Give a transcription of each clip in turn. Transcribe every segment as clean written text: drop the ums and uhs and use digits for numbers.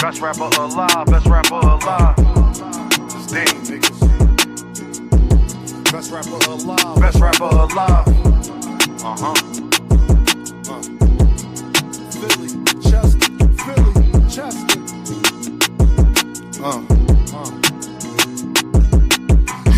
Best rapper alive, best rapper alive. It's Deem, niggas. Best rapper alive, best rapper alive. Philly, Chester.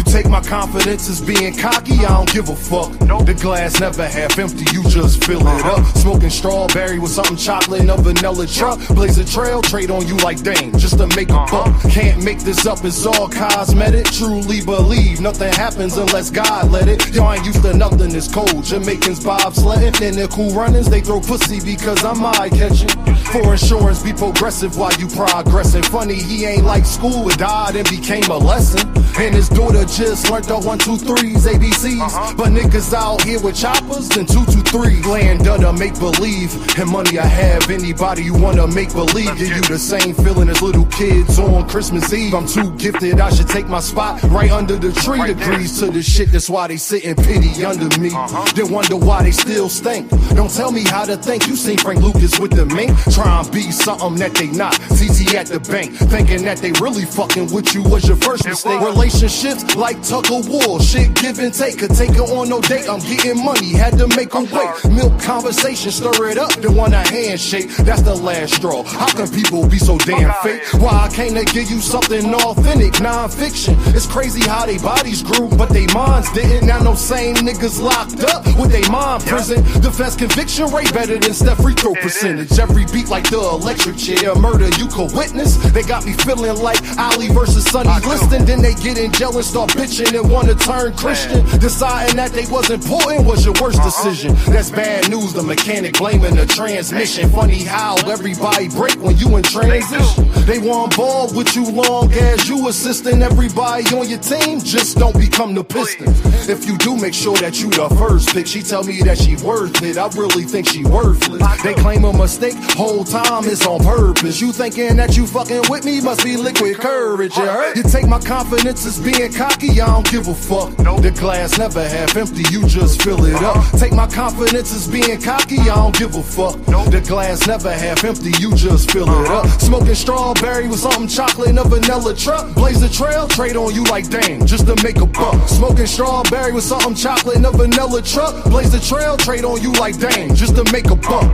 Take my confidence as being cocky, I don't give a fuck. The glass never half empty, you just fill it up. Smoking strawberry with something chocolate and a vanilla truck. Blaze a trail, trade on you like Deem, just to make a buck. Can't make this up, it's all cosmetic. Truly believe nothing happens unless God let it. Yo, I ain't used to nothing, it's cold. Jamaicans bobsledding, and the cool runnings, they throw pussy because I'm eye-catching. For insurance, be progressive while you progressing. Funny, he ain't like school, it died and became a lesson. And his daughter just learned the 1, 2, 3s, ABCs. But niggas out here with choppers and 2, 2, 3. Land under make believe, and money I have. Anybody you wanna make believe, give you the same feeling as little kids on Christmas Eve. I'm too gifted, I should take my spot right under the tree. Degrees to the shit, that's why they sit in pity under me. Then wonder why they still stink. Don't tell me how to think. You seen Frank Lucas with the mink, try and be something that they not. CZ at the bank, thinking that they really fucking with you was your first mistake. Relationships like tug of war, shit give and take. Could take her on no date, I'm getting money, had to make her wait. Milk conversation, stir it up, then want a handshake. That's the last straw. How can people be so damn fake? Why I came to give you something authentic, non-fiction. It's crazy how they bodies grew, but they minds didn't. Now no same niggas locked up with they mind prison. Defense conviction rate better than Steph free throw percentage. Every beat like the electric chair, murder you could witness. They got me feeling like Ali versus Sonny Liston. Then they get in jail and start bitching and wanna turn Christian. Deciding that they was important was your worst decision. That's bad news, the mechanic blaming the transmission. Funny how everybody break when you in transition. They want ball with you long as you assisting everybody on your team. Just don't become the piston. If you do, make sure that you the first pick. She tell me that she worth it, I really think she worthless. They claim a mistake, whole time it's on purpose. You thinking that you fucking with me, must be liquid courage, you heard? You take my confidence as being cocky, I don't give a fuck. The glass never half empty, you just fill it up. Take my confidence as being cocky, I don't give a fuck. The glass never half empty, you just fill it up. Smoking strawberry with something chocolate and a vanilla truck. Blaze a trail, trade on you like Deem, just to make a buck. Smoking strawberry with something chocolate and a vanilla truck. Blaze a trail, trade on you like Deem, just to make a buck.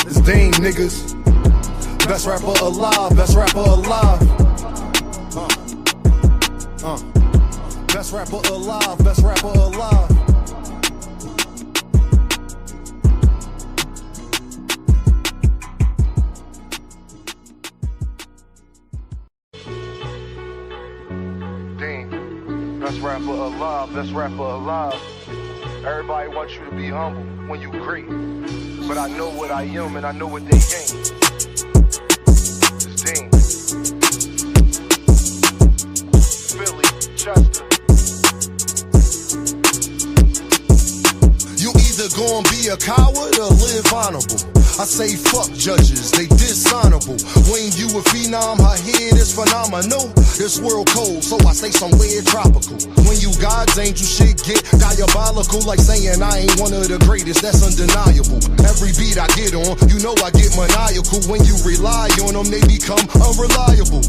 It's Deem, niggas. Best rapper alive, best rapper alive. Best rapper alive, best rapper alive. Deem, best rapper alive, best rapper alive. Everybody wants you to be humble when you great. But I know what I am and I know what they ain't. It's Deem. Philly, Chester. You either gonna be a coward or live honorable. I say fuck judges, they dishonorable. When you a phenom, her head is phenomenal. This world cold, so I stay somewhere tropical. When you God's angel, shit get diabolical. Like saying I ain't one of the greatest, that's undeniable. Every beat I get on, you know I get maniacal. When you rely on them, they become unreliable.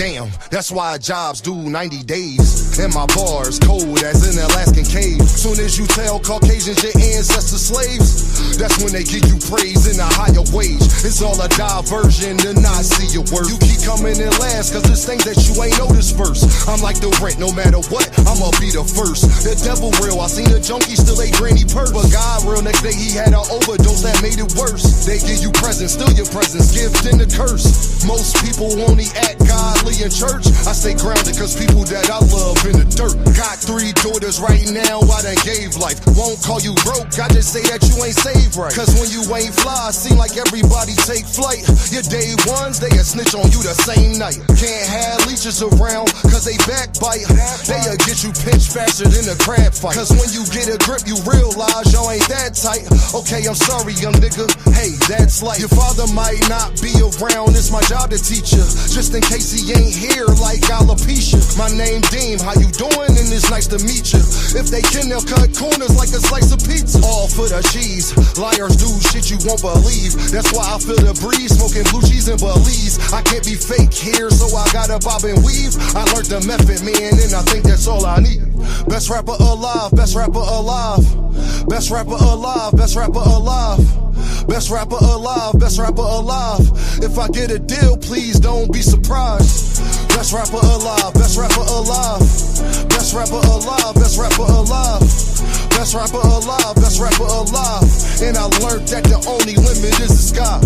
Damn, that's why jobs do 90 days. And my bars cold as an Alaskan cave. Soon as you tell Caucasians your ancestors slaves, that's when they give you praise in a higher wage. It's all a diversion to not see your worth. You keep coming in last, cause there's things that you ain't noticed first. I'm like the rent, no matter what, I'ma be the first. The devil real, I seen a junkie still ate granny purse. But God real, next day he had an overdose that made it worse. They give you presents, still your presents, gift and a curse. Most people only act godly in church. I stay grounded cause people that I love in the dirt. Got 3 daughters right now, I done gave life. Won't call you broke, I just say that you ain't saved right. Cause when you ain't fly, seem like everybody take flight. Your day ones, they a snitch on you the same night. Can't have leeches around, cause they backbite. They'll get you pinched faster than a crab fight. Cause when you get a grip, you realize y'all ain't that tight. Okay, I'm sorry, young nigga, hey, that's life. Your father might not be around, it's my job to teach you. Just in case he ain't here like alopecia. My name Deem, how you doing? And it's nice to meet you. If they can, they'll cut corners like a slice of pizza. All for the cheese, liars do shit you won't believe. believe. That's why I feel the breeze, smoking blue cheese and Belize. I can't be fake here, so I gotta bob and weave. I learned the method, man, and I think that's all I need. Best rapper alive, best rapper alive. Best rapper alive, best rapper alive. Best rapper alive, best rapper alive. If I get a deal, please don't be surprised. Best rapper alive, best rapper alive. Best rapper alive, best rapper alive. Best rapper alive, best rapper alive. And I learned that the only limit is the sky.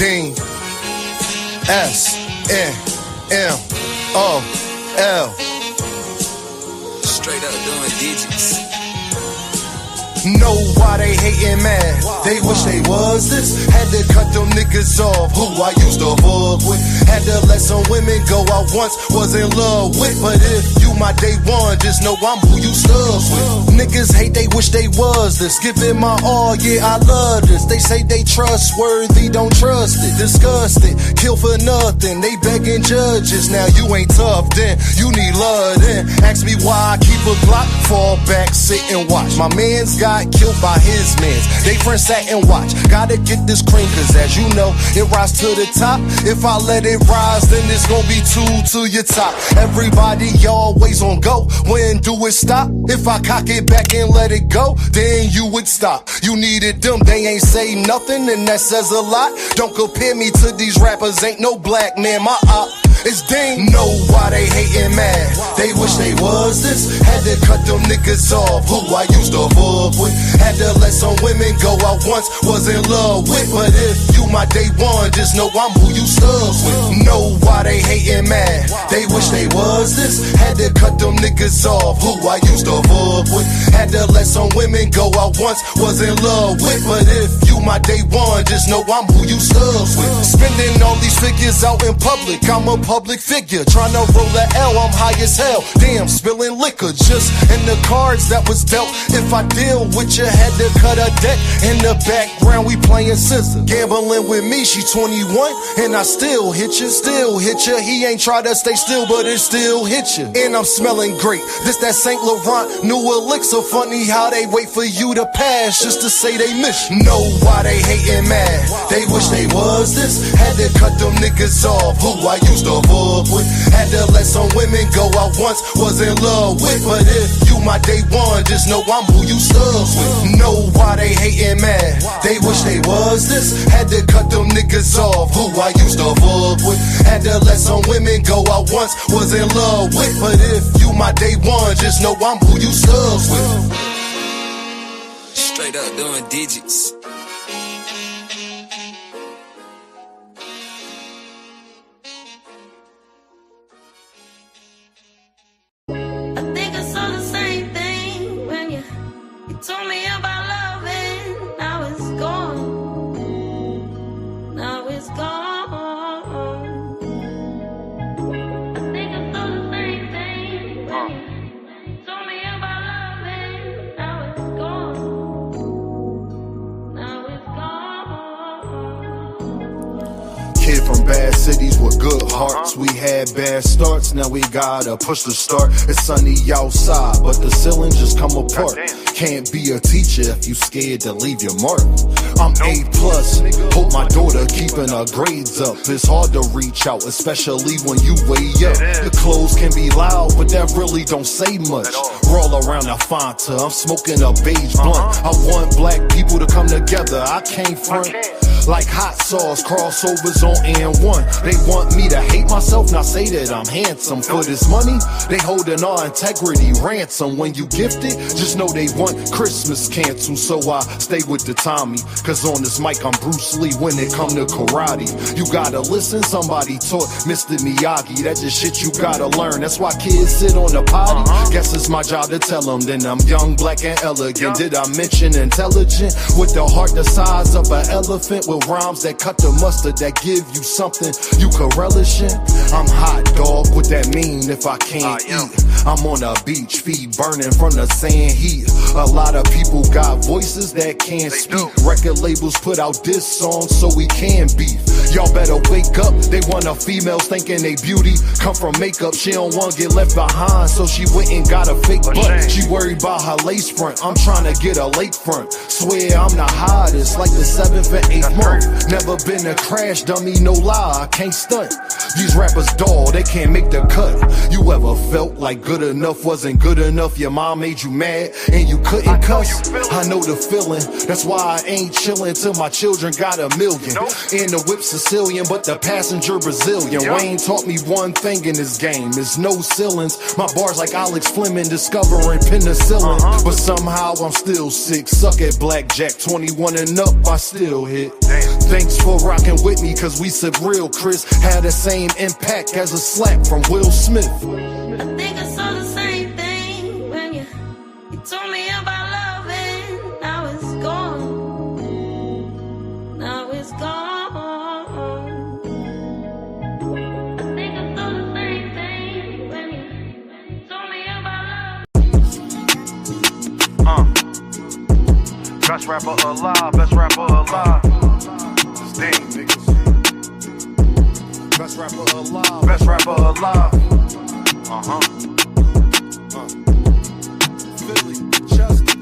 Deem, S-N-M-O-L. Straight up doing digits. Know why they hatin' mad? They wish they was this. Had to cut them niggas off who I used to fuck with. Had to let some women go I once was in love with. But if you my day one, just know I'm who you stuck with. Niggas hate, they wish they was this. Give it my all, yeah, I love this. They say they trustworthy, don't trust it. Disgusted, kill for nothing. They begging judges, now you ain't tough then. You need love then. Ask me why I keep a Glock. Fall back, sit and watch. My man's got killed by his mans. They friends sat and watch. Gotta get this cream, cause as you know, it rise to the top. If I let it rise, then it's gonna be two to your top. Everybody always on go. When do it stop? If I cock it back and let it go, then you would stop. You needed them, they ain't say nothing, and that says a lot. Don't compare me to these rappers, ain't no black man, my op. It's Deem. Know why they hatin' mad? They wish they was this. Had to cut them niggas off who I used to fuck with. Had to let some women go I once was in love with. But if you my day one, just know I'm who you stuck with. Know why they hatin' mad? They wish they was this. Had to cut them niggas off who I used to fuck with. Had to let some women go I once was in love with. But if you my day one, just know I'm who you stuck with. Spending all these figures out in public, I'm a public figure. Tryna roll a L, I'm high as hell. Damn, spilling liquor just in the cards that was dealt. If I deal with you, had to cut a deck. In the background, we playing scissors. Gambling with me, she 21, and I still hit you, still hit you. He ain't try to stay still, but it still hit you. And I'm smelling great. This that St. Laurent new elixir. Funny how they wait for you to pass just to say they miss you. Know why they hatin' mad? They wish they was this. Had to cut them niggas off who I used to fuck with. Had to let some women go I once was in love with. But if you my day one, just know I'm who you stuck with. Know why they hatin' mad? They wish they was this. Had to cut them niggas off who I used to fuck with. Had to let some women go I once was in love with. But if you my day one, just know I'm who you stuck with. Straight up doing digits. Told me about love and now it's gone. Now it's gone. I think I saw the same thing when you told me about love and now it's gone. Now it's gone. Kid from bad cities with good hearts. We had bad starts, now we gotta push the start. It's sunny outside, but the ceiling just come apart. Can't be a teacher if you scared to leave your mark. I'm A+, hope my daughter keeping her grades up. It's hard to reach out, especially when you way up. The clothes can be loud, but that really don't say much. Roll around a Fanta, I'm smoking a beige blunt. I want black people to come together, I can't front. Like hot sauce, crossovers on N1. They want me to hate myself, not say that I'm handsome. For this money, they holding our integrity ransom. When you gift it, just know they want Christmas canceled. So I stay with the Tommy, cause on this mic I'm Bruce Lee when it come to karate. You gotta listen, somebody taught Mr. Miyagi. That's just shit you gotta learn. That's why kids sit on the potty. Guess it's my job to tell them. Then I'm young, black, and elegant. Did I mention intelligent? With the heart the size of an elephant. With rhymes that cut the mustard, that give you something you could relish in. I'm hot, dog, what that mean if I can't eat? I'm on a beach, feet burning from the sand heat. A lot of people got voices that can't speak. Record labels put out diss songs so we can beef. Y'all better wake up, they want a females thinking they beauty come from makeup. She don't want to get left behind, so she went and got a fake butt. She worried about her lace front, I'm trying to get a lake front. Swear I'm the hottest, like the 7th and 8th month. Never been a crash dummy, no lie, I can't stunt. These rappers dull, they can't make the cut. You ever felt like good enough wasn't good enough? Your mom made you mad and you couldn't cuss? I know the feeling, that's why I ain't chillin' till my children got $1 million. And the whip Sicilian, but the passenger Brazilian. Wayne taught me one thing in this game, is no ceilings. My bars like Alex Fleming discovering penicillin. But somehow I'm still sick, suck at blackjack, 21 and up, I still hit. Thanks for rocking with me, cause we said real Chris had the same impact as a slap from Will Smith. I think I saw the same thing when you told me about love, and now it's gone. Now it's gone. I think I saw the same thing when you told me about love. Best rapper alive, best rapper alive. It's Deem, niggas. Best rapper alive, best rapper alive. Philly, Chester.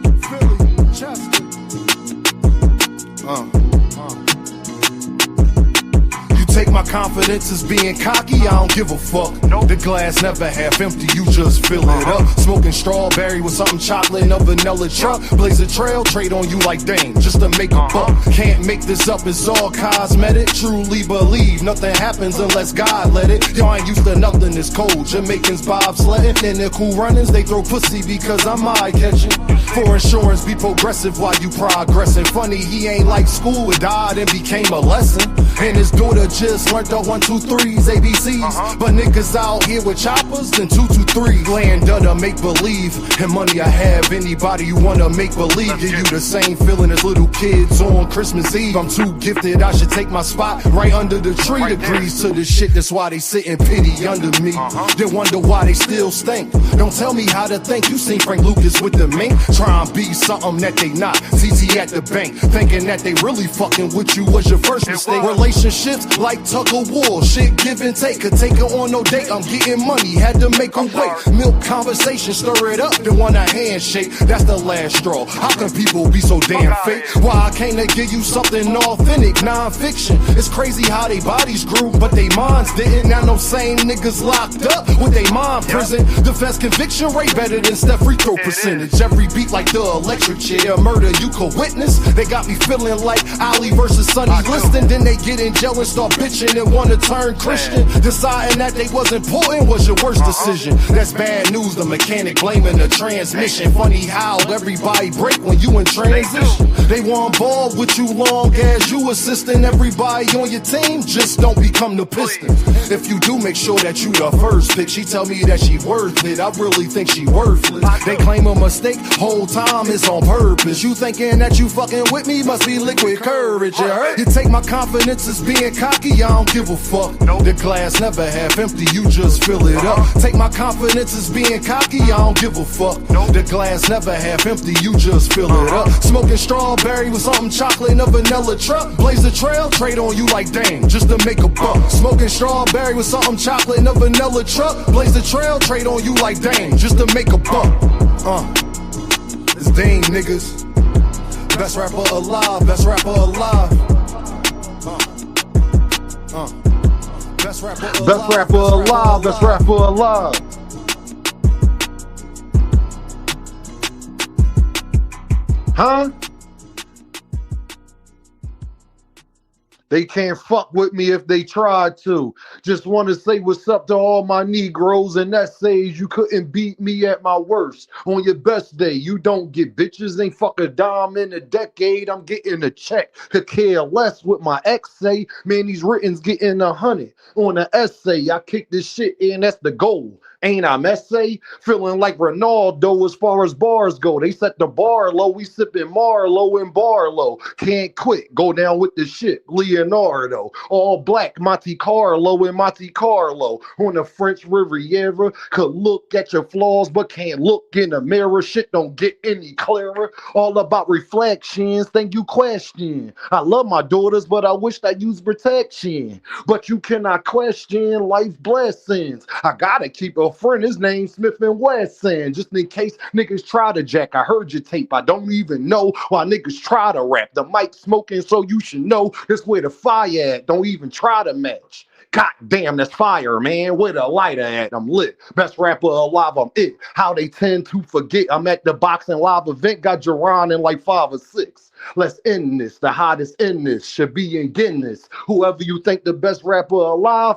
You take my confidence as being cocky, I don't give a fuck. The glass never half empty, you just fill it up. Smoking strawberry with something chocolate and a vanilla truck. Blaze a trail, trade on you like Deem, just to make a buck. Can't make this up, it's all cosmetic. Truly believe nothing happens unless God let it. Y'all ain't used to nothing, it's cold. Jamaicans bobsledding, and the cool runnings, they throw pussy because I'm eye-catching. For insurance, be progressive while you progressing. Funny, he ain't like school, it died and became a lesson. And his daughter just learned the 1, 2, 3s, ABCs. But niggas out here with choppers and 2, 2, 3. Land under make believe, and money I have. Anybody you wanna make believe, give you the same feeling as little kids on Christmas Eve. I'm too gifted, I should take my spot right under the tree. Degrees to the shit, that's why they sit in pity under me. They wonder why they still stink. Don't tell me how to think. You seen Frank Lucas with the mink, try and be something that they not. ZZ at the bank, thinking that they really fucking with you was your first mistake. Relationships like tug of war, shit give and take. Could take her on no date, I'm getting money, had to make her wait. Milk conversation, stir it up, then want a handshake. That's the last straw. How can people be so damn fake? Why I came to give you something authentic, non-fiction. It's crazy how they bodies grew, but they minds didn't. Now no same niggas locked up with they mind prison. Defense conviction rate better than Steph free throw percentage. Every beat like the electric chair, murder you could witness. They got me feeling like Ali versus Sonny Liston. Then they get in jail and start bitching and wanna turn Christian. Deciding that they was important was your worst decision. That's bad news, the mechanic blaming the transmission. Funny how everybody break when you in transition. They want ball with you long as you assisting everybody on your team. Just don't become the piston. If you do, make sure that you the first pick. She tell me that she worth it, I really think she worthless. They claim a mistake, whole time it's on purpose. You thinking that you fucking with me, must be liquid courage, you heard? You take my confidence as being cocky, I don't give a fuck. The glass never half empty, you just fill it up. Take my confidence as being cocky, I don't give a fuck. The glass never half empty, you just fill it up. Smoking strawberry with something chocolate and a vanilla truck. Blaze a trail, trade on you like Deem, just to make a buck. Smoking strawberry with something chocolate and a vanilla truck. Blaze a trail, trade on you like Deem, just to make a buck. It's Deem, niggas. Best rapper alive, best rapper alive. Best rapper alive, best rapper alive, best rapper alive. Huh? They can't fuck with me if they tried to. Just want to say what's up to all my Negroes, and that says you couldn't beat me at my worst. On your best day, you don't get bitches, ain't fuck a dime in a decade. I'm getting a check. Could care less what my ex say. Man, these written's getting 100 on an essay. I kick this shit in, that's the goal. Ain't I Messi? Feeling like Ronaldo as far as bars go. They set the bar low, we sipping Marlow and Barlow. Can't quit, go down with the shit, Leonardo. All black, Monte Carlo and Monte Carlo. On the French Riviera, could look at your flaws, but can't look in the mirror. Shit don't get any clearer. All about reflections, thank you question. I love my daughters, but I wish I used protection. But you cannot question life blessings. I gotta keep a friend, his name Smith and Wesson, just in case niggas try to jack. I heard your tape, I don't even know why niggas try to rap. The mic smoking, so you should know this where the fire at. Don't even try to match. God damn, that's fire, man. Where the lighter at? I'm lit. Best rapper alive, I'm it. How they tend to forget. I'm at the boxing live event. Got Jerron in like 5 or 6. Let's end this. The hottest in this should be in Guinness. Whoever you think the best rapper alive,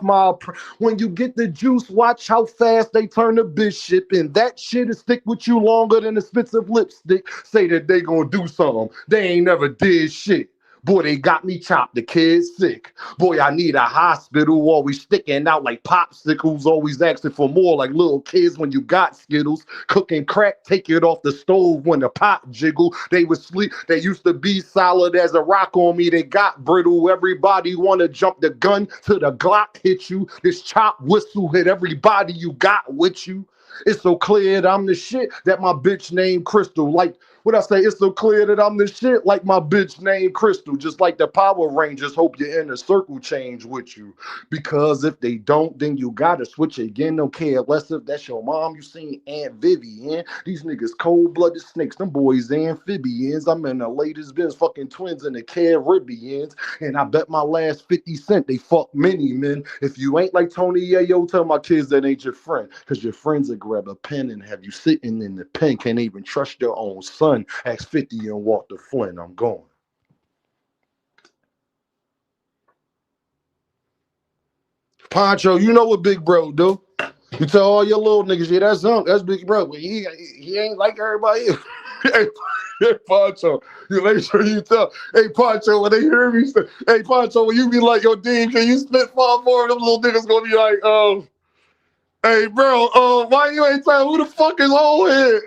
when you get the juice, watch how fast they turn the bishop. And that shit'll stick with you longer than expensive lipstick. Say that they gonna do something. They ain't never did shit. Boy, they got me chopped, the kid's sick. Boy, I need a hospital, always sticking out like popsicles, always asking for more like little kids when you got Skittles. Cooking crack, take it off the stove when the pot jiggle. They would sleep, they used to be solid as a rock on me, they got brittle. Everybody wanna jump the gun till the Glock hit you. This chop whistle hit everybody you got with you. It's so clear that I'm the shit that my bitch named Crystal. Like, what I say, it's so clear that I'm the shit like my bitch named Crystal. Just like the Power Rangers, hope your inner circle change with you. Because if they don't, then you gotta switch again. Don't care less if that's your mom. You seen Aunt Vivian. These niggas cold-blooded snakes. Them boys amphibians. I'm in the latest Benz, fucking twins in the Caribbeans. And I bet my last 50 cent they fuck many men. If you ain't like Tony Yayo, tell my kids that ain't your friend. Because your friends will grab a pen and have you sitting in the pen. Can't even trust your own son. Ask 50 and Walter Flynn. I'm going. Poncho, you know what Big Bro do. You tell all your little niggas, yeah, that's Unc, that's Big Bro. But he ain't like everybody else. Hey, Poncho, you make sure you tell. Hey, Poncho, when they hear me say, hey, Poncho, when you be like, yo, Deem, can you spit 5 more? Them little niggas gonna be like, hey, bro, why you ain't telling who the fuck is on here?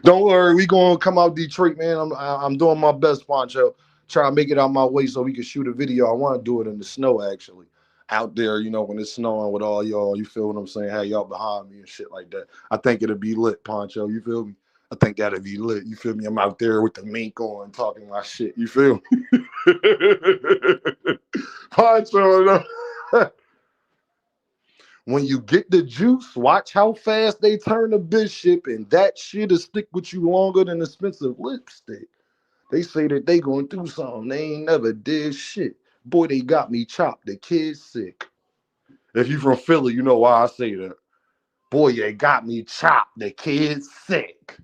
Don't worry, we gonna come out Detroit, man. I'm doing my best, Poncho. Try to make it out my way so we can shoot a video. I want to do it in the snow, actually. Out there, you know, when it's snowing with all y'all, you feel what I'm saying? Have y'all behind me and shit like that. I think it'll be lit, Poncho. You feel me? I think that'll be lit. You feel me? I'm out there with the mink on talking my shit. You feel me? Poncho, when you get the juice, watch how fast they turn the bishop, and that shit'll stick with you longer than expensive lipstick. They say that they going through something. They ain't never did shit. Boy, they got me chopped. The kid's sick. If you from Philly, you know why I say that. Boy, they got me chopped. The kid's sick.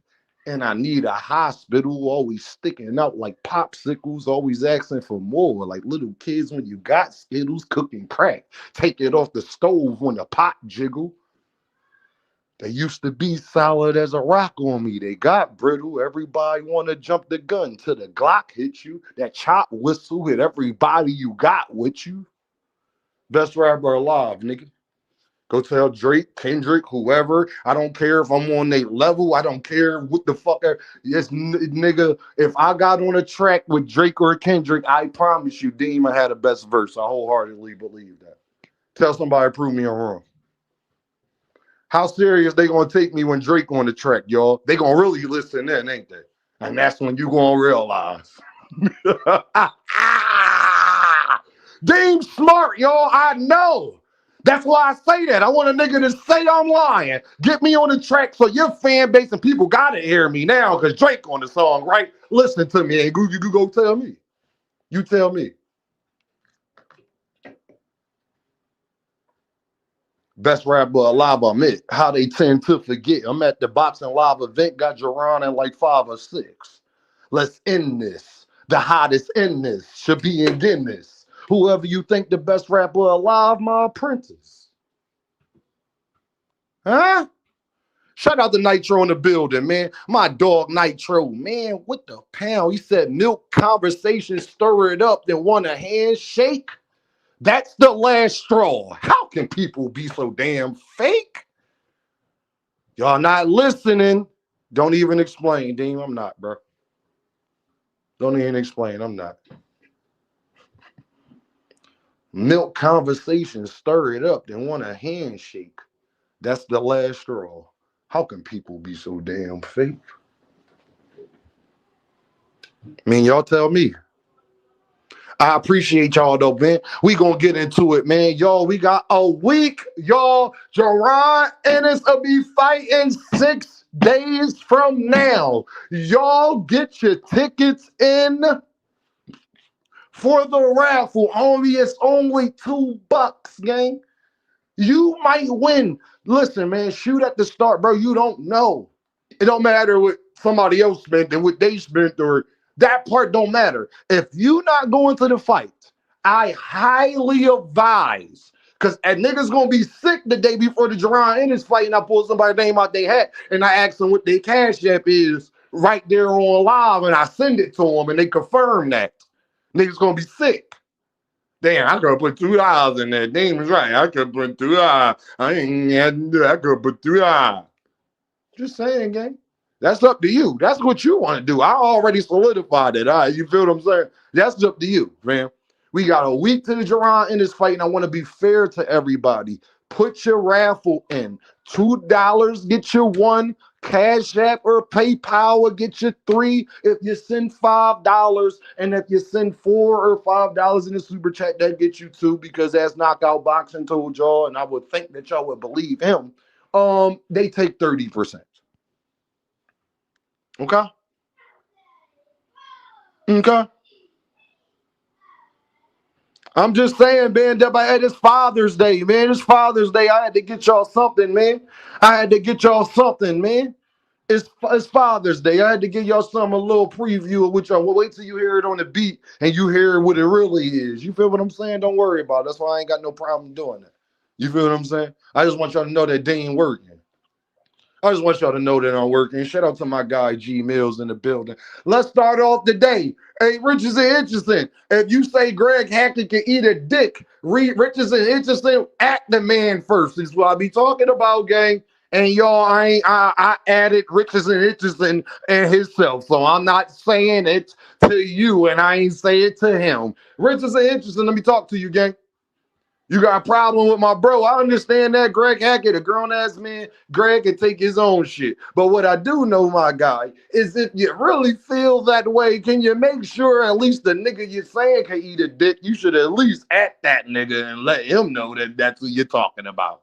And I need a hospital, always sticking out like popsicles, always asking for more, like little kids when you got Skittles, cooking crack. Take it off the stove when the pot jiggle. They used to be solid as a rock on me. They got brittle. Everybody want to jump the gun till the Glock hit you. That chop whistle hit everybody you got with you. Best rapper alive, nigga. Go tell Drake, Kendrick, whoever. I don't care if I'm on their level. I don't care what the fuck. Yes, nigga, if I got on a track with Drake or Kendrick, I promise you, Deem, I had the best verse. I wholeheartedly believe that. Tell somebody, prove me I'm wrong. How serious they gonna take me when Drake on the track, y'all? They gonna really listen in, ain't they? And that's when you gonna realize. Deem smart, y'all. I know. That's why I say that. I want a nigga to say I'm lying. Get me on the track so your fan base and people gotta hear me now because Drake on the song, right? Listen to me. And you go tell me. You tell me. Best rapper alive, I'm it. How they tend to forget. I'm at the boxing live event, got Jerron in like 5 or 6. Let's end this. The hottest in this should be in Guinness. Whoever you think the best rapper alive, my apprentice. Huh? Shout out to Nitro in the building, man. My dog Nitro, man, what the pound? He said milk conversation, stir it up, then want a handshake. That's the last straw. How can people be so damn fake? Y'all not listening. Don't even explain, Deem. I'm not, bro. Don't even explain. I'm not. Milk conversation, stir it up, then want a handshake. That's the last straw. How can people be so damn fake? I mean, y'all tell me. I appreciate y'all though, man. We gonna get into it, man. Y'all, we got a week, y'all. Jerron Ennis will be fighting 6 days from now. Y'all get your tickets in for the raffle. It's only $2, gang. You might win. Listen, man, shoot at the start, bro. You don't know. It don't matter what somebody else spent and what they spent, or that part don't matter. If you not going to the fight, I highly advise, because a nigga's gonna be sick the day before the Jerron Ennis fight, and I pull somebody's name out their hat and I ask them what their cash app is right there on live, and I send it to them and they confirm that. Niggas gonna be sick. Damn, I could put $2 in there. Deem is right. I could put $2. I ain't had to do that. I could put $2. Just saying, gang. That's up to you. That's what you want to do. I already solidified it. All right, you feel what I'm saying? That's up to you, man. We got a week to the Jerron in this fight, and I want to be fair to everybody. Put your raffle in. $2 get you 1. Cash App or PayPal will get you 3 if you send $5. And if you send $4 or $5 in the super chat, that gets you 2, because that's Knockout Boxing told y'all, and I would think that y'all would believe him. They take 30%. Okay? Okay. I'm just saying, man, it's Father's Day, man. It's Father's Day. I had to get y'all something, man. It's Father's Day. I had to give y'all a little preview of what y'all. Well, wait till you hear it on the beat and you hear what it really is. You feel what I'm saying? Don't worry about it. That's why I ain't got no problem doing that. You feel what I'm saying? I just want y'all to know that they ain't working. I just want y'all to know that I'm working. Shout out to my guy G Mills in the building. Let's start off the day. Hey, Richardson Interesting. If you say Greg Hackett can eat a dick, read Richardson Interesting at the man first. This is what I be talking about, gang. And y'all, I added Richardson Interesting and himself. So I'm not saying it to you, and I ain't say it to him. Richardson Interesting, let me talk to you, gang. You got a problem with my bro. I understand that. Greg Hackett, a grown-ass man, Greg can take his own shit. But what I do know, my guy, is if you really feel that way, can you make sure at least the nigga you're saying can eat a dick, you should at least at that nigga and let him know that that's what you're talking about.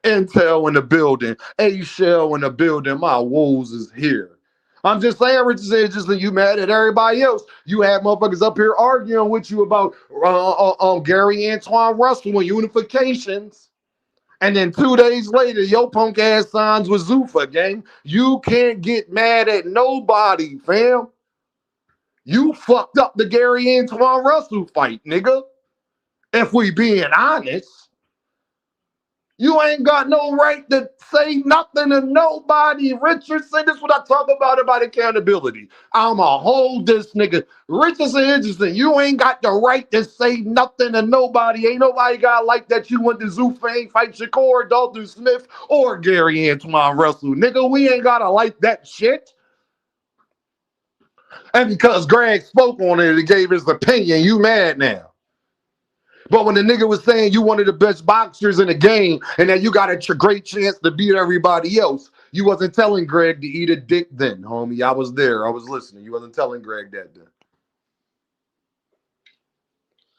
Intel in the building. A-Shell in the building. My woes is here. I'm just saying, Richard, just that you mad at everybody else. You had motherfuckers up here arguing with you about Gary Antoine Russell and unifications. And then 2 days later, your punk ass signs with Zuffa, gang. You can't get mad at nobody, fam. You fucked up the Gary Antoine Russell fight, nigga. If we being honest. You ain't got no right to say nothing to nobody, Richardson. This is what I talk about accountability. I'ma hold this nigga. Richardson Interesting, you ain't got the right to say nothing to nobody. Ain't nobody got like that you went to Zufang, fight Shakur, Dalton Smith, or Gary Antoine Russell. Nigga, we ain't gotta like that shit. And because Greg spoke on it and gave his opinion, you mad now. But when the nigga was saying you one of the best boxers in the game and that you got a great chance to beat everybody else, you wasn't telling Greg to eat a dick then, homie. I was there. I was listening. You wasn't telling Greg that then.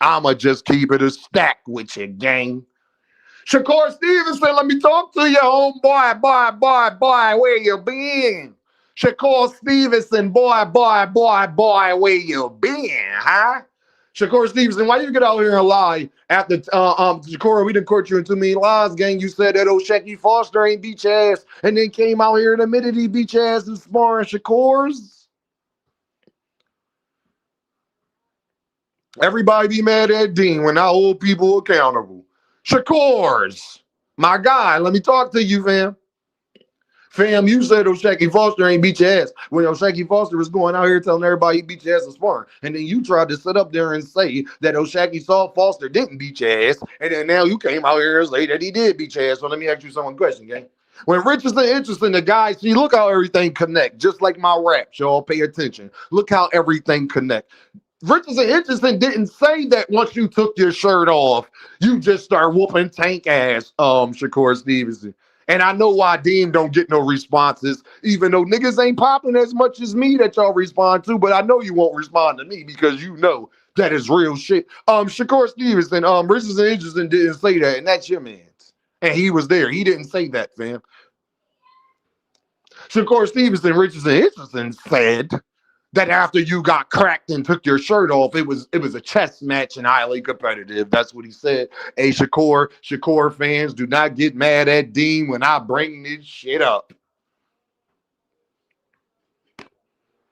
I'ma just keep it a stack with you, gang. Shakur Stevenson, let me talk to you, homeboy. Boy, where you been? Shakur Stevenson, boy, where you been, huh? Shakur Stevenson, why you get out here and lie after Shakur, we done caught you in too many lies, gang. You said that old Shecky Foster ain't beat your ass, and then came out here and admitted he beat your ass in sparring Shakur's. Everybody be mad at Dean when I hold people accountable. Shakur's, my guy, let me talk to you, fam. Fam, you said O'Shaquie Foster ain't beat your ass when O'Shaquie Foster was going out here telling everybody he beat your ass in sparring. And then you tried to sit up there and say that O'Shaquie Foster didn't beat your ass. And then now you came out here and say that he did beat your ass. So let me ask you one question, gang. When Richardson interesting, the guys, see, look how everything connect. Just like my raps, y'all pay attention. Look how everything connect. Richardson Richardson didn't say that once you took your shirt off, you just start whooping tank ass, Shakur Stevenson. And I know why Deem don't get no responses, even though niggas ain't popping as much as me that y'all respond to, but I know you won't respond to me because you know that is real shit. Shakur Stevenson, Richardson Richardson didn't say that, and that's your man's. And he was there. He didn't say that, fam. Shakur Stevenson, Richardson Richardson said that after you got cracked and took your shirt off, it was a chess match and highly competitive. That's what he said. Hey, Shakur fans, do not get mad at Dean when I bring this shit up.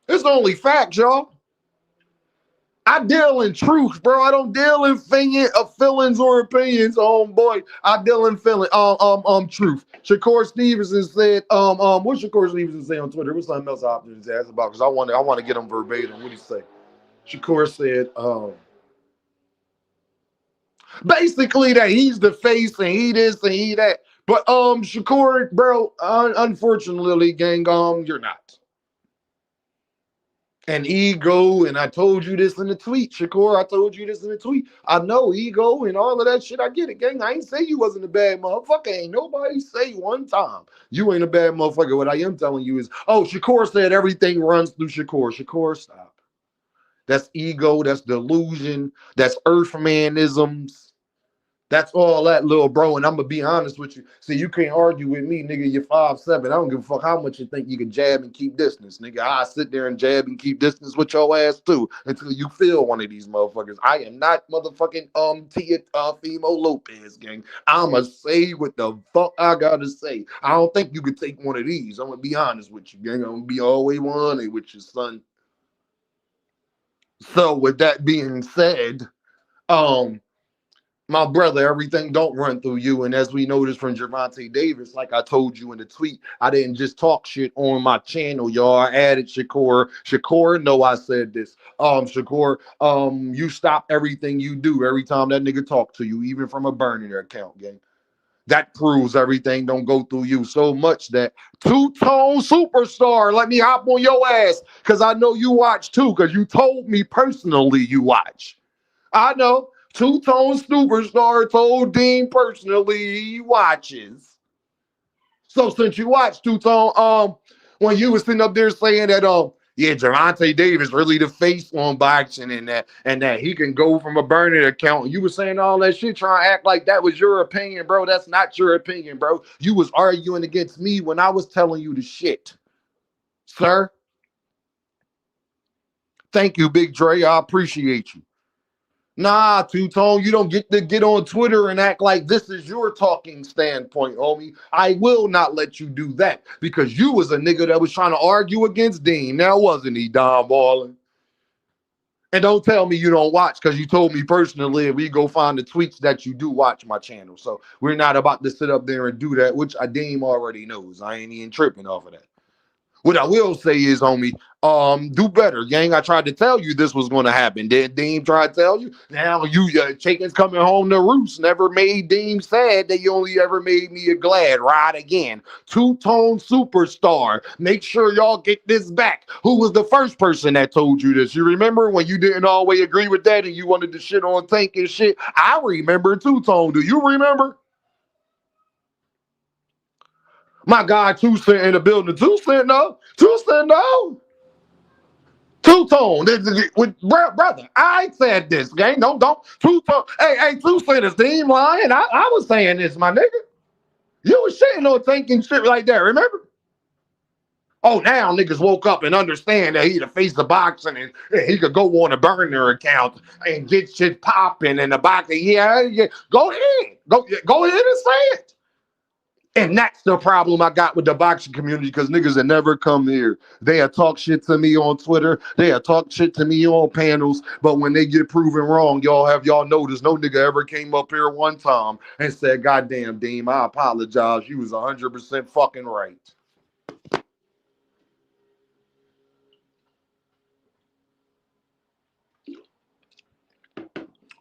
It's only facts, y'all. I deal in truth, bro. I don't deal in feelings or opinions, homeboy. I deal in truth. Shakur Stevenson said, what Shakur Stevenson say on Twitter? What's something else I have to ask about? Because I want to get him verbatim. What did he say? Shakur said, basically that he's the face and he this and he that. But Shakur, bro, unfortunately, gang, you're not. And ego, and I told you this in the tweet, Shakur. I told you this in the tweet. I know ego and all of that shit. I get it, gang. I ain't say you wasn't a bad motherfucker. Ain't nobody say one time you ain't a bad motherfucker. What I am telling you is, oh, Shakur said everything runs through Shakur. Shakur, stop. That's ego. That's delusion. That's earthmanisms. That's all that, little bro. And I'm going to be honest with you. See, you can't argue with me, nigga. You're 5'7". I don't give a fuck how much you think you can jab and keep distance, nigga. I sit there and jab and keep distance with your ass, too, until you feel one of these motherfuckers. I am not motherfucking Fimo Lopez, gang. I'ma say what the fuck I gotta say. I don't think you could take one of these. I'm going to be honest with you, gang. I'm going to be always 100 with you, son. So, with that being said, my brother, everything don't run through you. And as we noticed from Gervonta Davis, like I told you in the tweet, I didn't just talk shit on my channel, y'all. I added Shakur. Shakur, no, I said this. Shakur, you stop everything you do every time that nigga talk to you, even from a burner account, gang. That proves everything don't go through you so much that two-tone superstar, let me hop on your ass, because I know you watch too, because you told me personally you watch. I know. Two-tone superstar told Dean personally he watches. So since you watch Two-tone, when you was sitting up there saying that yeah, Gervonta Davis really the face on boxing and that he can go from a burner account. You were saying all that shit, trying to act like that was your opinion, bro. That's not your opinion, bro. You was arguing against me when I was telling you the shit. Sir. Thank you, Big Dre. I appreciate you. Nah, Two-Tone, you don't get to get on Twitter and act like this is your talking standpoint, homie. I will not let you do that because you was a nigga that was trying to argue against Dean. Now, wasn't he, Don Ballin? And don't tell me you don't watch because you told me personally if we go find the tweets that you do watch my channel. So we're not about to sit up there and do that, which I Deem already knows. I ain't even tripping off of that. What I will say is, homie, do better, gang. I tried to tell you this was going to happen. Did Deem try to tell you? Now chicken's coming home to roost. Never made Deem sad. They only ever made me a glad. Ride again. Two-tone superstar. Make sure y'all get this back. Who was the first person that told you this? You remember when you didn't always agree with that and you wanted to shit on Tank and shit? I remember Two-tone. Do you remember? My guy, 2 Cent in the building. 2 Cent, no. 2 Cent, no. Two-tone. Brother, I said this, gang. Don't. Two-tone. Hey, 2 Cent is Deem lying. I was saying this, my nigga. You was shitting on thinking shit like that, remember? Oh, now niggas woke up and understand that he the face of boxing and he could go on a burner account and get shit popping in the boxing. Yeah. Go ahead. Go ahead and say it. And that's the problem I got with the boxing community because niggas that never come here. They have talk shit to me on Twitter. They have talk shit to me on panels. But when they get proven wrong, y'all noticed no nigga ever came up here one time and said, "Goddamn, Deem, I apologize. You was 100% fucking right."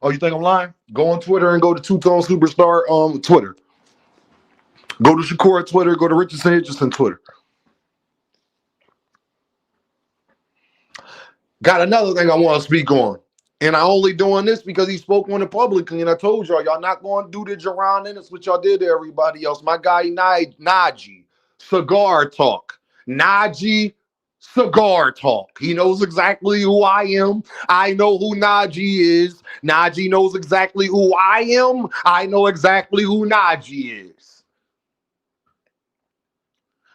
Oh, you think I'm lying? Go on Twitter and go to Two Tone Superstar Twitter. Go to Shakur Twitter. Go to Richardson Twitter. Got another thing I want to speak on. And I only doing this because he spoke on it publicly. And I told y'all not going to do the Jerron Ennis, what y'all did to everybody else. My guy, Najee, cigar talk. Najee, cigar talk. He knows exactly who I am. I know who Najee is. Najee knows exactly who I am. I know exactly who Najee is.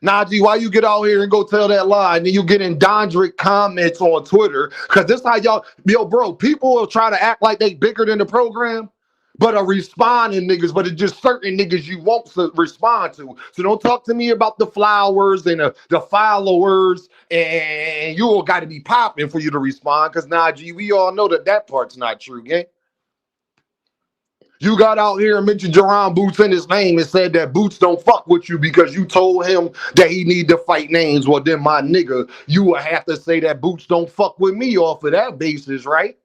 Najee, why you get out here and go tell that lie and then you get in Dondrick comments on Twitter? Because this how y'all, yo, bro, people will try to act like they bigger than the program, but are responding niggas, but it's just certain niggas you won't respond to. So don't talk to me about the flowers and the followers, and you all got to be popping for you to respond because Najee, we all know that part's not true, gang. You got out here and mentioned Jerron Boots in his name and said that Boots don't fuck with you because you told him that he need to fight names. Well, then, my nigga, you would have to say that Boots don't fuck with me off of that basis, right?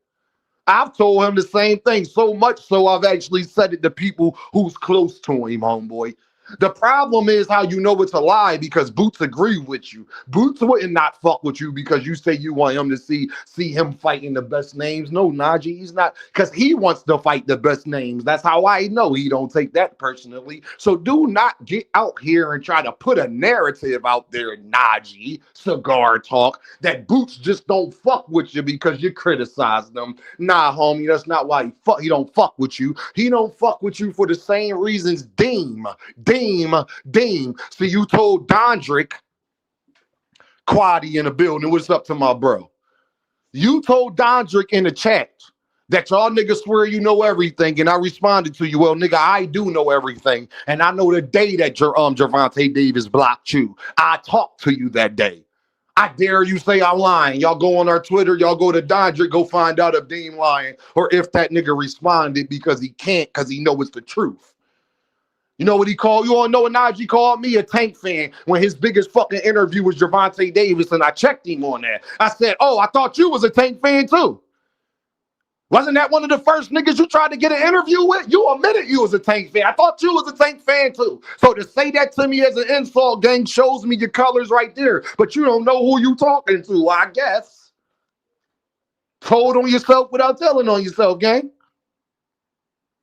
I've told him the same thing, so much so I've actually said it to people who's close to him, homeboy. The problem is how you know it's a lie because Boots agree with you. Boots wouldn't not fuck with you because you say you want him to see him fighting the best names. No, Najee, he's not, because he wants to fight the best names. That's how I know he don't take that personally. So do not get out here and try to put a narrative out there, Najee, cigar talk, that Boots just don't fuck with you because you criticize them. Nah, homie, that's not why he don't fuck with you. He don't fuck with you for the same reasons Deem. So you told Dondrick, Quaddy in the building, what's up to my bro? You told Dondrick in the chat that y'all niggas swear you know everything, and I responded to you, well, nigga, I do know everything, and I know the day that Gervonta Davis blocked you. I talked to you that day. I dare you say I'm lying. Y'all go on our Twitter, y'all go to Dondrick, go find out if Deem lying, or if that nigga responded because he can't, because he know it's the truth. You know what he called? You all know what Najee called me? A Tank fan when his biggest fucking interview was Gervonta Davis, and I checked him on that. I said, oh, I thought you was a Tank fan too. Wasn't that one of the first niggas you tried to get an interview with? You admitted you was a Tank fan. I thought you was a Tank fan too. So to say that to me as an insult, gang, shows me your colors right there. But you don't know who you talking to, I guess. Told on yourself without telling on yourself, gang.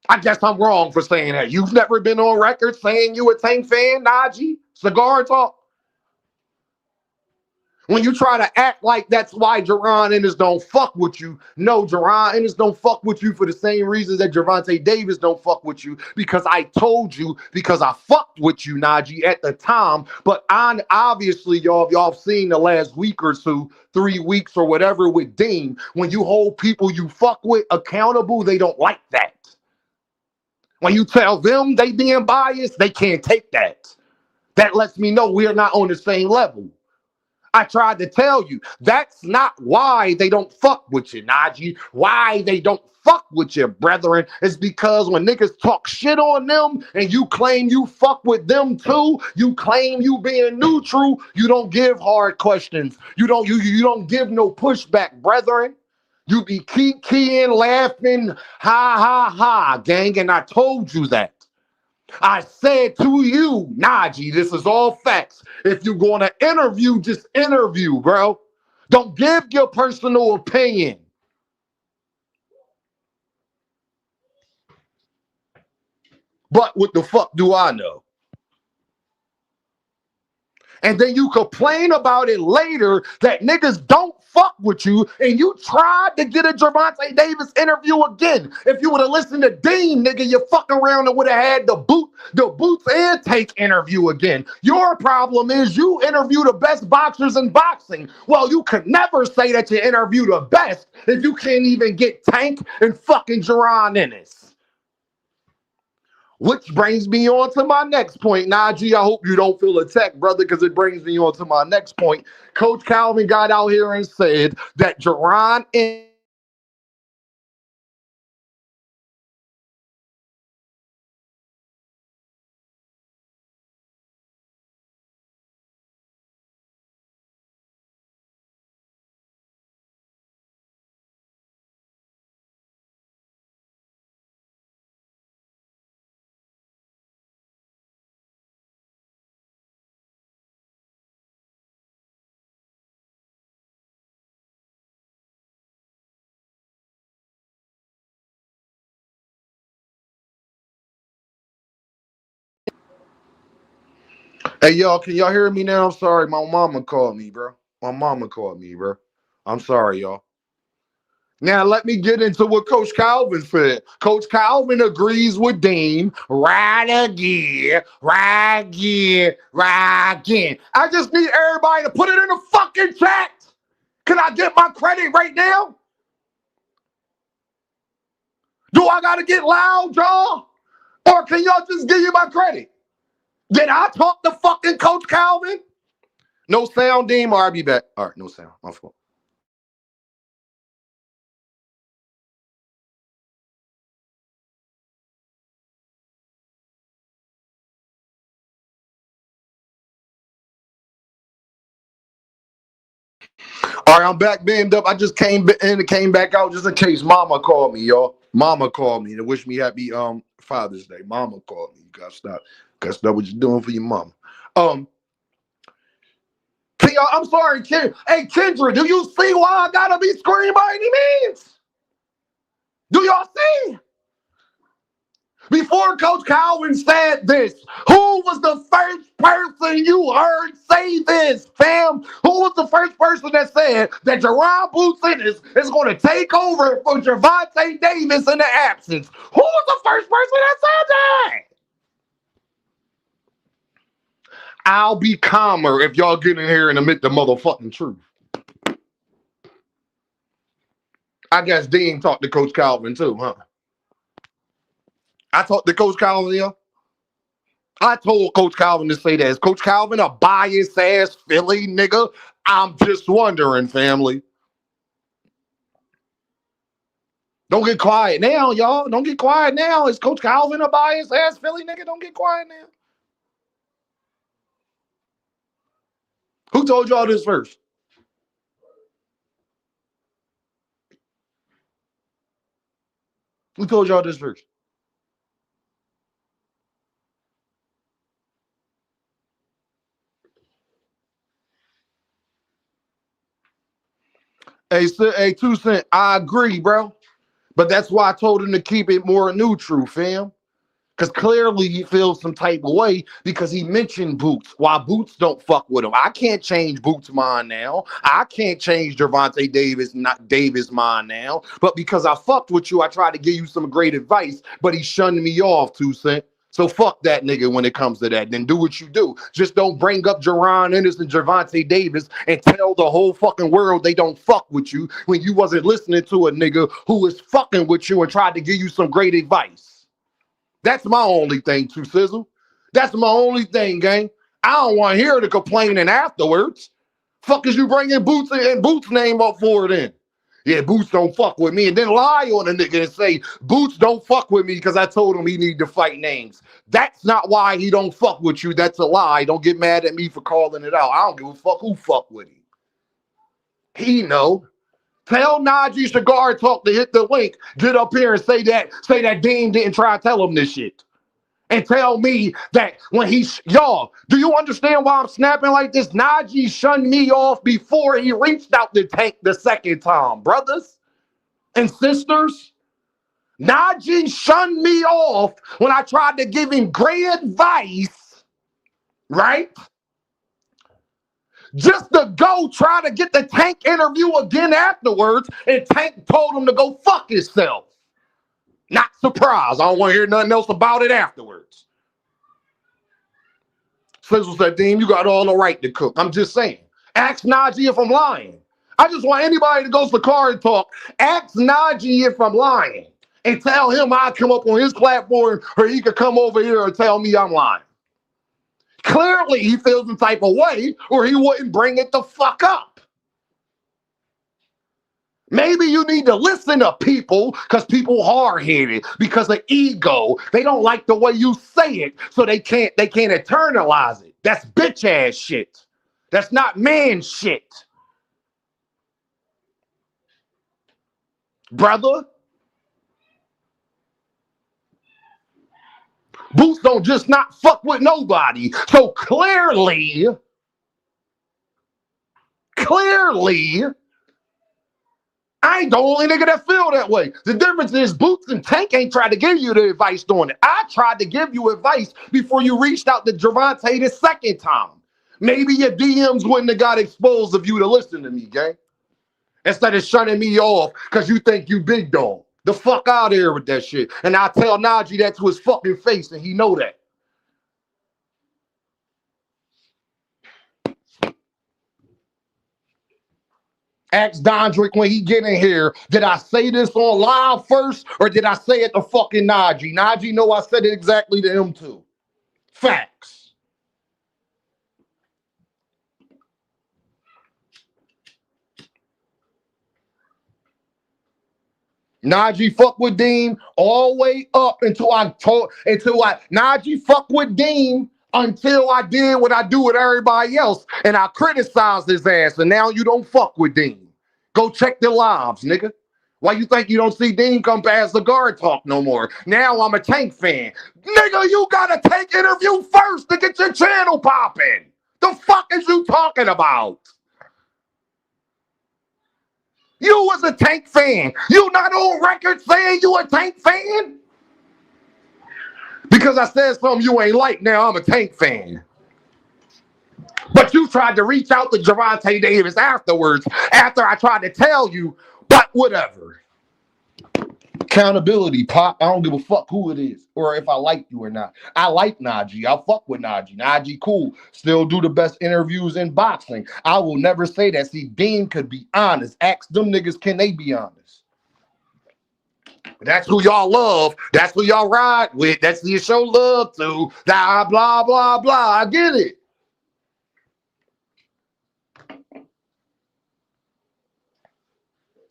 I guess I'm wrong for saying that. You've never been on record saying you a Tank fan, Najee? Cigar talk? When you try to act like that's why Jerron Ennis don't fuck with you, no, Jerron Ennis don't fuck with you for the same reasons that Gervonta Davis don't fuck with you, because I told you, because I fucked with you, Najee, at the time. But obviously, y'all have seen the last week or two, 3 weeks or whatever with Deem, when you hold people you fuck with accountable, they don't like that. When you tell them they being biased, they can't take that. That lets me know we're not on the same level. I tried to tell you, that's not why they don't fuck with you, Najee. Why they don't fuck with you, brethren, is because when niggas talk shit on them and you claim you fuck with them too, you claim you being neutral, you don't give hard questions. You don't give no pushback, brethren. You be keying, laughing, ha, gang, and I told you that. I said to you, Najee, this is all facts. If you're going to interview, just interview, bro. Don't give your personal opinion. But what the fuck do I know? And then you complain about it later that niggas don't fuck with you, and you tried to get a Gervonta Davis interview again. If you would have listened to Dean, nigga, you fucking around and would have had the Boots and Tank interview again. Your problem is you interview the best boxers in boxing. Well, you could never say that you interview the best if you can't even get Tank and fucking Jerron Ennis. Which brings me on to my next point. Najee, I hope you don't feel attacked, brother, because it brings me on to my next point. Coach Calvin got out here and said that Jerron Hey, y'all, can y'all hear me now? I'm sorry. My mama called me, bro. My mama called me, bro. I'm sorry, y'all. Now, let me get into what Coach Calvin said. Coach Calvin agrees with Deem. Right again, right again, right again. I just need everybody to put it in the fucking chat. Can I get my credit right now? Do I got to get loud, y'all? Or can y'all just give you my credit? Did I talk to fucking Coach Calvin? No sound, Deem, or I'll be back. All right, no sound. My fault. All right, I'm back bent up. I just came in and came back out just in case Mama called me, y'all. Mama called me to wish me happy Father's Day. Mama called me. You gotta stop. Gotta stop what you're doing for your mama. Um, I'm sorry, Hey, Kendra, do you see why I gotta be screamed by any means? Do y'all see? Before Coach Calvin said this, who was the first person you heard say this, fam? Who was the first person that said that Jerron Boots is going to take over for Gervonta Davis in the absence? Who was the first person that said that? I'll be calmer if y'all get in here and admit the motherfucking truth. I guess Dean talked to Coach Calvin too, huh? I talked to Coach Calvin, yeah. I told Coach Calvin to say that. Is Coach Calvin a biased ass Philly nigga? I'm just wondering, family. Don't get quiet now, y'all. Don't get quiet now. Is Coach Calvin a biased ass Philly nigga? Don't get quiet now. Who told y'all this first? Who told y'all this first? Hey, 2 Cent, I agree, bro. But that's why I told him to keep it more neutral, fam. Because clearly he feels some type of way because he mentioned Boots. Why Boots don't fuck with him. I can't change Boots' mind now. I can't change Gervonta Davis' mind now. But because I fucked with you, I tried to give you some great advice, but he shunned me off, 2 Cent. So fuck that nigga when it comes to that. Then do what you do. Just don't bring up Jerron Ennis and Gervonta Davis and tell the whole fucking world they don't fuck with you when you wasn't listening to a nigga who was fucking with you and tried to give you some great advice. That's my only thing, Too Sizzle. That's my only thing, gang. I don't want to hear the complaining afterwards. Fuck is you bringing Boots and Boots' name up for then? Yeah, Boots don't fuck with me. And then lie on a nigga and say, Boots don't fuck with me because I told him he need to fight names. That's not why he don't fuck with you. That's a lie. Don't get mad at me for calling it out. I don't give a fuck who fuck with him. He know. Tell Najee Cigar Talk to hit the link. Get up here and say that Dean didn't try to tell him this shit. And tell me that when y'all, do you understand why I'm snapping like this? Najee shunned me off before he reached out the tank the second time, brothers and sisters. Najee shunned me off when I tried to give him great advice, right? Just to go try to get the Tank interview again afterwards, and Tank told him to go fuck himself. Not surprised. I don't want to hear nothing else about it afterwards. Sizzle said, Dean, you got all the right to cook. I'm just saying. Ask Najee if I'm lying. I just want anybody to go to Car Talk. Ask Najee if I'm lying. And tell him I come up on his platform, or he could come over here and tell me I'm lying. Clearly, he feels some type of way, or he wouldn't bring it the fuck up. Maybe you need to listen to people because people hard-headed because of ego. They don't like the way you say it, so they can't internalize it. That's bitch ass shit. That's not man shit. Brother, Boots don't just not fuck with nobody. So clearly, I ain't the only nigga that feel that way. The difference is Boots and Tank ain't tried to give you the advice doing it. I tried to give you advice before you reached out to Javante the second time. Maybe your DMs wouldn't have got exposed if you'd have listened to me, gang. Instead of shunning me off because you think you big dog. The fuck out of here with that shit. And I tell Najee that to his fucking face, and he know that. Ask Dondrick when he get in here, did I say this on live first or did I say it to fucking Najee? Najee know I said it exactly to him too. Facts. Najee fuck with Deem all the way up Najee fuck with Deem until I did what I do with everybody else and I criticized his ass and now you don't fuck with Deem. Go check the lives, nigga. Why you think you don't see Dean come past the guard talk no more? Now I'm a Tank fan. Nigga, you got a Tank interview first to get your channel popping. The fuck is you talking about? You was a Tank fan. You not on record saying you a Tank fan? Because I said something you ain't like, now I'm a Tank fan. But you tried to reach out to Javante Davis afterwards, after I tried to tell you, but whatever. Accountability, Pop. I don't give a fuck who it is or if I like you or not. I like Najee. I fuck with Najee. Najee cool. Still do the best interviews in boxing. I will never say that. See, Dean could be honest. Ask them niggas, can they be honest? That's who y'all love. That's who y'all ride with. That's who you show love to. Blah, blah, blah, blah. I get it.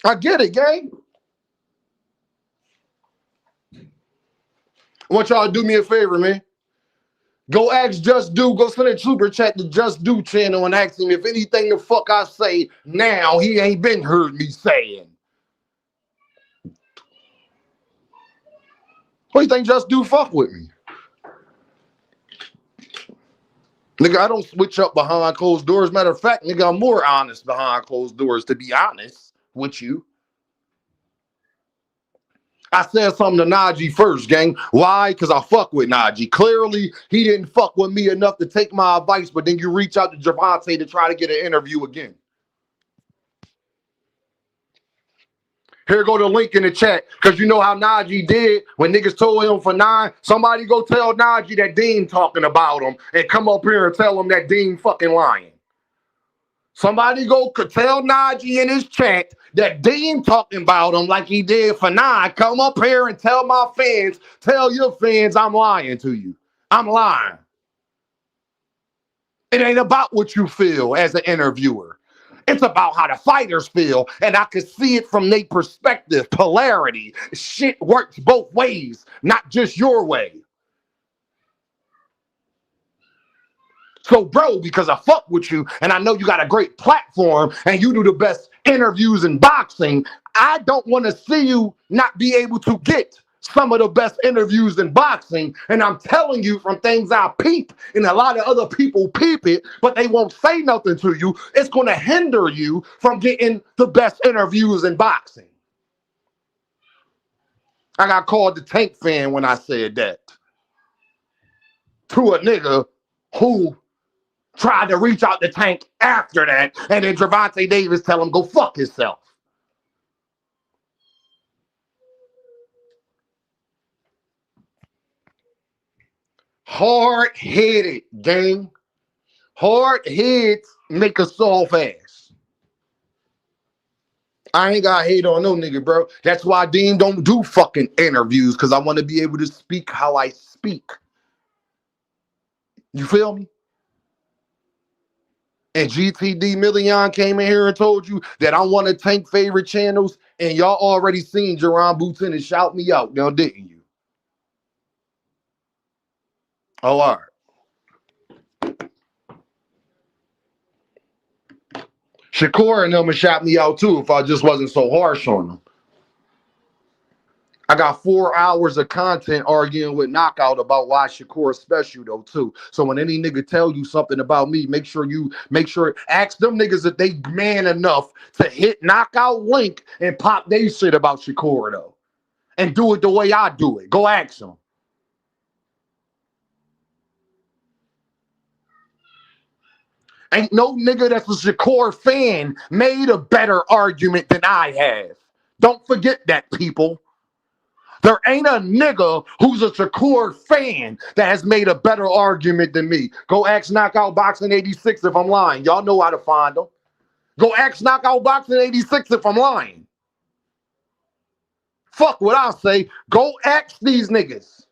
I get it, gang. I want y'all to do me a favor, man. Go ask Just Do. Go send a super chat to Just Do channel and ask him if anything the fuck I say now he ain't been heard me saying. What do you think Just Do fuck with me? Nigga, I don't switch up behind closed doors. Matter of fact, nigga, I'm more honest behind closed doors, to be honest with you. I said something to Najee first, gang. Why? Because I fuck with Najee. Clearly, he didn't fuck with me enough to take my advice, but then you reach out to Javante to try to get an interview again. Here go the link in the chat, because you know how Najee did when niggas told him for 9. Somebody go tell Najee that Dean talking about him and come up here and tell him that Dean fucking lying. Somebody go tell Najee in his chat that Dean talking about him like he did for 9. Come up here and tell my fans, tell your fans I'm lying to you. I'm lying. It ain't about what you feel as an interviewer. It's about how the fighters feel, and I can see it from their perspective, polarity. Shit works both ways, not just your way. So, bro, because I fuck with you and I know you got a great platform and you do the best interviews in boxing, I don't want to see you not be able to get some of the best interviews in boxing. And I'm telling you from things I peep, and a lot of other people peep it, but they won't say nothing to you. It's going to hinder you from getting the best interviews in boxing. I got called the Tank fan when I said that to a nigga who tried to reach out to Tank after that, and then Javante Davis tell him, go fuck himself. Hard-headed, gang. Hard heads make a soft ass. I ain't got hate on no nigga, bro. That's why Dean don't do fucking interviews, because I want to be able to speak how I speak. You feel me? And GTD Million came in here and told you that I'm one of Tank favorite channels, and y'all already seen Jerron Booton and shout me out, now didn't you? Oh, all right. Shakur and them would shout me out too if I just wasn't so harsh on them. I got 4 hours of content arguing with Knockout about why Shakur is special though too. So when any nigga tell you something about me, make sure ask them niggas if they man enough to hit Knockout link and pop they shit about Shakur though, and do it the way I do it. Go ask them. Ain't no nigga that's a Shakur fan made a better argument than I have. Don't forget that, people. There ain't a nigga who's a Shakur fan that has made a better argument than me. Go ask Knockout Boxing 86 if I'm lying. Y'all know how to find them. Go ask Knockout Boxing 86 if I'm lying. Fuck what I'll say. Go ask these niggas.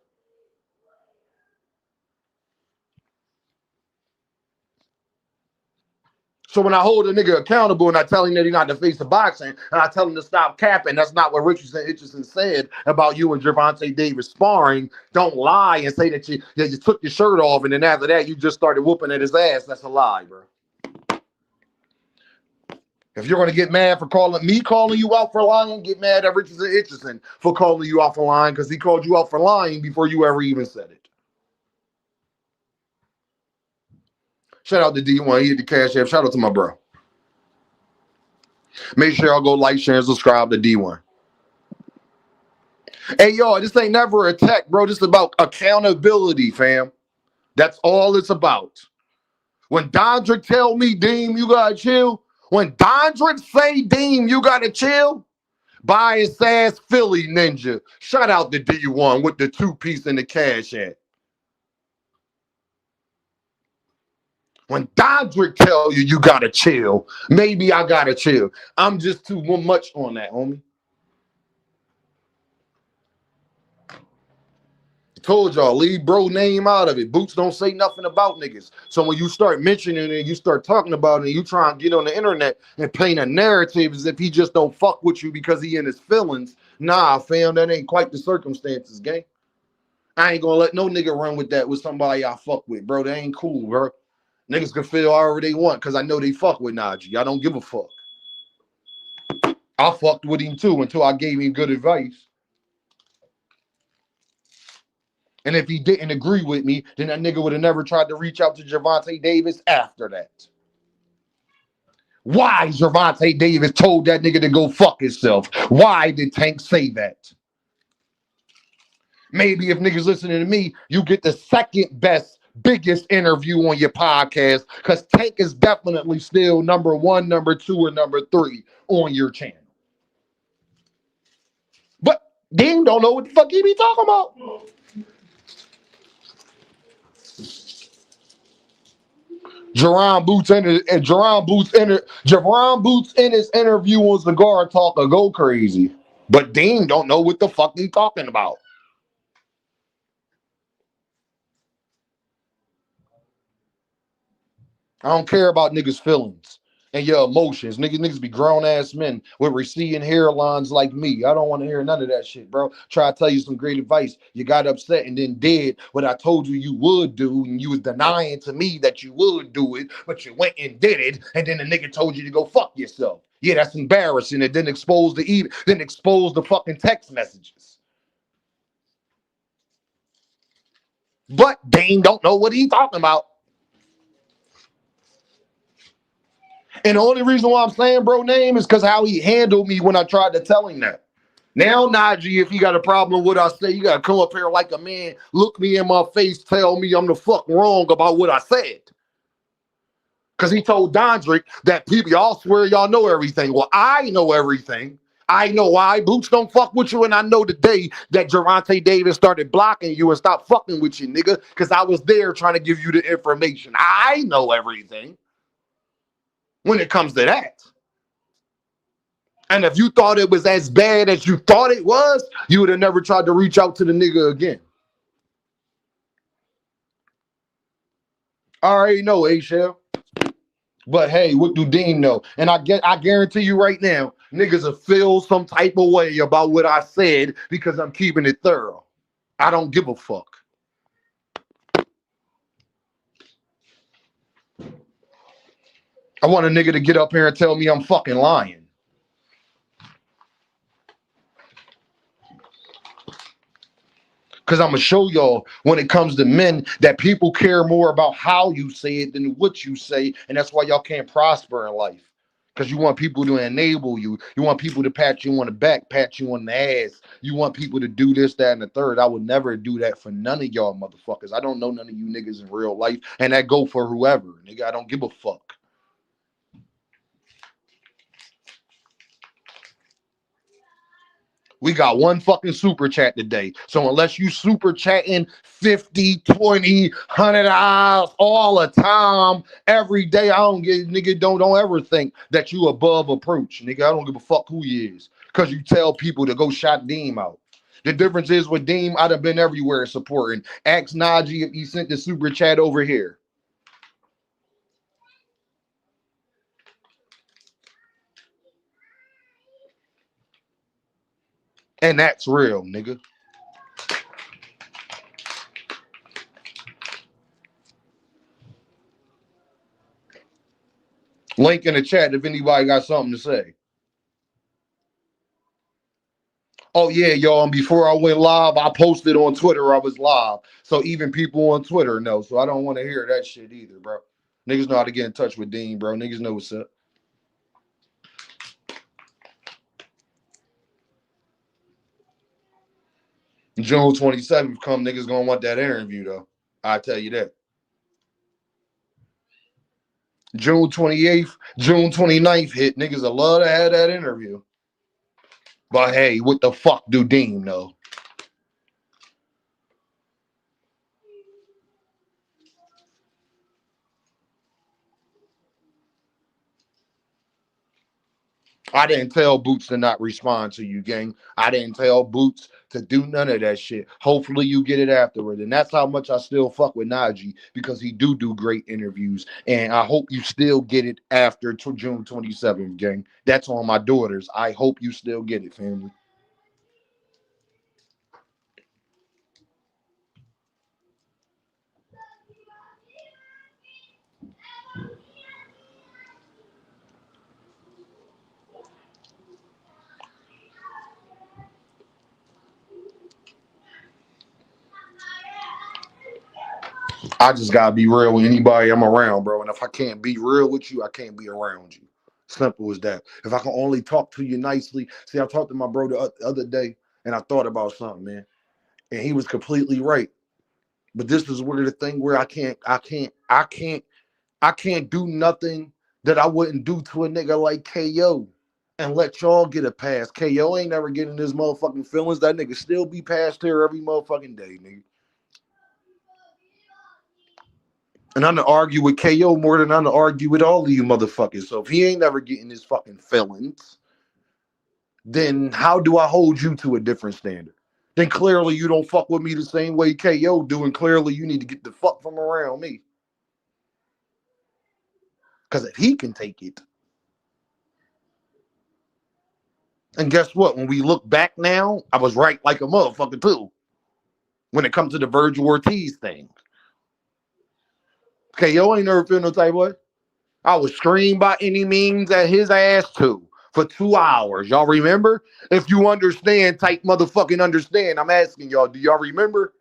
So when I hold a nigga accountable and I tell him that he's not the face of boxing, and I tell him to stop capping, that's not what Richardson said about you and Gervonta Davis sparring. Don't lie and say that you took your shirt off and then after that you just started whooping at his ass. That's a lie, bro. If you're going to get mad for calling you out for lying, get mad at Richardson for calling you out for lying because he called you out for lying before you ever even said it. Shout out to D1. He hit the cash app. Shout out to my bro. Make sure y'all go like, share, and subscribe to D1. Hey, y'all, this ain't never a tech, bro. This is about accountability, fam. That's all it's about. When Dondrick tell me, Deem, you gotta chill. When Dondrick say, Deem, you gotta chill. Bias ass Philly ninja. Shout out to D1 with the 2-piece in the cash app. When Dondrick tell you you gotta chill, maybe I gotta chill. I'm just too much on that, homie. Told y'all, leave bro name out of it. Boots don't say nothing about niggas. So when you start mentioning it, you start talking about it, and you try and get on the internet and paint a narrative as if he just don't fuck with you because he in his feelings. Nah, fam, that ain't quite the circumstances, gang. I ain't gonna let no nigga run with that with somebody I fuck with, bro. That ain't cool, bro. Niggas can feel however they want because I know they fuck with Najee. I don't give a fuck. I fucked with him too until I gave him good advice. And if he didn't agree with me, then that nigga would have never tried to reach out to Gervonta Davis after that. Why Gervonta Davis told that nigga to go fuck himself? Why did Tank say that? Maybe if niggas listening to me, you get the second best, biggest interview on your podcast because Tank is definitely still number 1, number 2, or number 3 on your channel. But Deem don't know what the fuck he be talking about. Jerron Boots in his interview on Cigar Talker go crazy. But Dean don't know what the fuck he talking about. I don't care about niggas' feelings and your emotions. Niggas be grown-ass men with receding hairlines like me. I don't want to hear none of that shit, bro. Try to tell you some great advice. You got upset and then did what I told you you would do, and you was denying to me that you would do it, but you went and did it, and then the nigga told you to go fuck yourself. Yeah, that's embarrassing. It didn't expose the fucking text messages. But Dane don't know what he talking about. And the only reason why I'm saying bro name is because how he handled me when I tried to tell him that. Now, Najee, if you got a problem with what I say, you got to come up here like a man, look me in my face, tell me I'm the fuck wrong about what I said. Because he told Dondrick that people, y'all swear y'all know everything. Well, I know everything. I know why Boots don't fuck with you, and I know the day that Gervonta Davis started blocking you and stopped fucking with you, nigga, because I was there trying to give you the information. I know everything when it comes to that. And if you thought it was as bad as you thought it was, you would have never tried to reach out to the nigga again. I already know, A-Shell. But hey, what do Dean know? And I guarantee you right now, niggas will feel some type of way about what I said because I'm keeping it thorough. I don't give a fuck. I want a nigga to get up here and tell me I'm fucking lying. Because I'm going to show y'all when it comes to men that people care more about how you say it than what you say. And that's why y'all can't prosper in life. Because you want people to enable you. You want people to pat you on the back, pat you on the ass. You want people to do this, that, and the third. I would never do that for none of y'all motherfuckers. I don't know none of you niggas in real life. And that go for whoever. Nigga, I don't give a fuck. We got one fucking super chat today. So unless you super chatting 50, 20, 100 hours all the time, every day, I don't get, nigga, don't ever think that you above approach. Nigga, I don't give a fuck who he is. Because you tell people to go shot Deem out. The difference is with Deem, I'd have been everywhere supporting. Ask Najee if he sent the super chat over here. And that's real, nigga. Link in the chat if anybody got something to say. Oh yeah, y'all. And before I went live, I posted on Twitter I was live. So even people on Twitter know. So I don't want to hear that shit either, bro. Niggas know how to get in touch with Dean, bro. Niggas know what's up. June 27th come, niggas gonna want that interview though. I tell you that. June 28th, June 29th hit. Niggas will love to have that interview. But hey, what the fuck do Dean know? I didn't tell Boots to not respond to you, gang. I didn't tell Boots to do none of that shit. Hopefully you get it afterward. And that's how much I still fuck with Najee because he do great interviews. And I hope you still get it after June 27th, gang. That's on my daughters. I hope you still get it, family. I just gotta be real with anybody I'm around, bro. And if I can't be real with you, I can't be around you. Simple as that. If I can only talk to you nicely. See, I talked to my bro the other day and I thought about something, man. And he was completely right. But this is where the thing where I can't do nothing that I wouldn't do to a nigga like KO and let y'all get a pass. KO ain't never getting his motherfucking feelings. That nigga still be passed here every motherfucking day, nigga. And I'm to argue with KO more than I'm to argue with all of you motherfuckers. So if he ain't never getting his fucking feelings, then how do I hold you to a different standard? Then clearly you don't fuck with me the same way KO do, and clearly you need to get the fuck from around me. Because if he can take it. And guess what? When we look back now, I was right like a motherfucker too. When it comes to the Virgil Ortiz thing. KO ain't never feel no type of way. I was screamed by any means at his ass too for 2 hours. Y'all remember? If you understand, type motherfucking understand. I'm asking y'all, do y'all remember?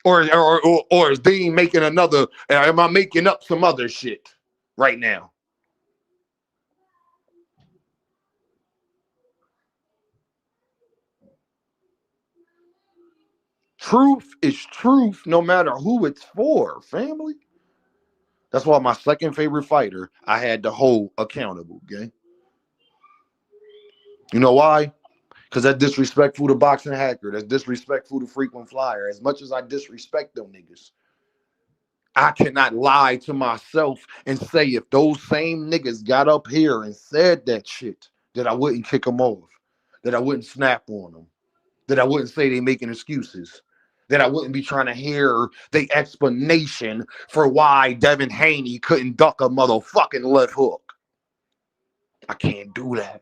Or is Dean making another? Am I making up some other shit right now? Truth is truth, no matter who it's for, family. That's why my second favorite fighter, I had to hold accountable, gang. You know why? Because that's disrespectful to Boxing Hacker. That's disrespectful to Frequent Flyer. As much as I disrespect them niggas, I cannot lie to myself and say if those same niggas got up here and said that shit, that I wouldn't kick them off, that I wouldn't snap on them, that I wouldn't say they making excuses, that I wouldn't be trying to hear the explanation for why Devin Haney couldn't duck a motherfucking left hook. I can't do that.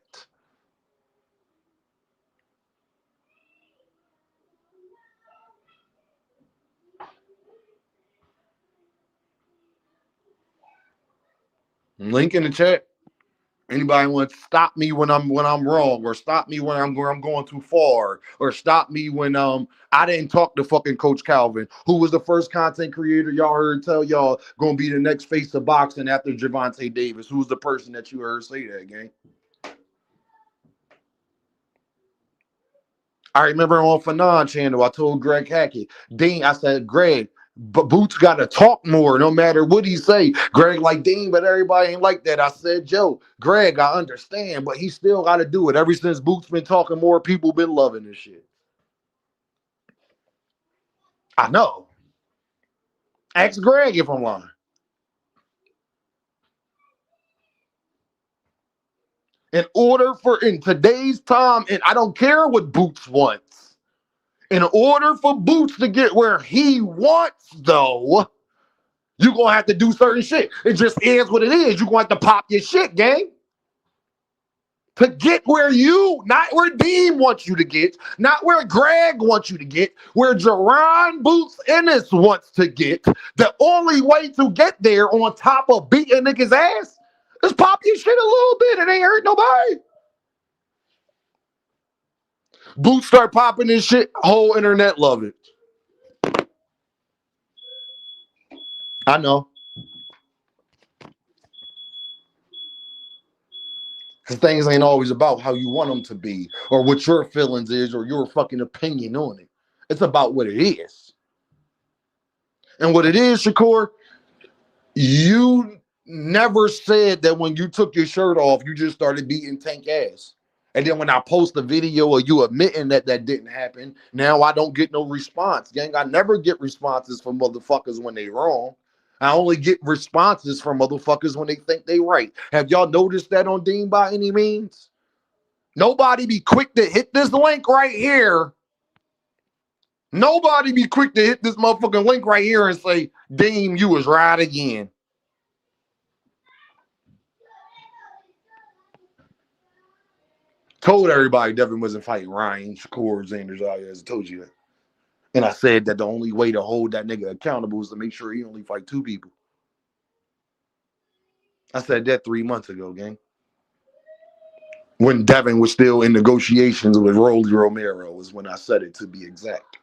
Link in the chat. Anybody want to stop me when I'm wrong, or stop me when I'm going too far, or stop me when I didn't talk to fucking Coach Calvin, who was the first content creator y'all heard tell y'all gonna be the next face of boxing after Gervonta Davis. Who's the person that you heard say that, gang? I remember on Fanon channel, I told Greg Hackett, Dean, I said, Greg, but Boots got to talk more no matter what he say. Greg like, Dean, but everybody ain't like that. I said, Joe, Greg, I understand, but he still got to do it. Ever since Boots been talking more, people been loving this shit. I know. Ask Greg if I'm lying. In today's time, and I don't care what Boots wants, in order for Boots to get where he wants, though, you're going to have to do certain shit. It just is what it is. You're going to have to pop your shit, gang. To get where you, not where Deem wants you to get, not where Greg wants you to get, where Jerron Boots Ennis wants to get, the only way to get there on top of beating niggas' ass is pop your shit a little bit. It ain't hurt nobody. Boots start popping this shit, whole internet love it. I know. Because things ain't always about how you want them to be, or what your feelings is, or your fucking opinion on it. It's about what it is. And what it is, Shakur, you never said that when you took your shirt off, you just started beating Tank ass. And then when I post a video of you admitting that that didn't happen, now I don't get no response. Gang, I never get responses from motherfuckers when they wrong. I only get responses from motherfuckers when they think they right. Have y'all noticed that on Dean by any means? Nobody be quick to hit this link right here. Nobody be quick to hit this motherfucking link right here and say, Deem, you was right again. Told everybody Devin wasn't fighting Ryan Shakur Sanders out here. I told you that. And I said that the only way to hold that nigga accountable is to make sure he only fight 2 people. I said that 3 months ago, gang. When Devin was still in negotiations with Rolly Romero is when I said it, to be exact.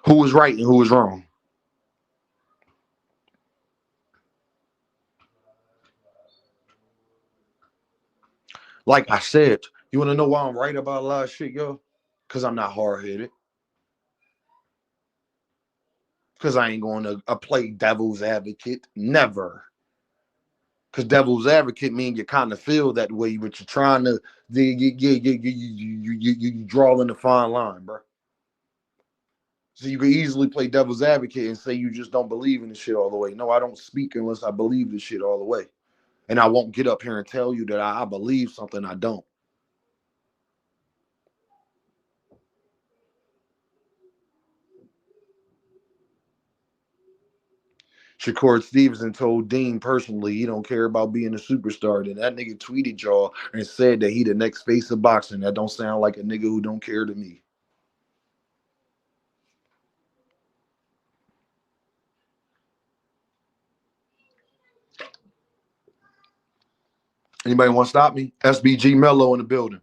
Who was right and who was wrong? Like I said, you want to know why I'm right about a lot of shit, yo? Because I'm not hard-headed. Because I ain't going to play devil's advocate. Never. Because devil's advocate means you kind of feel that way, but you're trying to, you draw in the fine line, bro. So you can easily play devil's advocate and say you just don't believe in the shit all the way. No, I don't speak unless I believe the shit all the way. And I won't get up here and tell you that I believe something I don't. Shakur Stevenson told Dean personally he don't care about being a superstar. And that nigga tweeted y'all and said that he the next face of boxing. That don't sound like a nigga who don't care to me. Anybody want to stop me? SBG Mello in the building.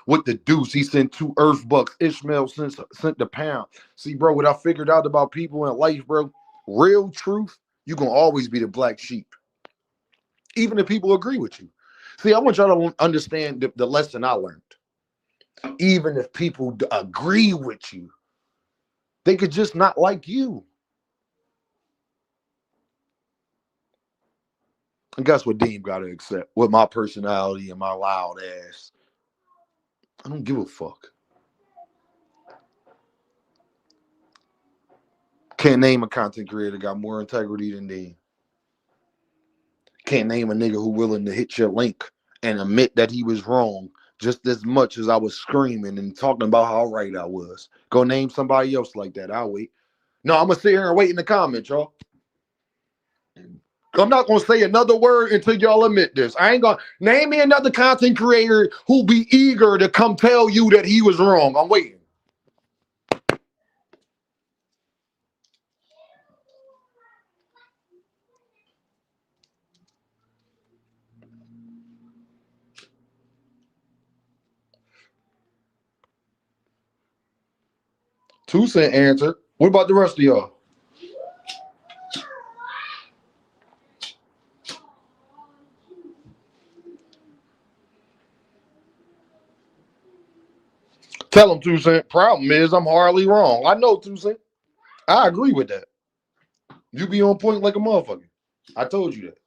With the deuce, he sent 2 Earth Bucks. Ishmael sent the pound. See, bro, what I figured out about people in life, bro, real truth, you gonna always be the black sheep. Even if people agree with you. See, I want y'all to understand the lesson I learned. Even if people agree with you, they could just not like you. And guess what Deem got to accept? With my personality and my loud ass. I don't give a fuck. Can't name a content creator got more integrity than Deem. Can't name a nigga who willing to hit your link and admit that he was wrong just as much as I was screaming and talking about how right I was. Go name somebody else like that. I'll wait. No, I'm going to sit here and wait in the comments, y'all. I'm not going to say another word until y'all admit this. I ain't going to name me another content creator who be eager to come tell you that he was wrong. I'm waiting. 2 Cent answered. What about the rest of y'all? Tell them 2 Cent. Problem is, I'm hardly wrong. I know 2 Cent. I agree with that. You be on point like a motherfucker. I told you that.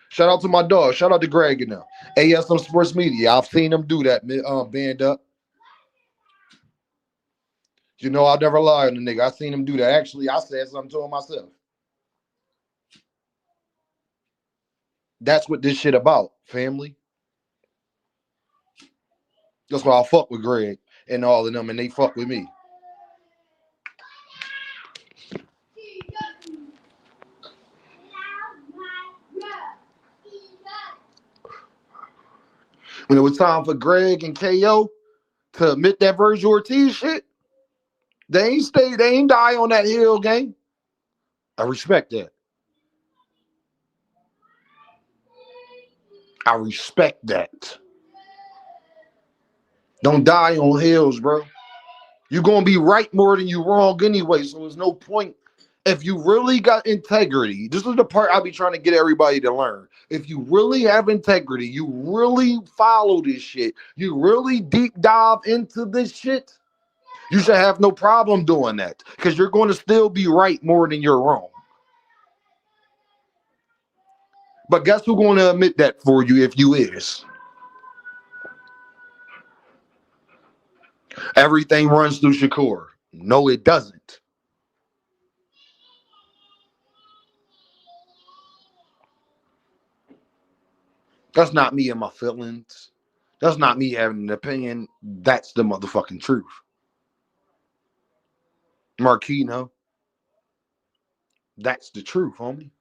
Shout out to my dog. Shout out to Greg and them. ASM Sports Media. I've seen them do that. Band up. You know I'll never lie on the nigga. I seen him do that. Actually, I said something to him myself. That's what this shit about, family. That's why I fuck with Greg and all of them, and they fuck with me. When it was time for Greg and KO to admit that Virgil Ortiz shit, they ain't die on that hill, gang. I respect that. I respect that. Don't die on hills, bro. You're going to be right more than you wrong anyway, so there's no point. If you really got integrity, this is the part I be trying to get everybody to learn. If you really have integrity, you really follow this shit, you really deep dive into this shit, you should have no problem doing that because you're going to still be right more than you're wrong. But guess who's going to admit that for you if you is? Everything runs through Shakur. No, it doesn't. That's not me and my feelings. That's not me having an opinion. That's the motherfucking truth. Marquino. That's the truth, homie.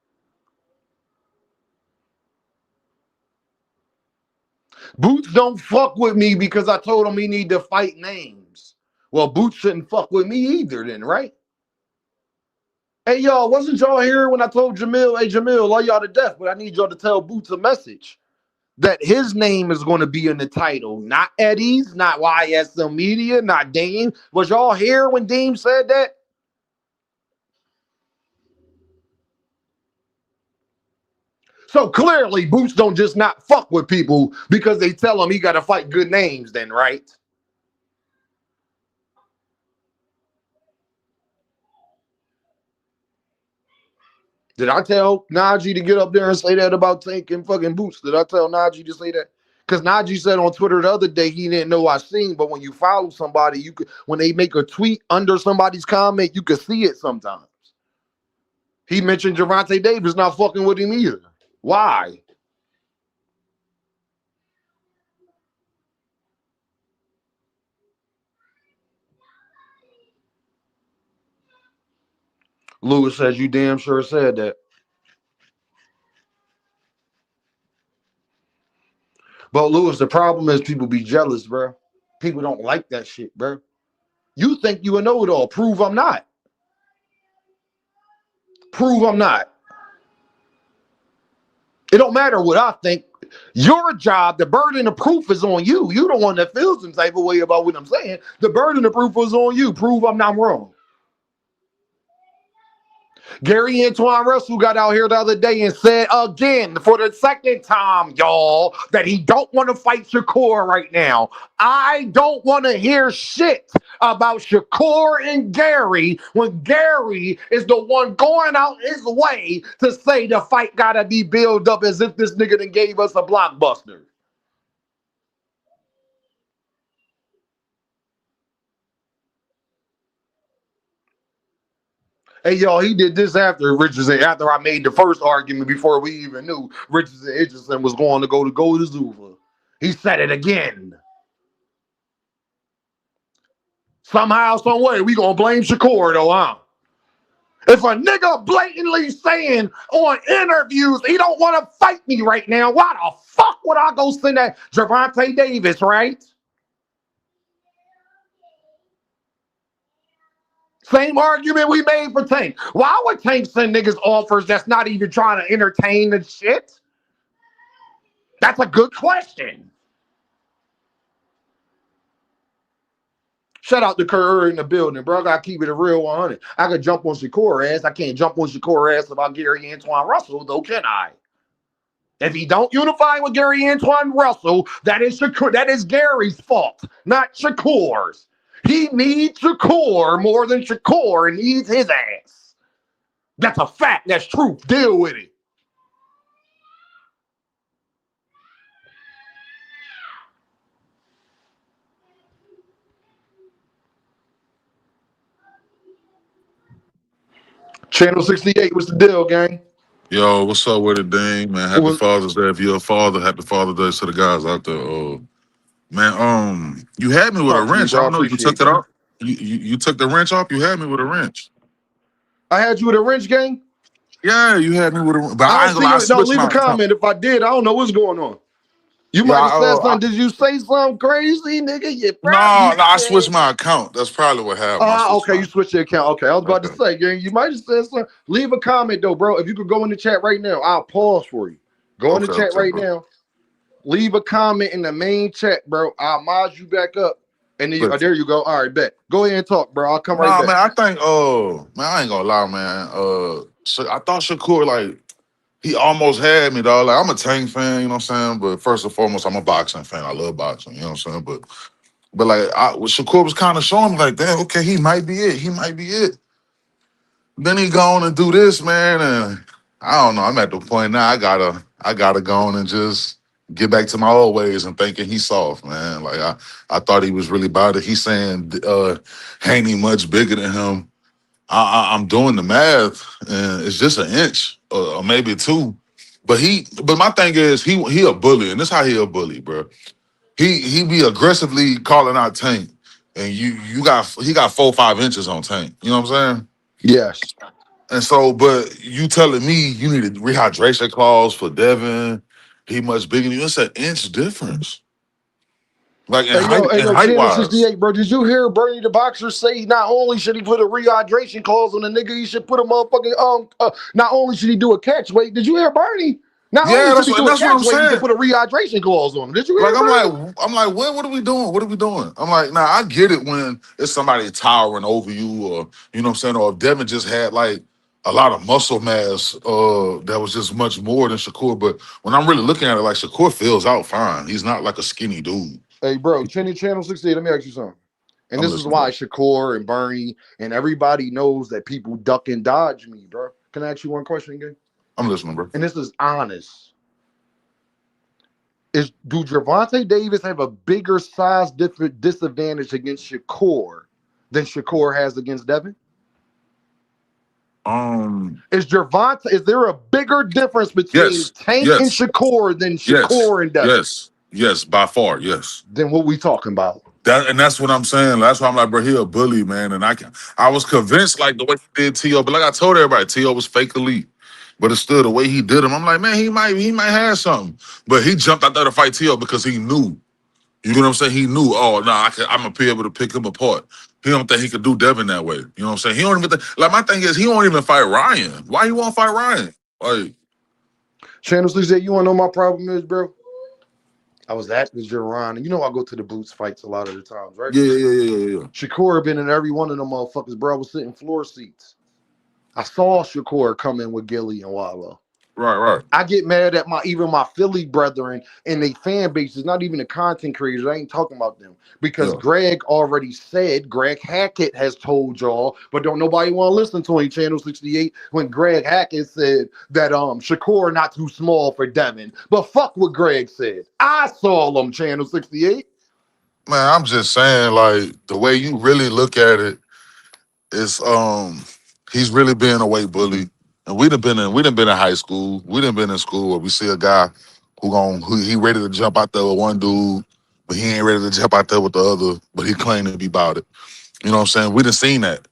Boots don't fuck with me because I told him he need to fight names. Well, Boots shouldn't fuck with me either then, right? Hey, y'all, wasn't y'all here when I told Jamil, hey, Jamil, love y'all to death, but I need y'all to tell Boots a message. That his name is going to be in the title, not Eddie's, not YSL Media, not Deem. Was y'all here when Deem said that? So clearly, Boots don't just not fuck with people because they tell him he got to fight good names then, right? Did I tell Najee to get up there and say that about Tank and fucking Boots? Did I tell Najee to say that? Because Najee said on Twitter the other day he didn't know I seen, but when you follow somebody, you could, when they make a tweet under somebody's comment, you can see it sometimes. He mentioned Gervonta Davis not fucking with him either. Why? Lewis says you damn sure said that. But Lewis, the problem is people be jealous, bro. People don't like that shit, bro. You think you a know-it-all. Prove I'm not. Prove I'm not. It don't matter what I think. Your job, the burden of proof is on you. You the one that feels some type of way about what I'm saying. The burden of proof is on you. Prove I'm not wrong. Gary Antoine Russell got out here the other day and said again for the second time, y'all, that he don't want to fight Shakur right now. I don't want to hear shit about Shakur and Gary when Gary is the one going out his way to say the fight got to be built up as if this nigga done gave us a blockbuster. Hey, y'all, he did this after Richardson, after I made the first argument before we even knew Richardson was going to go to Zuva. He said it again. Somehow, some way, we going to blame Shakur, though, huh? If a nigga blatantly saying on interviews he don't want to fight me right now, why the fuck would I go send that Gervonta Davis, right? Same argument we made for Tank. Why would Tank send niggas offers that's not even trying to entertain the shit? That's a good question. Shout out to Kerr in the building, bro. I gotta keep it a real 100. I could jump on Shakur ass. I can't jump on Shakur ass about Gary Antoine Russell, though, can I? If he don't unify with Gary Antoine Russell, that is Shakur. That is Gary's fault, not Shakur's. He needs Shakur more than Shakur needs his ass. That's a fact. That's truth. Deal with it. Channel 68, what's the deal, gang? Yo, what's up with it, Dean? Man, happy Well, Father's Day. If you're a father, happy Father's Day to the guys out there. Man, you had me with a talk to me, wrench. I bro. I don't know. You took appreciate it you. off. You took the wrench off. You had me with a wrench. I had you with a wrench, gang. Yeah, you had me with a wrench. But I I ain't gonna see lie, I you. No, switched leave a my account. comment. If I did, I don't know what's going on. You Yeah, might have said something. Did you say something crazy, nigga? You no, probably I switched did. my account. That's probably what happened. I switched Okay, you my. switched your account. Okay, I was about to Okay. say, gang, you might have said something. Leave a comment though, bro. If you could go in the chat right now, I'll pause for you. Go in the Okay, chat okay, right bro. now. Leave a comment in the main chat, bro. I'll mod you back up. And then But there you go. All right, bet. Go ahead and talk, bro. I'll come right nah, back. man, I think man, I ain't gonna lie, man. I thought Shakur like he almost had me, dog. Like I'm a Tank fan, you know what I'm saying? But first and foremost, I'm a boxing fan. I love boxing, you know what I'm saying? But like Shakur was kind of showing me like, damn, okay, he might be it. He might be it. Then he go on and do this, man, and I don't know. I'm at the point now. I gotta go on and just get back to my old ways and thinking he's soft, man. Like I thought he was really about it. He's saying ain't he much bigger than him. I'm doing the math, and it's just an inch or maybe two. But my thing is, he a bully, and this how he a bully, bro. He be aggressively calling out Tank, and he got 4 or 5 inches on Tank. You know what I'm saying? Yes. And so, but you telling me you need a rehydration clause for Devin? He much bigger than you. It's an inch difference, like in height Hey, and yo, height Channel wise. 68, bro. Did you hear Bernie the Boxer say not only should he put a rehydration clause on the nigga, he should put a motherfucking not only should he do a catch weight. Did you hear Bernie? Not only Yeah, should he do a that's what catch I'm weight, he should saying. put a rehydration clause on him. Did you Like hear Bernie? what are we doing? What are we doing? I'm like, nah, I get it when it's somebody towering over you, or you know what I'm saying, or if Devin just had like a lot of muscle mass, that was just much more than Shakur. But when I'm really looking at it, like Shakur fills out fine. He's not like a skinny dude. Hey, bro, Channel 68, let me ask you something. And I'm this is listening, why bro. Shakur and Bernie and everybody knows that people duck and dodge me, bro. Can I ask you one question again? I'm listening, bro. And this is honest. Do Gervonta Davis have a bigger size disadvantage against Shakur than Shakur has against Devin? Um, Is there a bigger difference between yes, Tank and yes, Shakur than yes, Shakur and Devin? yes, by far, yes. Then what we talking about? That's what I'm saying. That's why I'm like, bro, he a bully, man. And I was convinced like the way he did T.O., but like I told everybody, T.O. was fake elite. But it's still the way he did him. I'm like, man, he might have something. But he jumped out there to fight T.O. because he knew. You know what I'm saying? He knew, oh no, I'm gonna be able to pick him apart. He don't think he could do Devin that way. You know what I'm saying? He don't even like my thing is he won't even fight Ryan. Why he won't fight Ryan? Like, Channel 68, you wanna know my problem is, bro? I was at the Jerron, and you know I go to the Boots fights a lot of the times, right? yeah. Shakur been in every one of them motherfuckers, bro. I was sitting floor seats. I saw Shakur come in with Gilly and Wallow. Right. I get mad at even my Philly brethren and they fan bases, not even the content creators. I ain't talking about them because Yeah. Greg already said, Greg Hackett has told y'all, but don't nobody want to listen to him, Channel 68, when Greg Hackett said that Shakur not too small for Devin. But fuck what Greg said. I saw him, Channel 68. Man, I'm just saying, like, the way you really look at it, it's he's really being a weight bully. And we done been in high school. We done been in school where we see a guy who he ready to jump out there with one dude, but he ain't ready to jump out there with the other, but he claimed to be about it. You know what I'm saying? We done seen that.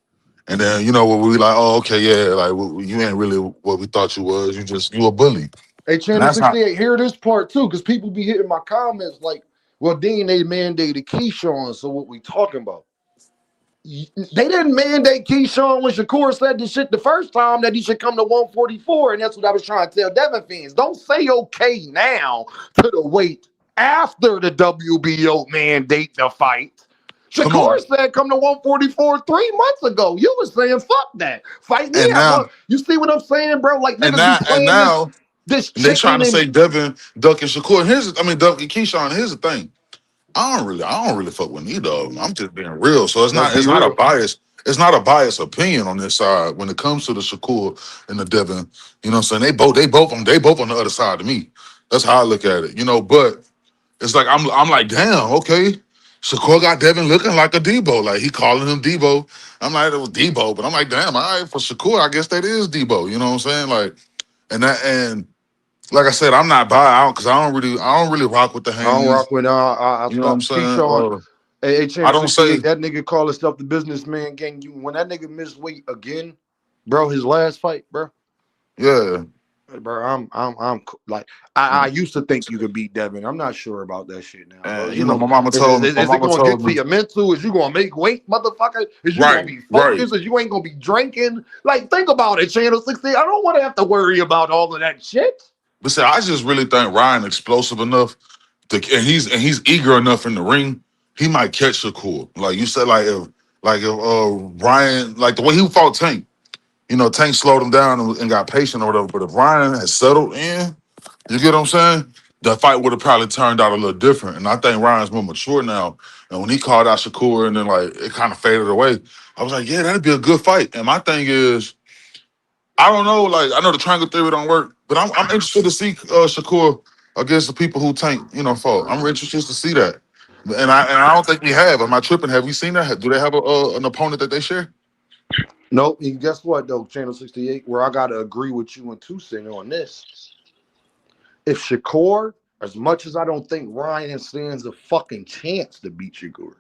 And then, you know, where we like, oh, okay, yeah, like you ain't really what we thought you was. You a bully. Hey, And Channel that's how 68, hear this part too, because people be hitting my comments like, well, Dean, they mandated Keyshawn, so what we talking about? They didn't mandate Keyshawn when Shakur said this shit the first time that he should come to 144, and that's what I was trying to tell Devin fans. Don't say okay now to the weight after the WBO mandate the fight. Come Shakur on. said come to 144 3 months ago. You was saying fuck that. Fight me And at now, what? You see what I'm saying, bro? Like and niggas be now, and playing this now, this they trying chicken to and say Devin, Duck, and Shakur. Duck and Keyshawn. Here's the thing. I don't really fuck with neither of them. I'm just being real. So let's be it's not a real. bias. It's not a biased opinion on this side when it comes to the Shakur and the Devin. You know what I'm saying? They both on the other side of me. That's how I look at it. You know, but it's like I'm like, damn, okay. Shakur got Devin looking like a Debo. Like he calling him Debo. I'm like, it was Debo, but I'm like, damn, all right, for Shakur, I guess that is Debo. You know what I'm saying? Like, and like I said, I'm not bi because I don't really rock with the I don't Haney's. rock with I You know what I'm stop saying? Keyshawn. Hey, I Channel don't say 68, that nigga call himself the businessman gang. You when that nigga missed weight again, bro, his last fight, bro. yeah. Bro, like I used to think you could beat Devin. I'm not sure about that shit now, bro. And You you know, know, my is it mama gonna get told to me, your mental? Is you gonna make weight, motherfucker? Is you gonna right, be right. focused? Is you ain't gonna be drinking? Like, think about it, Channel 16. I don't want to have to worry about all of that shit. But see, I just really think Ryan explosive enough and he's eager enough in the ring. He might catch Shakur. Like you said, like if Ryan, like the way he fought Tank, you know, Tank slowed him down and got patient or whatever. But if Ryan had settled in, you get what I'm saying? The fight would have probably turned out a little different. And I think Ryan's more mature now. And when he called out Shakur and then like it kind of faded away, I was like, yeah, that'd be a good fight. And my thing is, I don't know, like I know the triangle theory don't work, but I'm interested to see Shakur against the people who Tank, you know, fought. I'm interested to see that. And I don't think we have. Am I tripping? Have we seen that? Do they have an opponent that they share? Nope. And guess what, though, Channel 68, where I gotta agree with you and Tucson on this. If Shakur, as much as I don't think Ryan stands a fucking chance to beat Shakur,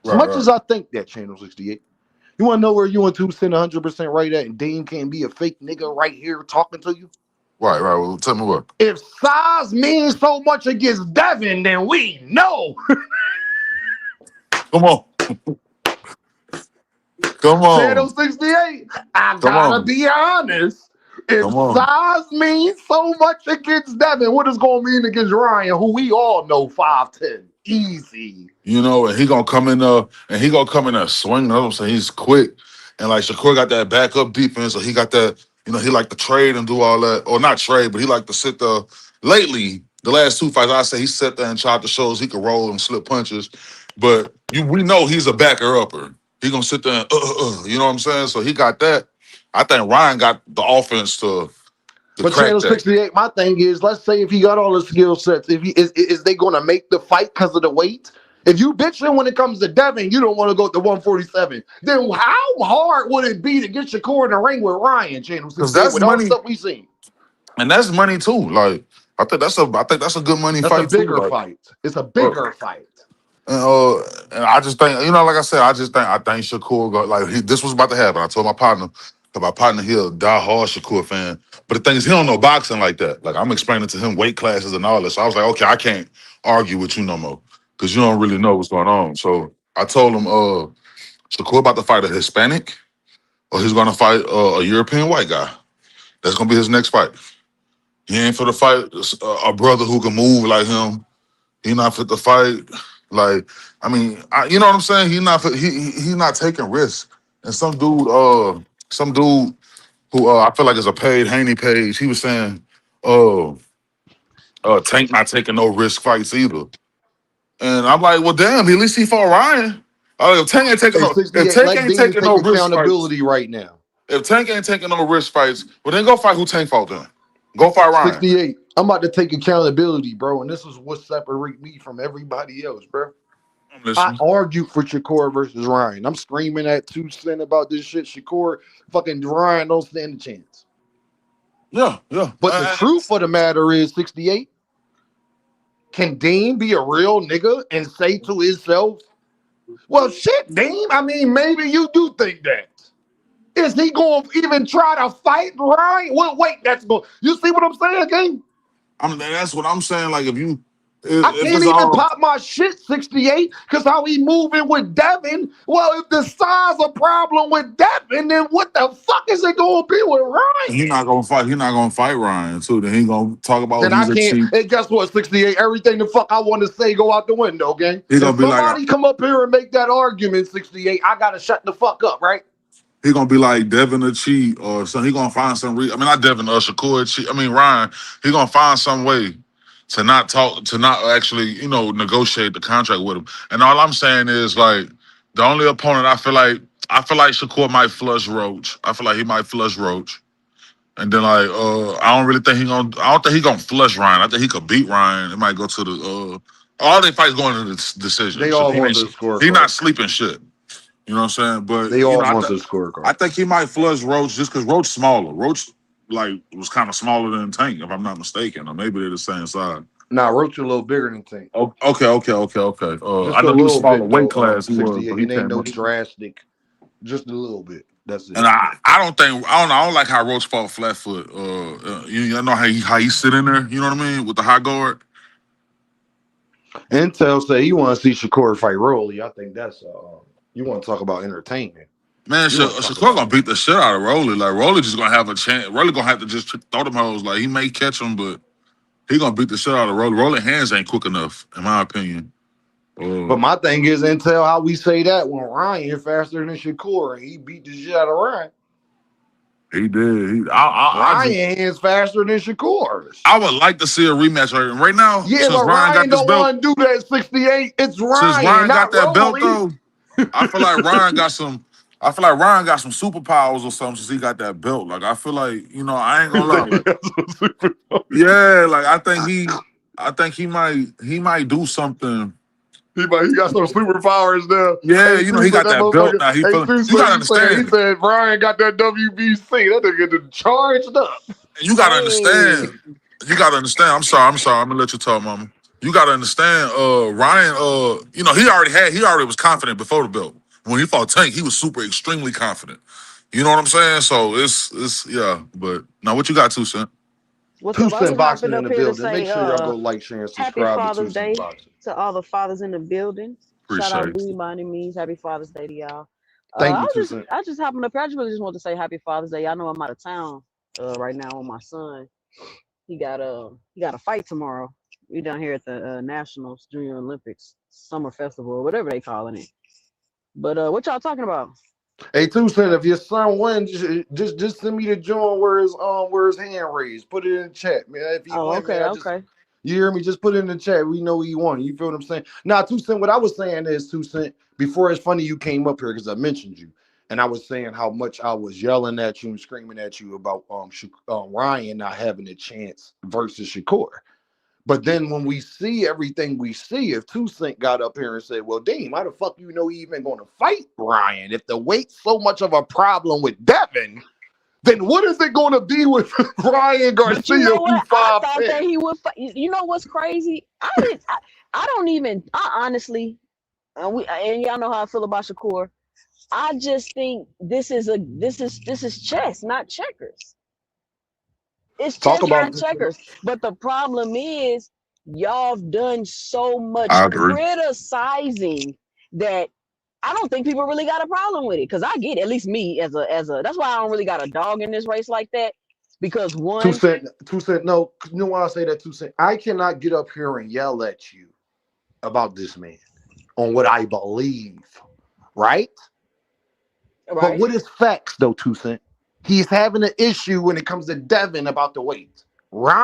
as Right, much as right, I think that, Channel 68, you want to know where you and Tucson 100% right at, and Deem can't be a fake nigga right here talking to you? right. Well, tell me what. If size means so much against Devin, then we know. Come on, come Channel on, 68, I come gotta on, be honest. If come on. size means so much against Devin, what is going to mean against Ryan, who we all know 5'10"? Easy. You know, and he gonna come in there swinging. I'm saying he's quick, and like Shakur got that backup defense, so he got that. You know, he like to trade and do all that, or not trade, but he like to sit there. Lately, the last two fights, I say he sat there and tried to show us he could roll and slip punches, but we know he's a backer upper. He gonna sit there and you know what I'm saying? So he got that. I think Ryan got the offense to But crack Channel that 68, my thing is, let's say if he got all the skill sets, if he is they gonna make the fight because of the weight? If you bitching when it comes to Devin, you don't want to go to 147. Then how hard would it be to get Shakur in the ring with Ryan, Channel because 68, that's with all the money, stuff we seen? and that's money too. Like I think that's a good money That's a fight too. bigger Like. fight. It's a uh, bigger fight. And, and I just think, you know, like I said, I think Shakur this was about to happen. I told my partner, cause my partner he a die-hard Shakur fan. But the thing is, he don't know boxing like that. Like I'm explaining to him weight classes and all this. So I was like, okay, I can't argue with you no more, cause you don't really know what's going on. So I told him, Shakur about to fight a Hispanic, or he's gonna fight a European white guy. That's gonna be his next fight. He ain't for the fight a brother who can move like him. He not fit to fight. Like, I mean, you know what I'm saying? He not taking risks. And some dude who I feel like is a paid Haney page, he was saying, uh, Tank not taking no risk fights either. And I'm like, well, damn, at least he fought Ryan. Hey, If 68, Tank let ain't Dean taking take no risk fights, accountability right now. if Tank ain't taking no risk fights, well then go fight who Tank fought then. Go fight Ryan. 68, I'm about to take accountability, bro. And this is what separate me from everybody else, bro. I'm I listening. argued for Shakur versus Ryan. I'm screaming at 2 cent about this shit. Shakur, fucking Ryan don't stand a chance. Yeah, yeah. But the truth of the matter is, 68, can Dean be a real nigga and say to himself, well, shit, Dean, I mean, maybe you do think that. Is he going to even try to fight Ryan? Well, wait, that's going. You see what I'm saying, King? That's what I'm saying. Like if you I If can't it's even all, pop my shit 68 because how he moving with Devin. Well, if the size a problem with Devin, then what the fuck is it gonna be with he Ryan? not gonna fight. He not gonna fight Ryan too. Then he gonna talk about Then I he's a can't. cheat. And guess what? 68. Everything the fuck I want to say go out the window, gang. He gonna If be like, somebody come up here and make that argument, 68, I gotta shut the fuck up, right? he gonna be like Devin a cheat or something. He gonna find some reason. I mean, not Devin or Shakur a cheat. I mean Ryan. He gonna find some way to not talk, to not actually, negotiate the contract with him. And all I'm saying is like the only opponent I feel like Shakur might flush Roach. I feel like he might flush Roach. And then like I don't think he gonna flush Ryan. I think he could beat Ryan. It might go to the all their fights going to the decision. They all Shakur want ain't the he not scorecard. sleeping shit. You know what I'm saying? But They all want the scorecard. I think he might flush Roach just because Roach smaller. Roach like was kind of smaller than Tank, if I'm not mistaken, or maybe they're the same size. Nah, Roach a little bigger than Tank. Oh, okay. Just I a know he was little smaller bit weight though. class. He was, but 68. he It ain't came no up. drastic. Just a little bit. That's And it. I don't like how Roach fought flat foot. You know how he sit in there. You know what I mean with the high guard. Intel say he want to see Shakur fight Rolly. I think that's you want to talk about entertainment. Man, You want to talk Shakur about gonna beat the shit out of Rolly. Like Rolly just gonna have a chance. Rolly gonna have to just throw them hoes. Like he may catch them, but he gonna beat the shit out of Rolly. Rolly hands ain't quick enough, in my opinion. But my thing is, Intel, how we say that when Ryan faster than Shakur and he beat the shit out of Ryan. He did. Ryan hands faster than Shakur's. I would like to see a rematch right now. Yeah, Since but Ryan got Ryan this don't belt, want to do that 68. It's since Ryan, Ryan got not that belt Rolly. though, I feel like Ryan got some. I feel like Ryan got some superpowers or something since he got that belt. Like I feel like I ain't gonna lie. Like, yeah, like I think he might do something. He got some superpowers now. Yeah, Hey, he Tuesday, got that that belt motherfucker. now. He Hey, feeling. You Tuesday, gotta he understand. said Brian got that WBC. That nigga done charged up. You gotta Hey, understand. You gotta understand. I'm sorry. I'm gonna let you talk, mama. You gotta understand. Ryan. He already was confident before the belt. When he fought Tank, he was super extremely confident. You know what I'm saying? So it's yeah. But now what you got, 2 Cent? what's Two up? I Cent was Boxing hopping in up the here to building. Make say sure y'all go like, share, and happy subscribe to Father's Two Cent Day Boxing. to all the fathers in the building. Shout out Appreciate it. Deem by any means. Happy Father's Day to y'all. Thank you, Two Cent. I just hopping up here. I just really just want to say happy Father's Day. I know I'm out of town right now with my son. He got a fight tomorrow. We down here at the Nationals Junior Olympics Summer Festival, whatever they calling it. But what y'all talking about? Hey, Two Cent, if your son wins, just send me the joint where his hand raised. Put it in the chat, man. If he Oh, win, man, okay, okay. you hear me? Just put it in the chat. We know he won. You feel what I'm saying? Now, Two Cent, what I was saying is, Two Cent, before it's funny you came up here because I mentioned you. And I was saying how much I was yelling at you and screaming at you about Ryan not having a chance versus Shakur. But then when we see everything we see, if Two Cent got up here and said, well, Dean, how the fuck you know he even going to fight Ryan? If the weight's so much of a problem with Devin, then what is it going to be with Ryan But you Garcia, know who what? I thought 5'10"? that he would. You know what's crazy? I didn't. I don't even. I honestly, and y'all know how I feel about Shakur. I just think this is chess, not checkers. It's Talk chess, about not it. checkers. But the problem is, y'all have done so much I agree. criticizing that I don't think people really got a problem with it. Because I get it, at least me as a. That's why I don't really got a dog in this race like that. Because Two one, Cent, Two Cent, no, you know why I say that, Two Cent? I cannot get up here and yell at you about this man on what I believe, right? But right? what is facts, though, Two Cent? He's having an issue when it comes to Devin about the weight.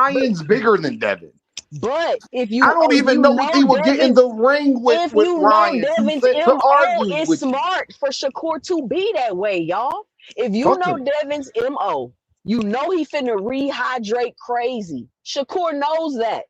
But Ryan's bigger than Devin. but I don't if even you know if he know would get in Devin's the ring if with you know Ryan, Two Devin's Cent, to MO argue is with you. smart for Shakur to be that way, y'all. If you Talk to know me. Devin's MO, you know he finna rehydrate crazy. Shakur knows that.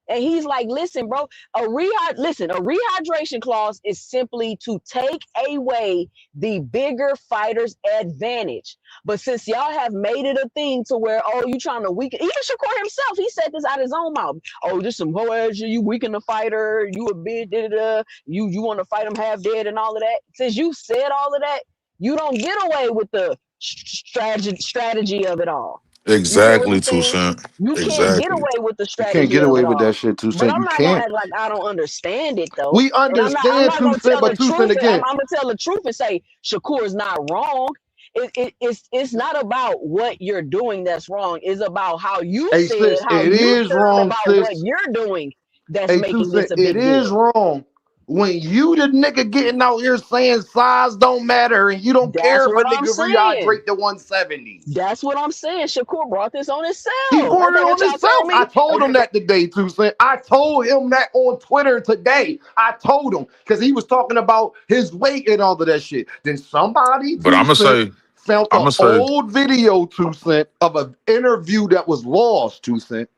And he's like, listen, bro, a rehydration clause is simply to take away the bigger fighter's advantage. But since y'all have made it a thing to where, oh, you trying to weaken, even Shakur himself, he said this out his own mouth. Oh, this some hoe ass shit, you weaken the fighter, you a bitch, you want to fight him half dead and all of that. Since you said all of that, you don't get away with the strategy of it all. You feel what Exactly, I'm two saying? cent. You can't get Exactly. away with the You can't strategy get of away it with that all. shit, 2 But Cent. I'm You not gonna can't. act like I don't understand it though. We And I'm understand not 2 gonna Cent, tell but the 2 truth. Cent I'm again. gonna tell the truth and say Shakur is not wrong. It's not about what you're doing that's wrong. It's about how you Hey, said, sis, how it you is feel wrong, about what sis. you're doing that's Hey, 2 making Cent, this a it big is deal. wrong when you the nigga getting out here saying size don't matter and you don't That's care if a what I'm nigga saying. rehydrate to 170. That's what I'm saying. Shakur brought this on He himself. Ain't poured it that what on y'all told himself. I me? told him that today, 2 Cent. I told him that on Twitter today. I told him because he was talking about his weight and all of that shit. Then somebody, But 2 Cent, found I'm the gonna say, old video, 2 Cent, of an interview that was lost, 2 Cent,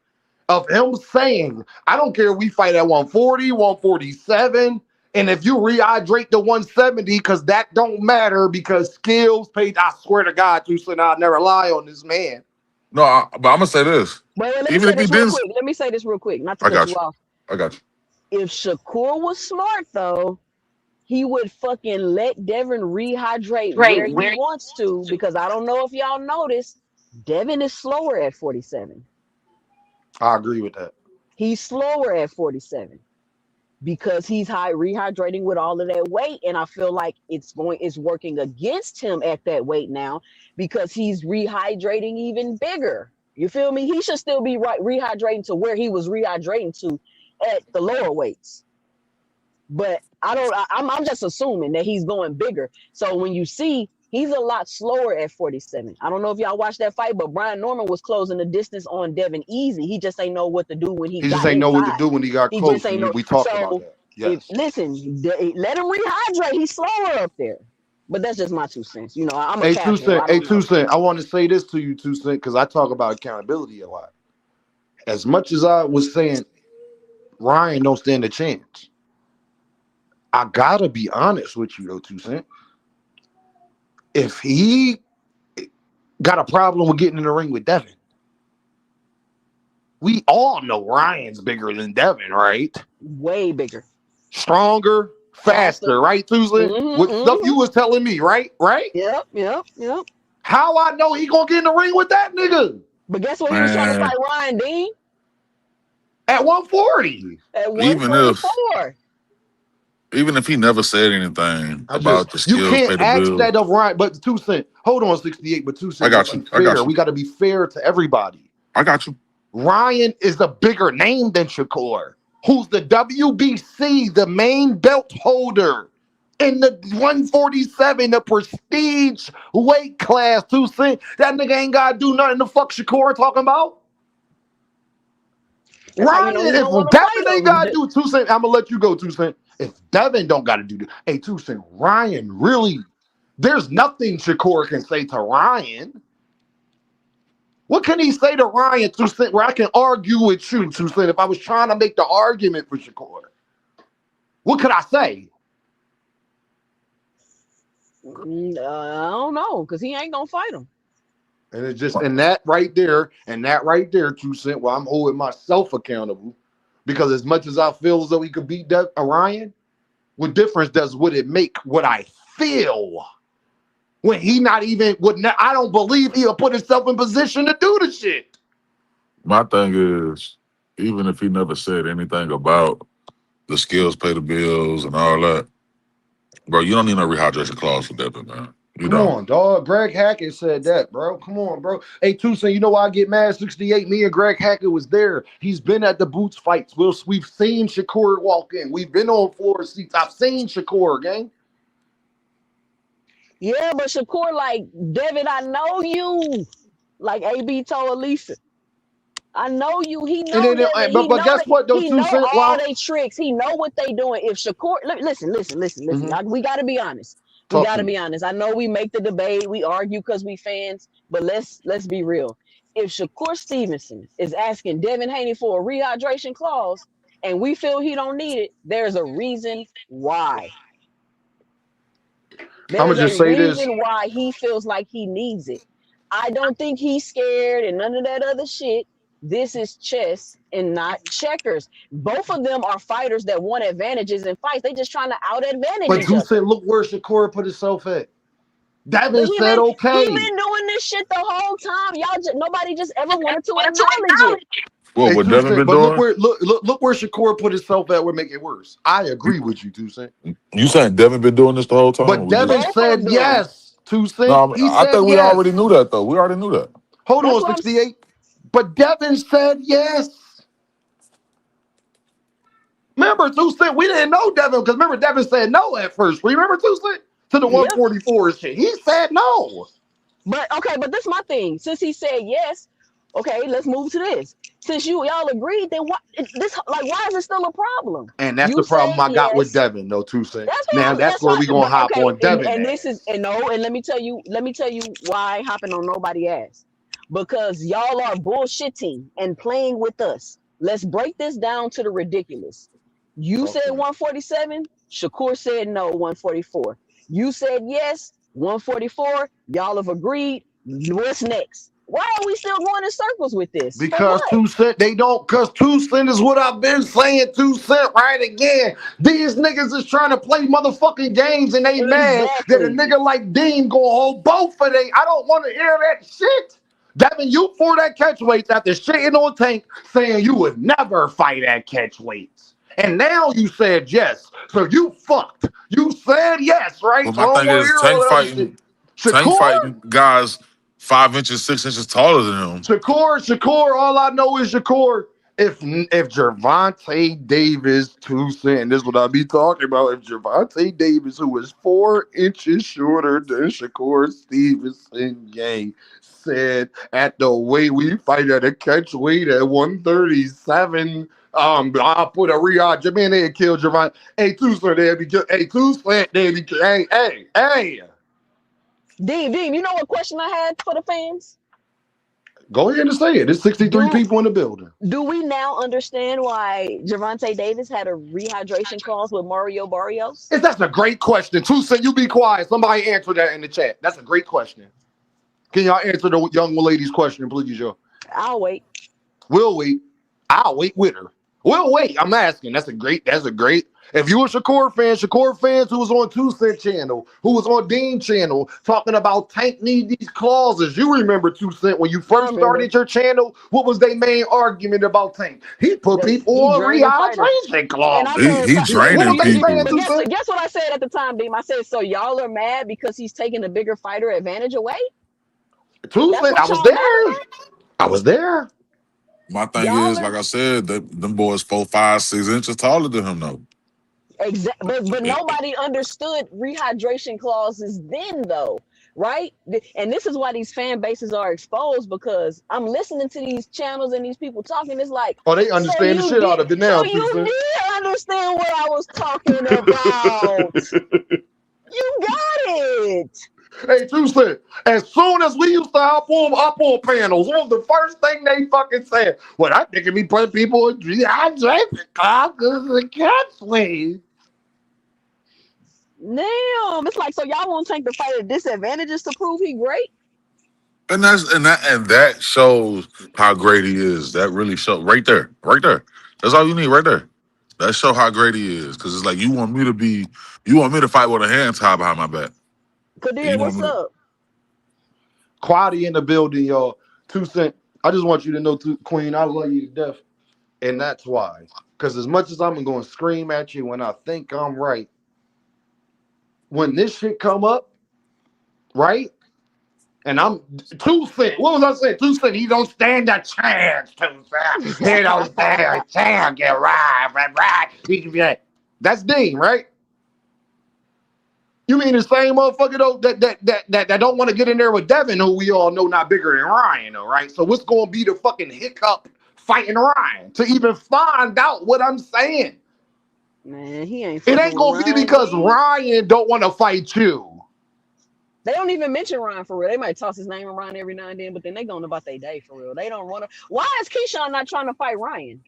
of him saying, I don't care if we fight at 140, 147, and if you rehydrate to 170, because that don't matter because skills paid. I swear to God, 2 Cent, I'll never lie on this man. no, but I'm gonna say this. Wait, let me Even say if he this real didn't, quick. Let me say this real quick, not to I cut got you you. off. I got you. If Shakur was smart though, he would fucking let Devin rehydrate where he wants to, because I don't know if y'all noticed, Devin is slower at 47. I agree with that. He's slower at 47 because he's rehydrating with all of that weight, and I feel like it's working against him at that weight now because he's rehydrating even bigger. You feel me? He should still be rehydrating to where he was rehydrating to at the lower weights. But I'm just assuming that he's going bigger. So when you see he's a lot slower at 47. I don't know if y'all watched that fight, but Brian Norman was closing the distance on Devin easy. He just ain't know what to do when he He just got ain't know what to inside. do when he got He just close, ain't and know. we talked about So that. if Yes. listen, let him rehydrate. He's slower up there. But that's just my 2 cents. You know, I'm a Hey, 2 casual. Cent. I Hey, don't 2 know. Cent. I want to say this to you, 2 Cent, because I talk about accountability a lot. As much as I was saying Ryan don't stand a chance, I gotta be honest with you though, 2 Cent. If he got a problem with getting in the ring with Devin, we all know Ryan's bigger than Devin, right? Way bigger, Stronger, faster. faster, right, Tuesday? With stuff Mm-hmm. you was telling me, right? Right? Yep. How I know he gonna get in the ring with that nigga But guess what? He was trying to Man, fight Ryan Dean at 140? at even if 144. even if he never said anything I just about the you skills can't pay the ask bill, that of Ryan, but 2 Cent. Hold on, 68, but 2 I Cent. Let's got be you. I got fair. you. We got to be fair to everybody. I got you. Ryan is a bigger name than Shakur, who's the WBC, the main belt holder in the 147, the prestige weight class. 2 Cent. That nigga ain't gotta do nothing to fuck Shakur talking about. That's how you Ryan, know he if don't want to Devin ain't fight gotta him. do 2 Cent, I'm gonna let you go, 2 Cent. If Devin don't gotta do, hey, 2 Cent, Ryan really, there's nothing Shakur can say to Ryan. What can he say to Ryan, 2 Cent, where I can argue with you, 2 Cent, if I was trying to make the argument for Shakur? What could I say? I don't know, because he ain't gonna fight him. And it's just, and that right there, 2 Cent, well, I'm holding myself accountable. Because as much as I feel as though he could beat Ryan, what difference would it make what I feel when he not even I don't believe he'll put himself in position to do the shit. My thing is, even if he never said anything about the skills pay the bills and all that, bro, you don't need no rehydration clause for Devin, man. You Come don't. on, dog. Greg Hackett said that, bro. Come on, bro. Hey, Tucson, you know why I get mad? 68. Me and Greg Hackett was there. He's been at the Boots fights. We've seen Shakur walk in. We've been on floor seats. I've seen Shakur, gang. Yeah, but Shakur, like, David, I know you. Like AB told Alicia. I know you. He And know then, Devin. but guess what, though, He know Tucson? all Well, they tricks. He know what they doing. If Shakur, listen. We got to be honest. We talk got to to me. be honest. I know we make the debate. We argue because we fans. But let's be real. If Shakur Stevenson is asking Devin Haney for a rehydration clause, and we feel he don't need it, there's a reason why. I'm There's gonna a just say this. reason why he feels like he needs it. I don't think he's scared and none of that other shit. This is chess and not checkers. Both of them are fighters that want advantages in fights. They just trying to out advantage But each other. Tucson, look where Shakur put himself at. Devin He said been okay. doing this shit the whole time. Nobody just ever wanted to acknowledge it. What Hey, what Two Devin Cent, been but look doing? where look where Shakur put himself at. Would make it worse. I agree with you, Two Cent. You saying Devin been doing this the whole time? Or But we just Devin Both said of them. yes. Two Cent, no. he I said think we already yes. knew that though. We already knew that. Hold That's on, what I'm. 68. But Devin said yes. Remember, Two Cent, we didn't know Devin because remember Devin said no at first. Remember Two Cent to the Yeah. 144 shit. He said no. But okay, but this is my thing. Since he said yes, okay, let's move to this. Since y'all agreed, then what? This like why is it still a problem? And that's You the problem said I got with yes. Devin, though, Two Cent. That's what Now I'm. that's That's where why. we gonna But hop okay, on Devin and this is ass. and no, and let me tell you. Let me tell you why I ain't hopping on nobody ass. Because y'all are bullshitting and playing with us. Let's break this down to the ridiculous. You Talk said to me. 147. Shakur said no, 144. You said yes, 144. Y'all have agreed. What's next? Why are we still going in circles with this? For Because what? 2 Cent, they don't, because 2 Cent is what I've been saying, 2 Cent, right again. These niggas is trying to play motherfucking games and they mad that a Exactly. nigga like Deem gonna hold both of they. I don't want to hear that shit. Devin, you for that catch weights after shitting on Tank saying you would never fight at catch weights. And now you said yes. So you fucked. You said yes, right? But So I my don't thing want to is hear all that other shit. Tank Shakur? fighting guys 5 inches, 6 inches taller than him. Shakur, all I know is Shakur. If Gervonta Davis, 2 Cent, and this is what I be talking about. If Gervonta Davis, who is 4 inches shorter than Shakur Stevenson, gang, said at the way we fight at a catch weight at 137, I'll put a Riyadh man, they kill Gervonta. Hey, 2 Cent, they'd be hey, 2 Cent, they'd be hey. Deem, you know what question I had for the fans? Go ahead and say it. There's 63 Do people in the building. do we now understand why Javante Davis had a rehydration clause with Mario Barrios? That's a great question. 2 Cent, you be quiet. Somebody answer that in the chat. That's a great question. Can y'all answer the young lady's question, please, y'all? I'll wait. We'll wait. I'll wait with her. We'll wait. I'm asking. That's a great. If you a Shakur fans who was on 2 Cent channel, who was on Dean channel, talking about Tank need these clauses. You remember 2 Cent when you I first remember started your channel? What was their main argument about Tank? He put that people he on draining fighters. rehydration And I clauses. said, He so, What draining was they saying, people. but 2 Cent? guess what I said at the time, Deem? I said, so y'all are mad because he's taking the bigger fighter advantage away? 2 That's Cent, I what was y'all there. mad about? I was there. My thing Y'all is, are like I said, them boys 4, 5, 6 inches taller than him though. but Eh, eh, nobody understood rehydration clauses then though, right? And this is why these fan bases are exposed because I'm listening to these channels and these people talking. It's like, Oh, they understand the shit out of it so now, 2 you Cent. did understand what I was talking about. You got it. Hey, 2 Cent, as soon as we used to hop on panels, what was the first thing they fucking said? Well, I think it be putting people in dehydration because the catch weight. Damn, it's like so y'all won't take the fighter disadvantages to prove he great. And that shows how great he is. That really shows right there. That's all you need right there. That show how great he is. Because it's like you want me to fight with a hand tied behind my back. And Kadir, you want what's me to, up? Quality in the building, y'all. 2 Cent, I just want you to know, Queen, I love you to death. And that's why. Because as much as I'm going to scream at you when I think I'm right, when this shit come up, right? And I'm 2 Cent. What was I saying? 2 Cent, he don't stand a chance, 2 Cent. He don't stand a chance. Get right. He can be like, that's Dean, right? You mean the same motherfucker though that don't want to get in there with Devin, who we all know not bigger than Ryan, though, right? So what's gonna be the fucking hiccup fighting Ryan to even find out what I'm saying? Man, he ain't It fucking ain't with gonna be Ryan because Dean. Ryan don't want to fight you. They don't even mention Ryan for real. They might toss his name around every now and then, but then they going about their day for real. They don't run. Why is Keyshawn not trying to fight Ryan?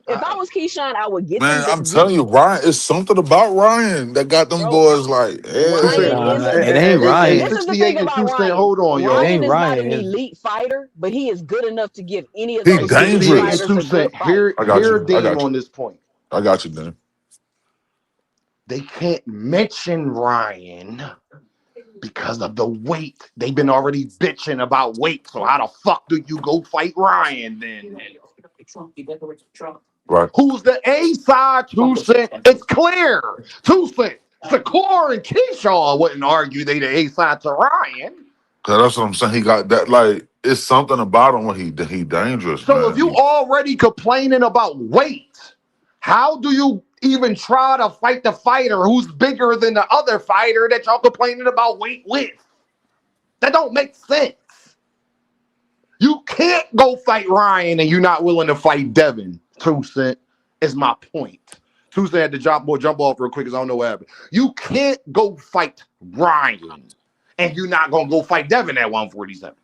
If I was Keyshawn, I would get man, them. I'm telling you, Ryan, it's something about Ryan that got them Bro, boys like, Ryan hey. is Nah, a. it ain't Hey, This Ryan. is the thing 68 and about 2 Cent. Ryan. Hold on, It y'all. ain't Ryan is not an Ryan. elite fighter, but he is good enough to give any of He those Hey, elite 68 and dangerous. fighters 2 a good Cent. fight. I got Here you. I Deem got you. on this point. I got you, Dan. They can't mention Ryan Because of the weight. They've been already bitching about weight. So how the fuck do you go fight Ryan then? Right. Who's the A side? 2 Cent. It's clear. 2 Cent. Shakur and Keyshawn wouldn't argue they the A side to Ryan. Cause that's what I'm saying. He got that like it's something about him when he dangerous, So if man. you already complaining about weight, how do you even try to fight the fighter who's bigger than the other fighter that y'all complaining about weight with? That don't make sense. You can't go fight Ryan and you're not willing to fight Devin. 2 Cent is my point. 2 Cent had to jump off real quick because I don't know what happened. You can't go fight Ryan and you're not gonna go fight Devin at 147.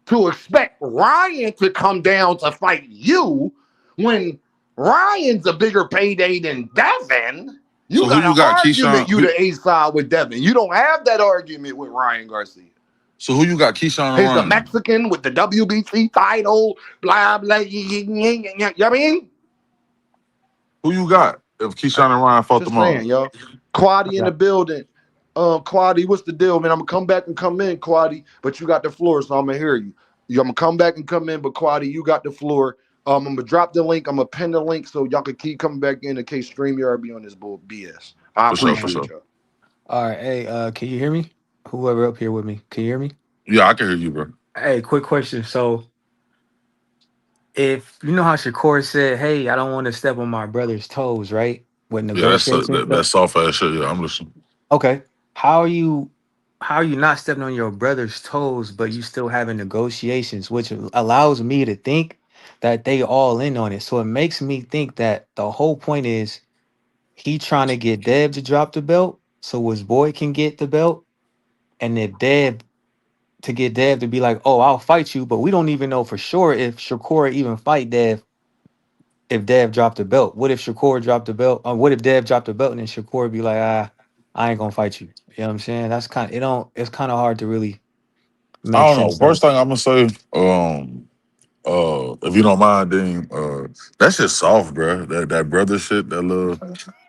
To expect Ryan to come down to fight you when Ryan's a bigger payday than Devin, you So who got you an got, argument Keyshawn? you the A side with Devin. You don't have that argument with Ryan Garcia. So who you got, Keyshawn and He's the Ryan? Mexican with the WBC title, blah, blah, you know what I mean? Who you got if Keyshawn and Ryan fought Just tomorrow? saying, yo. Quaddy in the building. Quaddy, what's the deal, man? I'm gonna come back and come in, Quaddy, but you got the floor, so I'm gonna hear you. I'm gonna come back and come in, but Quaddy, you got the floor. I'm gonna drop the link. I'm gonna pin the link so y'all can keep coming back in case StreamYard be on this bull BS. I For sure, appreciate y'all. All right, hey, can you hear me? Whoever up here with me, can you hear me? Yeah, I can hear you, bro. Hey, quick question. So, if you know how Shakur said, "Hey, I don't want to step on my brother's toes," right? With Yeah, that's negotiations that stuff. soft ass shit. Yeah, I'm listening. Okay, how are you? How are you not stepping on your brother's toes, but you still having negotiations, which allows me to think that they all in on it. So it makes me think that the whole point is he trying to get Dev to drop the belt so his boy can get the belt, and if Dev to get Dev to be like, "Oh, I'll fight you," but we don't even know for sure if Shakur even fight Dev if Dev dropped the belt. What if Shakur dropped the belt? What if Dev dropped the belt and then Shakur be like, I ain't gonna fight you. You know what I'm saying? That's kind of it don't it's kind of hard to really I make don't know. sense of. First thing I'm gonna say, if you don't mind, Dean, that shit soft, bro. That brother shit,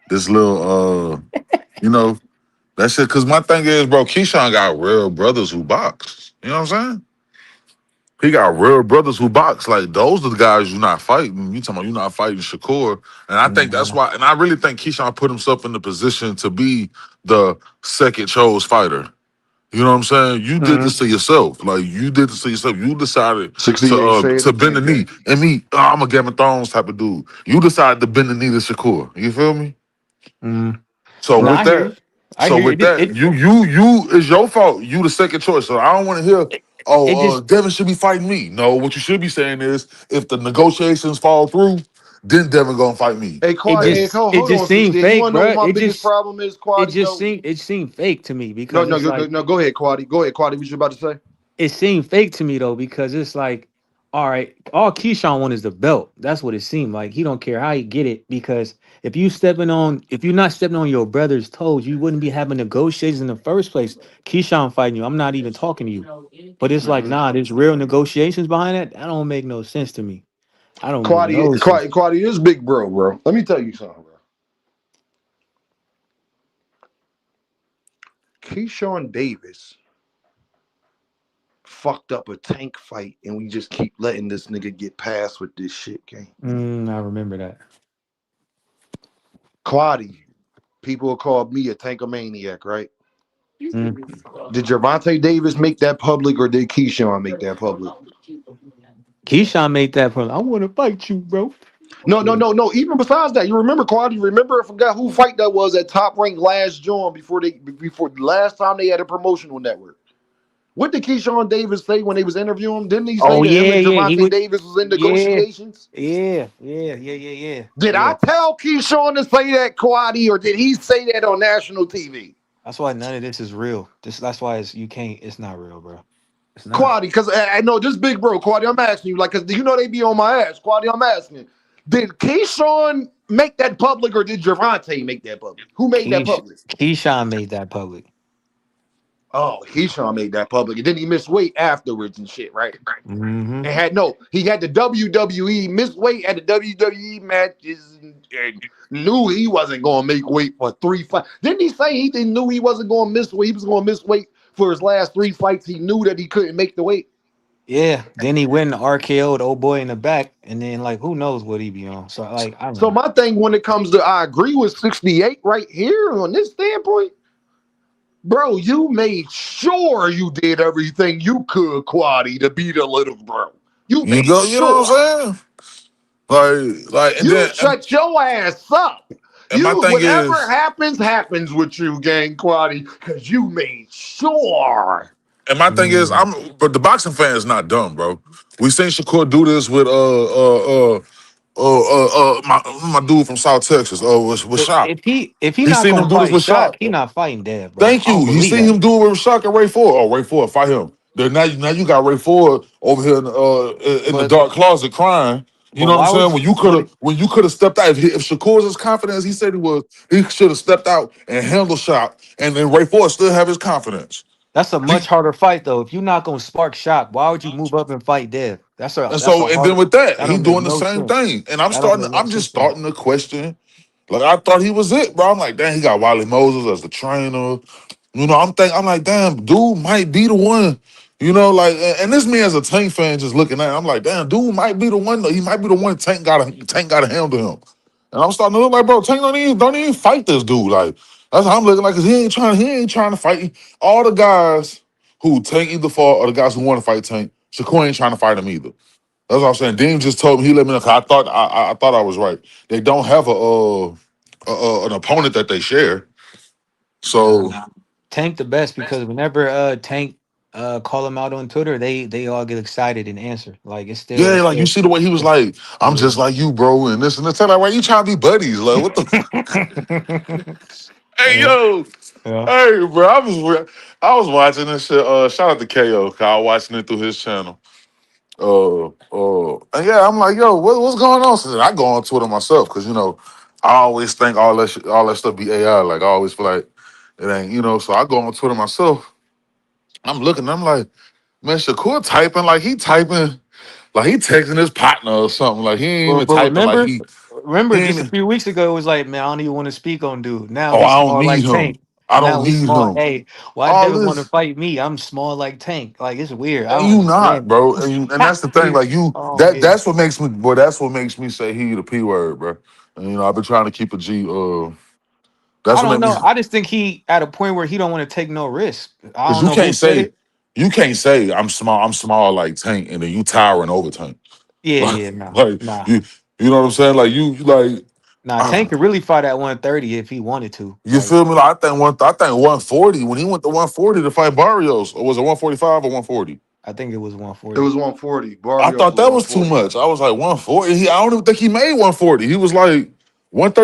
this little, you know, that shit. Cause my thing is, bro, Keyshawn got real brothers who box. You know what I'm saying? He got real brothers who box. Like those are the guys you're not fighting. You talking about you're not fighting Shakur, and I think that's Mhm. why. And I really think Keyshawn put himself in the position to be the second chose fighter. You know what I'm saying? You did this Mhm. to yourself. Like you did this to yourself. You decided 68, say it to bend the again, knee. King. And me, I'm a Game of Thrones type of dude. You decided to bend the knee to Shakur. You feel me? Mhm. So No, with I hear that, you. I hear you. you is your fault. You the second choice. So I don't want to hear, It just Devin should be fighting me. No, what you should be saying is if the negotiations fall through, then Devin gonna fight me. Hey, Quaddy, hey, it hold just on, seemed 68. You fake, wanna know what bro. my biggest problem is, Quaddy, though? It seemed fake to me No, because no, it's like no, go ahead, Quaddy. Go ahead, Quaddy. What you about to say? it seemed fake to me though because it's like, all right, all Keyshawn want is the belt. That's what it seemed like. He don't care how he get it because if you're not stepping on your brother's toes, you wouldn't be having negotiations in the first place. Keyshawn fighting you, I'm not even talking to you. But it's like, Mm-hmm. nah, there's real negotiations behind that. That don't make no sense to me. I don't make Quaddy, no sense. Quaddy, this big bro. Let me tell you something, bro. Keyshawn Davis fucked up a tank fight, and we just keep letting this nigga get past with this shit, gang. I remember that. Quaddy, people call me a tankomaniac, right? Mm. Did Gervonta Davis make that public, or did Keyshawn make that public? Keyshawn made that point. I want to fight you, bro. No, no, no, no. Even besides that, you remember Quaddy? Remember, I forgot who fight that was at Top Rank last John before the last time they had a promotional network. What did Keyshawn Davis say when they was interviewing him? Didn't he say Oh that him yeah, and yeah. He Gervonta would. Davis was in Yeah, negotiations? yeah. Did Yeah. I tell Keyshawn to say that, Quaddy, or did he say that on national TV? That's why none of this is real. That's why you can't. It's not real, bro. It's not. Quaddy, because I know this big bro, Quaddy, I'm asking you, like, because you know they be on my ass. Quaddy, I'm asking. Did Keyshawn make that public, or did Gervonta make that public? Who made that public? Keyshawn made that public. Oh, Keyshawn made that public. And then he missed weight afterwards and shit, right? Mm-hmm. And he had the WWE miss weight at the WWE matches and knew he wasn't going to make weight for 3 fights. Didn't he say he didn't knew he wasn't going to miss weight? He was going to miss weight for his last 3 fights. He knew that he couldn't make the weight. Yeah, then he went and RKO'd old boy in the back, and then like who knows what he be on. So like I don't So know. my thing when it comes to, I agree with 68 right here on this standpoint. Bro, you made sure you did everything you could, Quaddy, to beat a little bro. You You made go, you know sure. what I'm saying? Like, and You then, shut your ass up. and my You thing whatever is, happens with you, gang Quaddy, because you made sure. Mm. but the boxing fan is not dumb, bro. We seen Shakur do this with my dude from South Texas, with But Shock. if he He not seen gonna him do this fight with Shock, Shock. he not fighting Dev, bro. Thank I don't you. He believe seen that. him do it with Shock and Ray Ford. Oh, Ray Ford, fight him. Then now you got Ray Ford over here in the But dark closet crying. You but know what I'm why would saying? you? But When you could have stepped out, if Shakur's as confident as he said he was, he should have stepped out and handled Shock, and then Ray Ford still have his confidence. that's a He much harder fight though. If you're not gonna spark Shock, why would you move up and fight Dev? and then Hard. with that, That he don't make doing the no same sense. thing. And I'm That don't starting. make no I'm just sense to me. starting to question. Like I thought he was it, bro. I'm like, damn, he got Wiley Moses as the trainer. I'm like, damn, dude might be the one. And this me as a Tank fan just looking at it, I'm like, damn, dude might be the one. He might be the one Tank gotta handle him. And I'm starting to look like, bro, Tank don't even fight this dude. Like, that's how I'm looking like, cause he ain't trying to fight all the guys who Tank either fought or the guys who want to fight Tank. Shakur ain't trying to fight him either. That's what I'm saying. Deem just told me, he let me know. 'Cause I thought I was right. They don't have an opponent that they share. Nah, So Tank the best because whenever Tank call him out on Twitter, they all get excited and answer. Like it's yeah, like you still see the way he was like, I'm yeah. just like you, bro, and this and that. Like, why you trying to be buddies? Like, what the? Hey, Yeah, yo, yeah. hey, bro, I was watching this shit. Shout out to KO. 'Cause I was watching it through his channel. And yeah, I'm like, yo, what's going on? So then I go on Twitter myself because I always think all that stuff be AI. Like I always feel like it ain't, So I go on Twitter myself. I'm looking. I'm like, man, Shakur typing like he texting his partner or something. Like he ain't even But typing like remember he just a ain't. few weeks ago it was like, man, I don't even want to speak on dude. Now Oh, he's I don't small need like him. Tank. I don't Now he's need small. him. Hey, why All Devin want to this. fight me? I'm small like Tank. Like it's weird. I And don't you not, understand bro. And that's the thing. it. Like you, Oh that yeah. that's what makes me, boy. That's what makes me say he the p word, bro. And I've been trying to keep a G. That's I what don't make me. know. I just think he at a point where he don't want to take no risk. I Cause don't know who said it. you can't say I'm small. I'm small like Tank, and then you towering over Tank. Yeah, Like, yeah, nah, like nah, you know what I'm saying? Like you like. nah. uh, Tank could really fight at 130 if he wanted to. you Like, feel me? Like I think 140 when he went to 140 to fight Barrios, or was it 145 or 140? I think it was It 140. was 140. I Barrios thought was that was too 140. much. I was like 140. I don't even think he made 140. He was like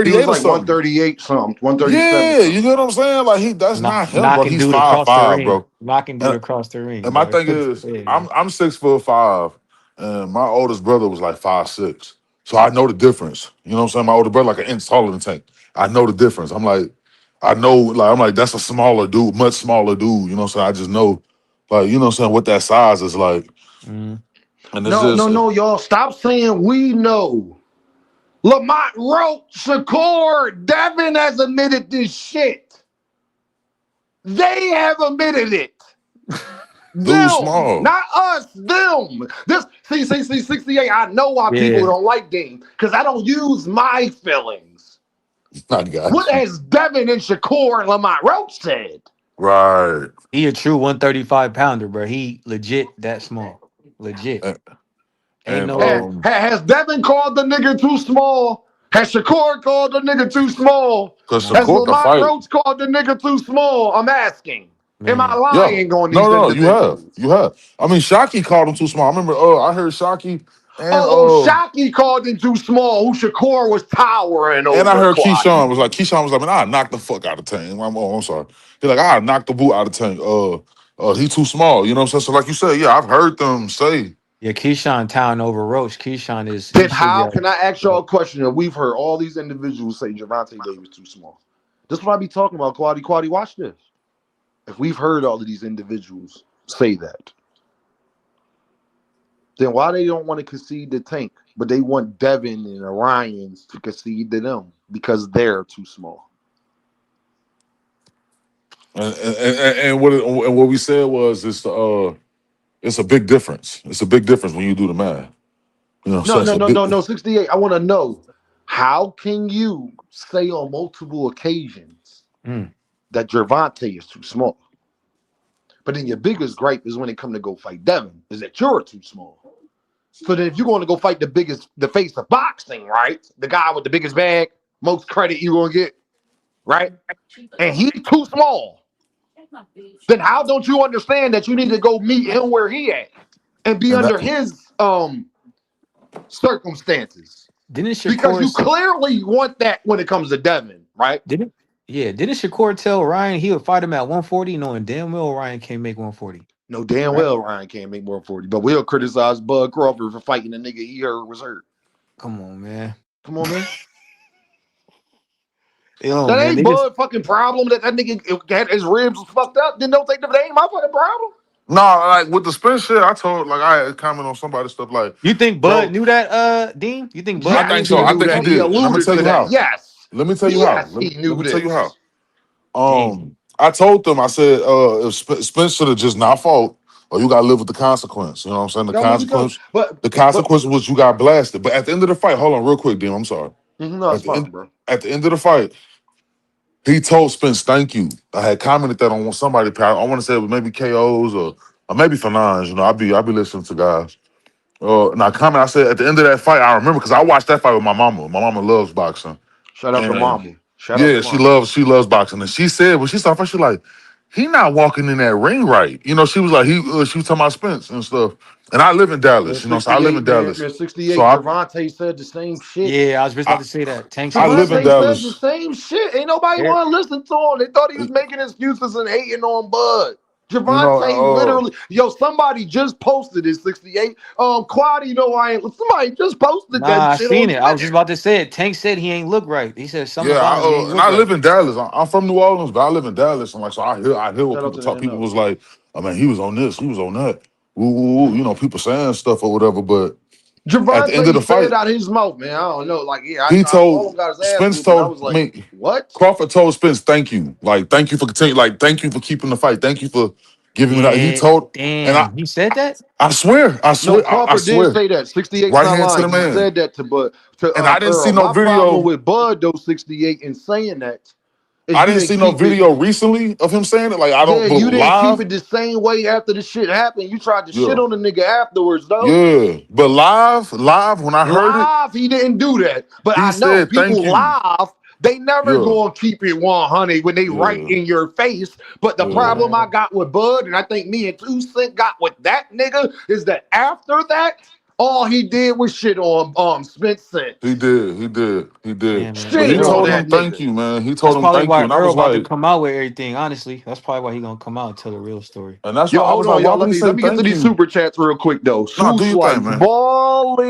He was 138 or like something. 138 something, 137 Yeah, you something. get what I'm saying? Like that's not him, bro. Knocking He's dude five across the five, ring, bro. knocking dude And across the ring, and my bro. thing is, Yeah. I'm 6'5", and my oldest brother was like 5'6". So I know the difference. You know what I'm saying? My older brother like an inch taller than Tank. I know the difference. I know, like I'm like, that's a smaller dude, much smaller dude. You know what I'm saying? I just know, like, you know what I'm saying, what that size is like. Mm. And it's No, no, just no, y'all. Stop saying we know. Lamont wrote Shakur. Devin has admitted this shit. They have admitted it. dude Them, small. not us, them. This see 68. I know why people Yeah. don't like Deem, because I don't use my feelings. I What got you. has Devin and Shakur and Lamont Roach said? Right. He a true 135 pounder, bro. He legit that small. Legit. And, Ain't and no Has Devin called the nigga too small? Has Shakur called the nigga too small? because nah, Has Shakur can Lamont fight. Roach called the nigga too small? I'm asking. Am I man. Yeah. lying on No, these no, you have. individuals? You have. I mean, Shockey called him too small. I remember I heard Shockey and Shockey called him too small, who Shakur was towering I over heard Keyshawn Quadi. was like, man, I knocked the fuck out of Tank. I'm sorry. He's like, I knocked the boot out of Tank. He too small. You know what I'm saying? So like you said, yeah, I've heard them say. Yeah, Keyshawn Town over Roach. Keyshawn is he Then should be how out. can I ask y'all a question that we've heard all these individuals say Javante Davis too small? This is what I be talking about, Quadi. Quadi, watch this. If we've heard all of these individuals say that, then why they don't want to concede to Tank? but they want Devin and Orions to concede to them because they're too small. And what we said was it's a big difference. It's a big difference when you do the math. You know what I'm No, saying? It's no, a no, big. no, no. 68. I want to know, how can you say on multiple occasions Mm. that Gervonta is too small? But then your biggest gripe is when it come to go fight Devin, is that you're too small. So then if you're going to go fight the face of boxing, right? The guy with the biggest bag, most credit you're going to get, right? And he's too small. Then how don't you understand that you need to go meet him where he at and be And that under his circumstances? Didn't Because Shakur you clearly want that when it comes to Devin, right? didn't yeah, didn't Shakur tell Ryan he would fight him at 140, knowing damn well Ryan can't make 140. No, damn Right? well Ryan can't make more than 40, but we'll criticize Bud Crawford for fighting the nigga he heard was hurt. Come on, man. Come on, man. Yo, That man, ain't niggas. Bud fucking problem that nigga had his ribs was fucked up. Then don't think that ain't my fucking problem. no, like with the spin shit, I told like I had comment on somebody's stuff like, You think Bud bro, knew that, Dean? You think Bud I knew think Yes, he so. he was I too knew think he that. small? He did, and I'm gonna alluded tell to you that. how. Yes. Let me tell you how. Yes, he Let knew me tell you how. this. Dang. I told them, I said, if Spence should have just not fought, or you gotta live with the consequence. You know what I'm saying? That was because, The but consequence was you got blasted. But at the end of the fight, hold on real quick, Dean. I'm sorry. no, At it's the fine, end, bro. at the end of the fight, he told Spence, "Thank you." I had commented that on somebody. I want to say it was maybe KOs or maybe Fanons. You know, I be listening to guys. And I comment. I said at the end of that fight, I remember because I watched that fight with my mama. My mama loves boxing, Shout out to and Mama. Shout out to yeah, Mama. she loves boxing. And she said when she saw fight, she like, he not walking in that ring right. You know, she was like she was talking about Spence and stuff. And I live in Man, Dallas. You know, so I live 68, in man. Dallas. Man, So 68. Gervonta said the same shit. Yeah, I was just about I to say that. Tank I said the live in same Javante thing. said the Dallas. same shit. Ain't nobody Eric, want to listen to him. They thought he was making excuses and hating on Bud. You Javante know, literally, somebody just posted it, 68. Quad, I ain't. Somebody just posted that nah, I shit seen on it. I was just Twitter. about to say it. Tank said he ain't look right. He said something yeah, about him. He ain't and look I right. live in Dallas. I'm from New Orleans, but I live in Dallas, and like so I hear what Shout out people to the talk. People NO. was like, I mean, he was on this, he was on that. Woo, woo, woo. You know, people saying stuff or whatever. But at the end of Javante the said fight, out his mouth, man. I don't know. Like, yeah, he I saw told him got his ass Spence whooped, and I told was I like, mean what? Crawford told Spence, thank you. Like, thank you for continuing, like, thank you for keeping the fight. Thank you for giving me that. He Yeah, told, and damn. He said that? No, I Crawford did swear, say that. 68's right not hand to lying. the He man. said that to And I didn't see Earl. no My problem video. with Bud, though, 68, in saying that is I you didn't didn't see no keep it. video recently of him saying it. Like, I Yeah, don't, but you didn't keep live, it the same way after the shit happened. You tried to yeah. shit on the nigga afterwards, though. Yeah, but live when I heard it, Live, he didn't do that. But he I know said thank people you. live, they never Yeah, gonna keep it 100 when they right yeah, in your face. But the yeah. problem I Man. got with Bud, and I think me and 2 Cent got with that nigga, is that after that, all he did was shit on Spence Cent. He did. Yeah, man. But But he Shitted Earl on told gonna him that thank nigga. you, man. He that's told him probably thank you, why and I Earl was about to like, come out with everything, honestly. That's probably why he gonna come out and tell the real story. and that's why Yo, I hold was on, like, why y'all. would Let he me say let me get to thank these you? super chats real quick though. Nah, do Swoosh your thing, Life man. ballin'.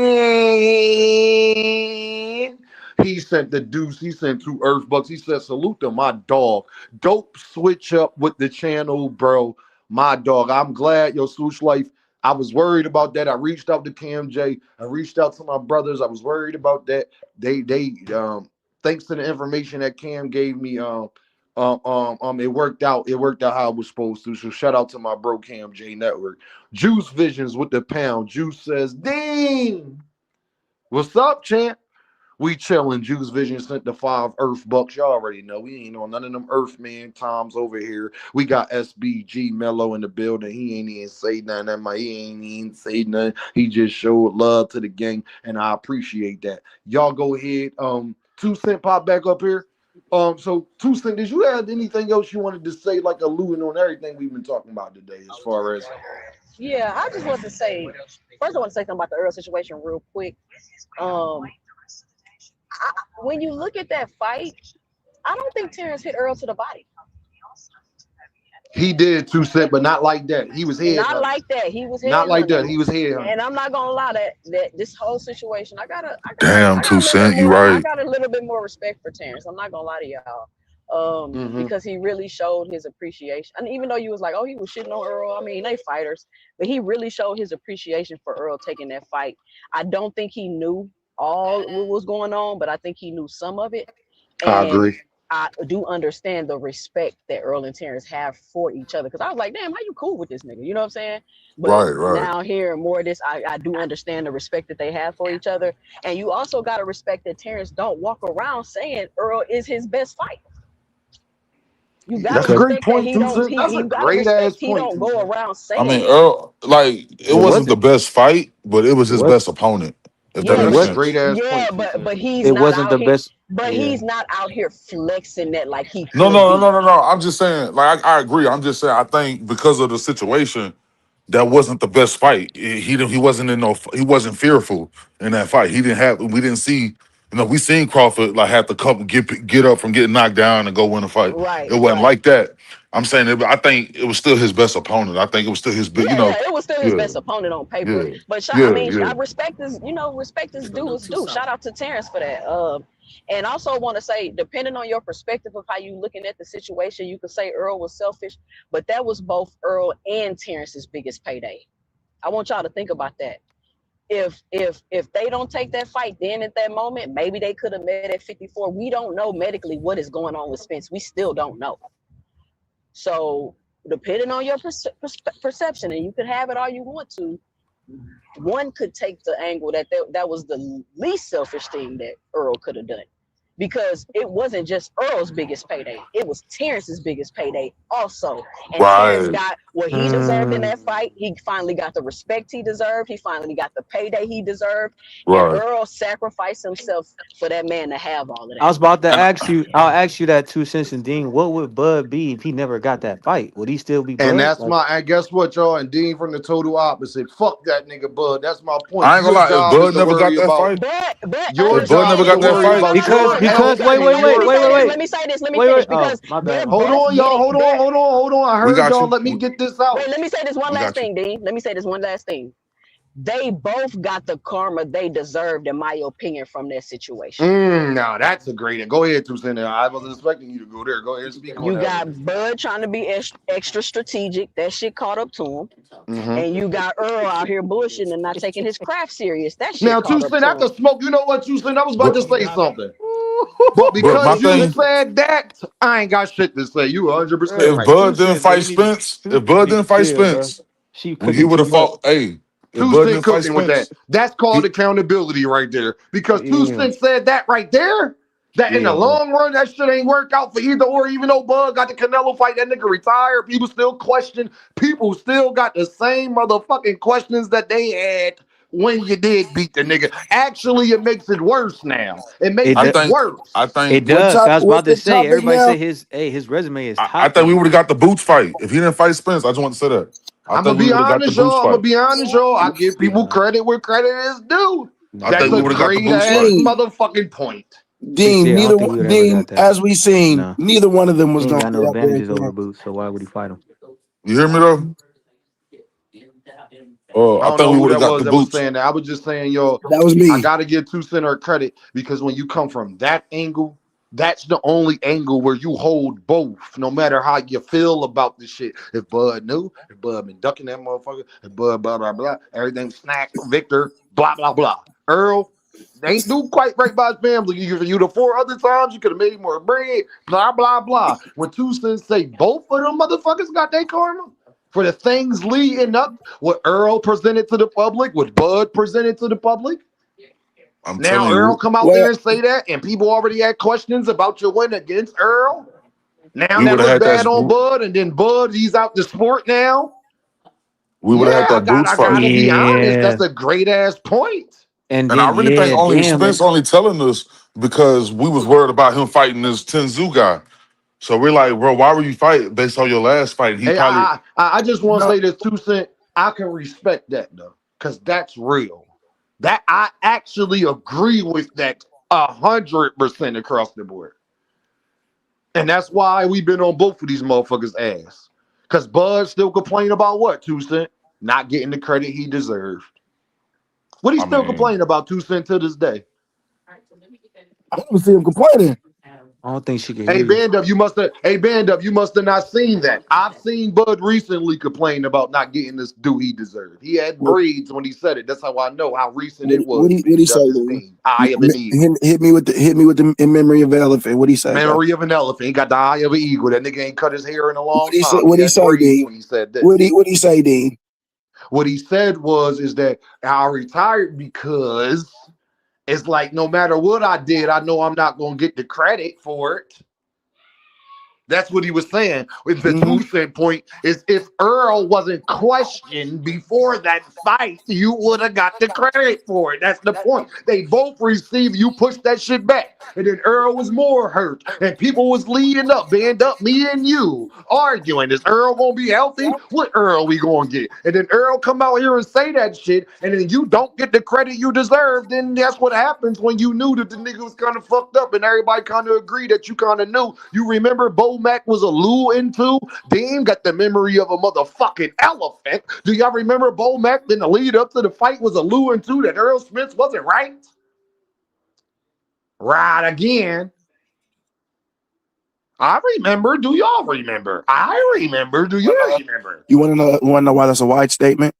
He sent the deuce. He sent 2 Earth Bucks. He said, "Salute to my dog. Dope switch up with the channel, bro. My dog. I'm glad, yo, Swoosh Life. I was worried about that. I reached out to Cam J. I reached out to my brothers. I was worried about that. They thanks to the information that Cam gave me, it worked out. It worked out how it was supposed to. So shout out to my bro Cam J Network. Juice Visions with the pound. Juice says, Dean, what's up, champ? We chilling. Juice Vision sent the 5 Earth Bucks. Y'all already know. We ain't on none of them Earthman Toms over here. We got SBG Mello in the building. He ain't even say nothing. He ain't even say nothing. He just showed love to the gang, and I appreciate that. Y'all go ahead. 2 Cent pop back up here. So 2 Cent, did you have anything else you wanted to say, like alluding on everything we've been talking about today, as far as Yeah, I just want to say first I want to say something about the Earl situation real quick. Um when you look at that fight, I don't think Terrence hit Earl to the body. he did 2 Cent, but not like that. He was head Not hunting. like that. He was Not like headhunting. that. He was head hunting. And I'm not gonna lie that this whole situation, I got Damn, a little bit 2 Cent, you more, I right. got a little bit more respect for Terrence. I'm not gonna lie to y'all. Mm-hmm. because he really showed his appreciation. And even though you was like, oh, he was shitting on Earl, I mean, they fighters, but he really showed his appreciation for Earl taking that fight. I don't think he knew all what was going on, but I think he knew some of it. I And agree. I do understand the respect that Earl and Terrence have for each other. Cause I was like, damn, how you cool with this nigga? You know what I'm saying? But Right, right. now hearing more of this, I do understand the respect that they have for each other. And you also gotta respect that Terrence don't walk around saying Earl is his best fight. You gotta That's a Because great respect that point, he don't Tucson. That's he a you gotta great respect ass he point, don't go Tucson. around I saying mean, that. Earl, like it it wasn't the wasn't. best fight, but it was It his was. best opponent. If that Yeah, Yeah, It makes that's a was. great sense. ass yeah, point, but Tucson. he's It not wasn't out the here. best. But Yeah. he's not out here flexing that like he No, could no, no, be. no, no, no. I'm just saying, like I agree. I'm just saying, I think because of the situation, that wasn't the best fight. He wasn't in no. He wasn't fearful in that fight. He didn't have. We didn't see. You know, we seen Crawford like have to come get up from getting knocked down and go win a fight. Right, It wasn't right. like that. I'm saying, I think it was still his best opponent. I think it was still his big. You Yeah, know, yeah, it was still his yeah, best opponent on paper. yeah, But I yeah, mean, yeah. I respect his, respect is due is due. Shout out to Terrence for that. And also want to say, depending on your perspective of how you looking at the situation, you could say Earl was selfish, but that was both Earl and Terrence's biggest payday. I want y'all to think about that. If they don't take that fight then at that moment, maybe they could have met at 54. We don't know medically what is going on with Spence. We still don't know. So depending on your perception, and you can have it all you want to, one could take the angle that was the least selfish thing that Earl could have done. Because it wasn't just Earl's biggest payday, it was Terrence's biggest payday also. And Terrence Right, got what he deserved in that fight. He finally got the respect he deserved. He finally got the payday he deserved. And right. Earl sacrificed himself for that man to have all of I that. was about to And ask you. I'll ask you that too, since and Dean. What would Bud be if he never got that fight? Would he still be And Bud? that's Like, my, and guess what, y'all? And Dean from the total opposite. Fuck that nigga, Bud. That's my point. I ain't gonna Your lie. If job is Bud to never got worry that about, fight, But your if Bud job never understand. is to got that No, worry no, no, fight, no, about no, your no, no. because health Because wait, and let wait, me your wait, say wait, this. wait, Let me say this. Let me wait, finish wait. Oh, because my bad, they're my Hold bad. both on, y'all. getting. Hold on, hold on, hold on. I we heard got y'all. you. Let me get this out. Wait, let me say this one We last got you. thing, Dean. Let me say this one last thing. They both got the karma they deserved, in my opinion, from their situation. Now that's a great. Go ahead, Tucson. I wasn't expecting you to go there. Go ahead and speak on You that one. got Bud trying to be extra strategic. That shit caught up to him. Mm-hmm. And you got Earl out here bullshitting and not taking his craft serious. That shit Now, caught up Tucson, to I him. could smoke. You know what, Tucson? I was about But to say something. But but my because you thing, said that, I ain't got shit to say. You 100% if Bro, right. Bud didn't Tucson, fight they need Spence, if Tucson Bud need didn't to fight chill, bro. Spence, She he cooking would too have much. fought. Hey, if Two Bud Cent didn't fight cooking with that. Spence, That's called he accountability right there. Because Two Yeah, Cent said that right there. That in the yeah, bro. long run, that shit ain't work out for either or. Even though Bud got the Canelo fight, that nigga retired. People still question. People still got the same motherfucking questions that they had when you did beat the nigga. Actually, it makes it worse now. It It makes I do, it think, I worse. think, it What does. 'Cause top? I was about What's to the say, topic everybody say now? his resume is I top think we now. would have got the Boots fight if he didn't fight Spence. I just want to say that. I I'm gonna think we be would have got the honest, Boots y'all. I'm gonna fight. be honest, y'all. I give people Nah, credit where credit is due. I nah, That's think he we a would have wouldn't. got the great Boots ass fight. Dean, motherfucking point. He Dean, said, I neither don't think one- he would ever Dean, got that. as we seen, No, neither one of them he was ain't gonna got get no out there advantages over again. Boots. So why would he fight him? You hear me though? I I don't think know we who would have that got was the that was Boots. saying that. I was just saying, yo, That was I me. gotta give Two Center credit because when you come from that angle, that's the only angle where you hold both, no matter how you feel about the shit. If Bud knew, if Bud been ducking that motherfucker, if Bud blah blah blah, everything snack, Victor, blah blah blah. Earl, they ain't do quite right by his family. You the four other times you could have made more bread, blah blah blah. When Two Cents say both of them motherfuckers got their karma for the things leading up, what Earl presented to the public, what Bud presented to the public. I'm Now telling Earl you, come out Well, there and say that, and people already had questions about your win against Earl. Now we that would have look had bad on that. Bud, and then Bud he's out the sport now. We would Yeah, have had that Boots I fight. gotta be honest. Yeah, That's a great ass point. and And I then really think yeah, only damn Spence it. only telling us because we was worried about him fighting this Tenzu guy. So we're like, bro, why were you fighting based on your last fight? He Hey, probably, I just want to no, say this 2 Cent. I can respect that though, because that's real. That I actually agree with that 100% across the board. And that's why we've been on both of these motherfuckers' ass. Because Bud still complain about what, 2 Cent? Not getting the credit he deserved. What he I still mean, complaining about, 2 Cent, to this day? I don't see him complaining. I don't think she can Hey hear you. Band Up, you must have. Hey Band Up, you must have not seen that. I've seen Bud recently complain about not getting this due he deserved. He had What braids when he said it. That's how I know how recent it was. what he Band Up, say, his Deem? name, Eye of an Eagle. Hit me with the in memory of an elephant. What he say, bro? Memory of an elephant. He got the eye of an eagle. That nigga ain't cut his hair in a long What he say? time. He What he had say, braids Deem? when he said this. What he say, Deem? What he said was is that I retired because it's like no matter what I did, I know I'm not gonna get the credit for it. That's what he was saying. With the Mm-hmm. 2 cent point is if Earl wasn't questioned before that fight, you would have got the credit for it. That's the point. They both received. You pushed that shit back, and then Earl was more hurt, and people was leading up, band up, me and you arguing. Is Earl gonna be healthy? What Earl we gonna get? And then Earl come out here and say that shit, and then you don't get the credit you deserve. Then that's what happens when you knew that the nigga was kind of fucked up, and everybody kind of agreed that you kind of knew. You remember Bo Mac was a Lou into. Deem got the memory of a motherfucking elephant. Do y'all remember Bo Mac? Then the lead up to the fight was a Lou into that Earl Smith wasn't right. Right again. I remember. Do y'all remember? I remember. Do you remember? You want to know why that's a wide statement?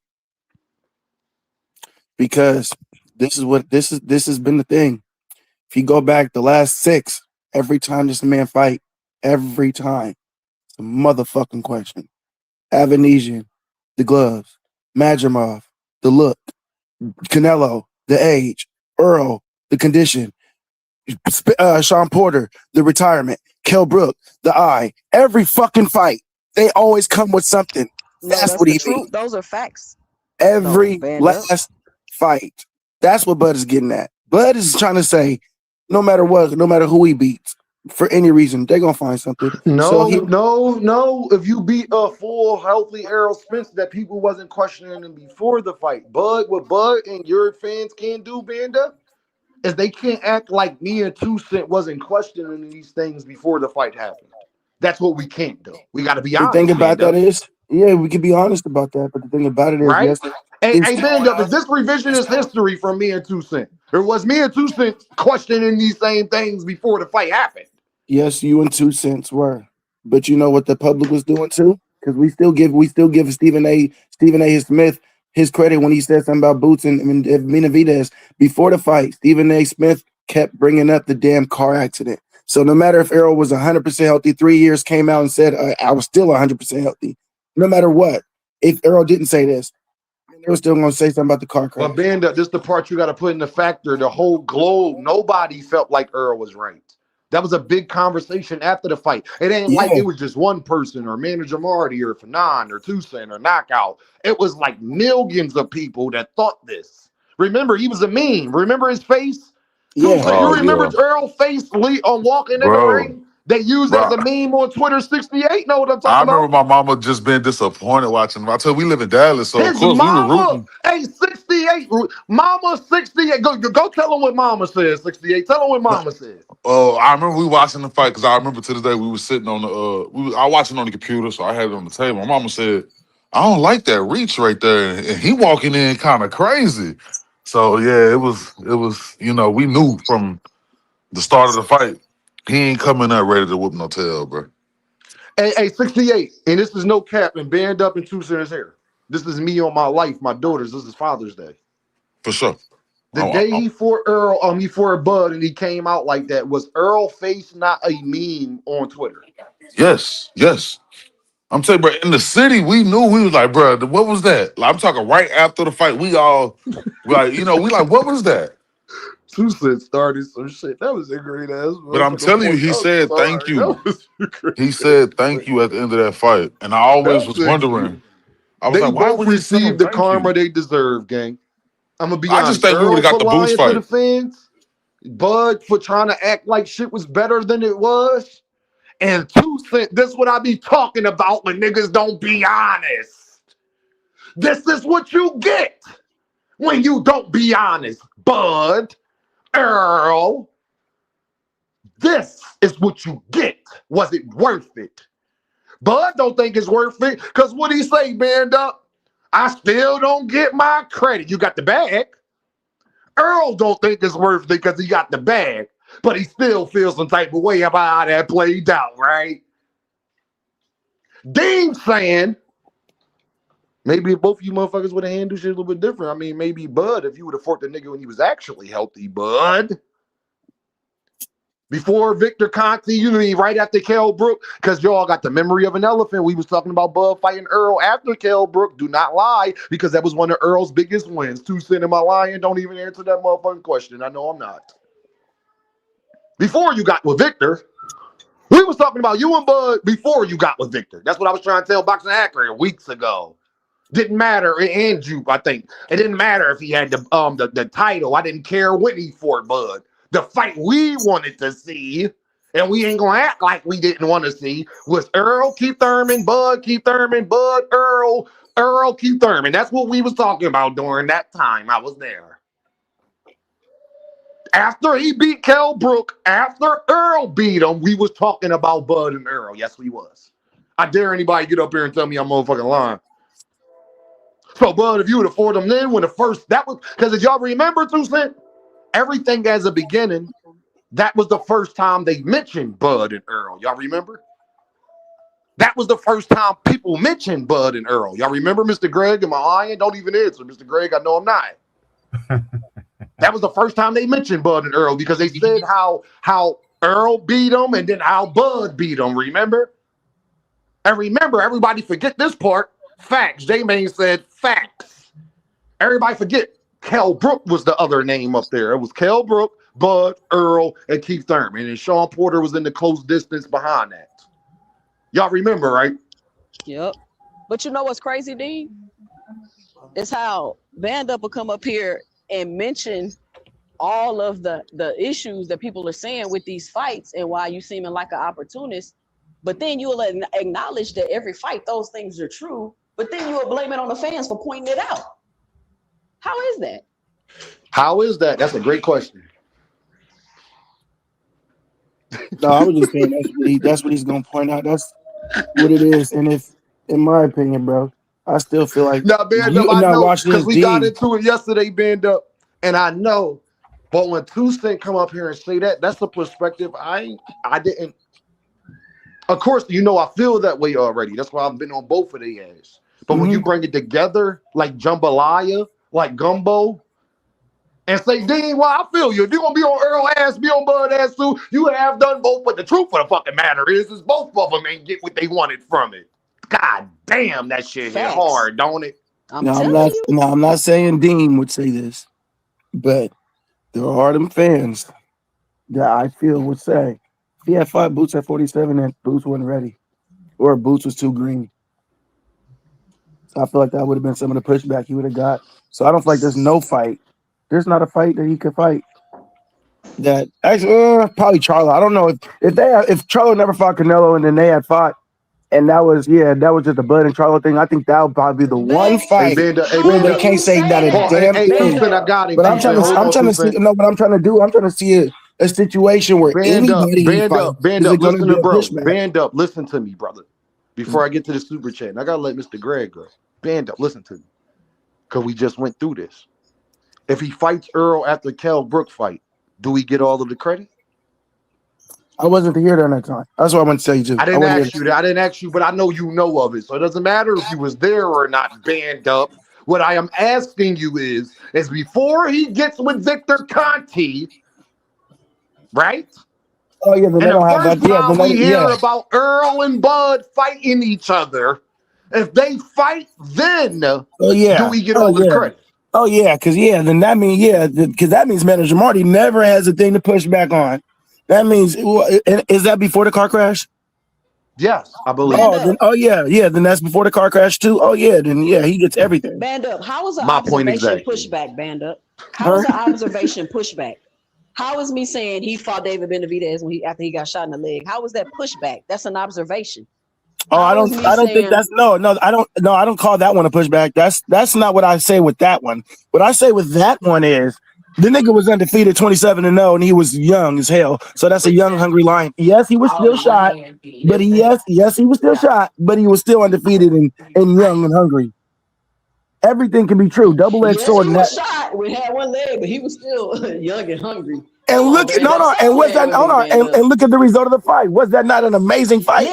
Because this has been the thing. If you go back the last 6, every time this man fight, every time, it's a motherfucking question. Avanesian, the gloves, Madrimov, the look, Canelo, the age, Earl, the condition, Sean Porter, the retirement, Kell Brook, the eye. Every fucking fight, they always come with something. No, That's that's what the he truth. means. Those are facts. Every Band up. last fight. That's what Bud is getting at. Bud is trying to say, no matter what, no matter who he beats, for any reason, they're gonna find something. So No. If you beat a full, healthy Errol Spence, that people wasn't questioning him before the fight. What Bud and your fans can't do, Banda, is they can't act like me and 2 Cent wasn't questioning these things before the fight happened. That's what we can't do. We got to be the thing honest, about that Banda. is, yeah, we can be honest about that. But the thing about it is, Right? yes, Hey, Band Up, is this revisionist history from me and 2 Cent? Or was me and 2 Cent questioning these same things before the fight happened? yes, you and 2 cents were, but you know what the public was doing too, because we still give Stephen A. Smith his credit when he said something about Boots and Benavidez before the fight. Stephen A. Smith kept bringing up the damn car accident. So no matter if Errol was 100% healthy, 3 years came out and said I was still 100% healthy. No matter what, if Errol didn't say this, they were still going to say something about the car But crash. Banda, this is the part you got to put in the factor. The whole globe, nobody felt like Earl was right. That was a big conversation after the fight. It ain't like Yeah, it was just one person or Manager Marty or Fanon or 2 Cent or Knockout. It was like millions of people that thought this. Remember, he was a meme. Remember his face? 2 Cent, yeah. you Oh remember yeah, Earl's face on walking in the bro, ring? They used as bro. a meme on Twitter 68. Know what I'm I talking remember about? my mama just being disappointed watching him. I told you, we live in Dallas, so of His course we were mama, rooting. hey, 68. Mama 68. Go tell him what mama says, 68. Tell him what mama says. I remember we watching the fight because I remember to this day we were sitting on the I watching on the computer, so I had it on the table. My mama said, "I don't like that reach right there," and he walking in kind of crazy. So yeah, it was we knew from the start of the fight he ain't coming up ready to whoop no tail, bro. Hey, 68. And this is no cap and band up in 2 Cent's hair. This is me on my life, my daughters. This is Father's Day. For sure. The day he fought Earl, he fought Bud, and he came out like that. Was Earl face not a meme on Twitter? Yes. I'm telling you, bro, in the city, we knew we was like, bro, what was that? Like, I'm talking right after the fight. We all like, we like, what was that? 2 Cent started some shit. That was a great ass But I'm motherfucking telling you, point. he I'm said thank sorry. That you. was a great He ass said thank point. you at the end of that fight. And I always That's was a cute. wondering, I was They like, why both would he tell him received the thank karma you? they deserve, gang. I'm gonna be I just honest. think we would Earl have got for the boost lying to the fight. fans, Bud for trying to act like shit was better than it was, and 2 Cent. This is what I be talking about when niggas don't be honest. This is what you get when you don't be honest, Bud, Earl. This is what you get. Was it worth it? Bud don't think it's worth it because what he say, band up? I still don't get my credit. You got the bag. Earl don't think it's worth it because he got the bag. But he still feels some type of way about how that played out, right? Deem saying, maybe if both of you motherfuckers would have handled shit a little bit different. I mean, maybe Bud, if you would have fought the nigga when he was actually healthy, Bud. Before Victor Conti, you mean right after Kell Brook, because y'all got the memory of an elephant. We was talking about Bud fighting Earl after Kell Brook. Do not lie, because that was one of Earl's biggest wins. 2 Cent, am I lying? Don't even answer that motherfucking question. I know I'm not. Before you got with Victor, we was talking about you and Bud before you got with Victor. That's what I was trying to tell Boxing Accurate weeks ago. Didn't matter, and Jupe, I think. It didn't matter if he had the title. I didn't care when he fought Bud. The fight we wanted to see, and we ain't gonna act like we didn't want to see, was Earl, Keith Thurman, Bud, Keith Thurman, Bud, Earl, Keith Thurman. That's what we was talking about during that time. I was there. After he beat Kell Brook, after Earl beat him, we was talking about Bud and Earl. Yes, we was. I dare anybody get up here and tell me I'm motherfucking lying. So, Bud, if you would have fought him then when the first, that was, because if y'all remember, 2 Cent, everything as a beginning, that was the first time they mentioned Bud and Earl. Y'all remember? That was the first time people mentioned Bud and Earl. Y'all remember, Mr. Greg? Am I lying? Don't even answer, Mr. Greg. I know I'm not. That was the first time they mentioned Bud and Earl, because they said how Earl beat him and then how Bud beat him. Remember? And remember, everybody forget this part. Facts. J-Main said facts. Everybody forget Kell Brook was the other name up there. It was Kell Brook, Bud, Earl, and Keith Thurman. And Sean Porter was in the close distance behind that. Y'all remember, right? Yep. But you know what's crazy, D? It's how Band Up will come up here and mention all of the issues that people are saying with these fights and why you seeming like an opportunist. But then you will acknowledge that every fight, those things are true. But then you will blame it on the fans for pointing it out. How is that? How is that? That's a great question. No, I was just saying that's what he's gonna point out. That's what it is. And if, in my opinion, bro, I still feel like Now, Band you Up, I not know, watching because this we got Deem. into it yesterday, Band Up, and I know, but when 2 Cent come up here and say that, that's a perspective I didn't. Of course, you know I feel that way already. That's why I've been on both of their ass. But when you bring it together like jambalaya, like gumbo, and say, Dean, well, I feel you. If you're going to be on Earl ass, be on Bud ass too, you have done both. But the truth of the fucking matter is both of them ain't get what they wanted from it. God damn, that shit hit hard, don't it? I'm telling you. I'm not saying Dean would say this, but there are them fans that I feel would say if he had fought Boots at 47 and Boots wasn't ready, or Boots was too green. So I feel like that would have been some of the pushback he would have got. So I don't feel like there's no fight. There's not a fight that he could fight. That actually probably Charlo. I don't know if Charlo never fought Canelo and then they had fought, and that was just a Bud and Charlo thing. I think that would probably be the one fight where they can't say not a damn thing. I got it. But I'm trying to see. No, what I'm trying to do. I'm trying to see a situation where anybody band up, listen to bro. Pushback? Band up, listen to me, brother. Before I get to the super chat, and I gotta let Mr. Greg go. Band up, listen to me, because we just went through this. If he fights Earl after Kell Brook fight, do we get all of the credit? I wasn't here during that time. That's what I want to tell you too. I didn't ask you, but I know you know of it. So it doesn't matter if you was there or not, Band up. What I am asking you is before he gets with Victor Conti, right? Oh yeah, then they don't have that. Yeah, then we hear about Earl and Bud fighting each other. If they fight, then do we get all the credit? Oh yeah, then that means Manager Marty never has a thing to push back on. That means is that before the car crash? Yes, I believe. Then that's before the car crash too. Oh yeah, then he gets everything. Band Up, how is an observation pushback, Band Up? How is an observation pushback? How is me saying he fought David Benavidez after he got shot in the leg? How is that pushback? That's an observation. I don't think that's I don't call that one a pushback. That's not what I say with that one. What I say with that one is the nigga was undefeated 27-0 and he was young as hell. So that's a young, hungry lion. Yes, he was still shot, but he was still shot, but he was still undefeated and young and hungry. Everything can be true. Double-edged sword. He was shot. We had one leg, but he was still young and hungry. And look at Band Up, stop and what's playing that? with me, Band Up. And look at the result of the fight. Was that not an amazing fight?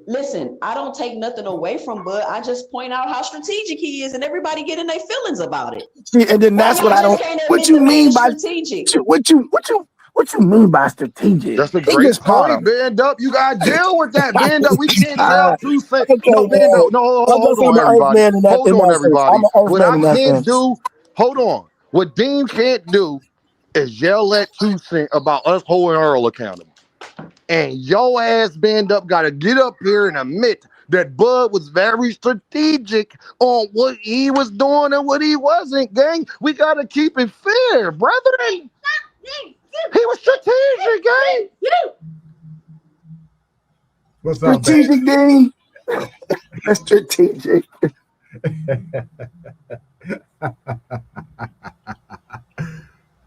Listen, I don't take nothing away from Bud. I just point out how strategic he is, and everybody getting their feelings about it. See, and then that's what I don't. What you mean by strategic? What you mean by strategic? That's a He great just caught point, him. Band Up. You gotta deal with that, Band Up. We can't tell 2 Cent. Okay, No, Band man. Up. No, I hold guess I'm on, an earth everybody. man in that Hold on, sense. everybody. I'm an earth What man I in that can't sense. do, hold on. What Deem can't do is yell at 2 Cent about us holding Earl accountable. And your ass, Band Up, gotta get up here and admit that Bud was very strategic on what he was doing and what he wasn't, gang. We gotta keep it fair, brethren. He was strategic, gang. What's up, Strategic, Dean. Strategic.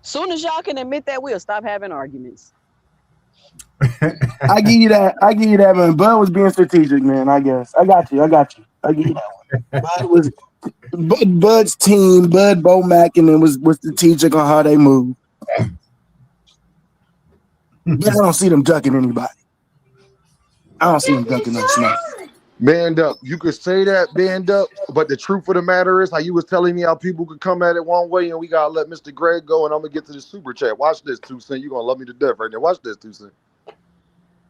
Soon as y'all can admit that, we'll stop having arguments. I give you that. Man. Bud was being strategic, man. I guess. I got you. I give you that one. Bud's team, Bud Bomack, and it was strategic on how they move. But I don't see them ducking anybody. I don't see them ducking no smoke. Band Up, you could say that, Band Up, but the truth of the matter is how you was telling me how people could come at it one way, and we gotta let Mr. Greg go, and I'm gonna get to the super chat. Watch this, 2 Cent. You're gonna love me to death right now. Watch this, 2 Cent.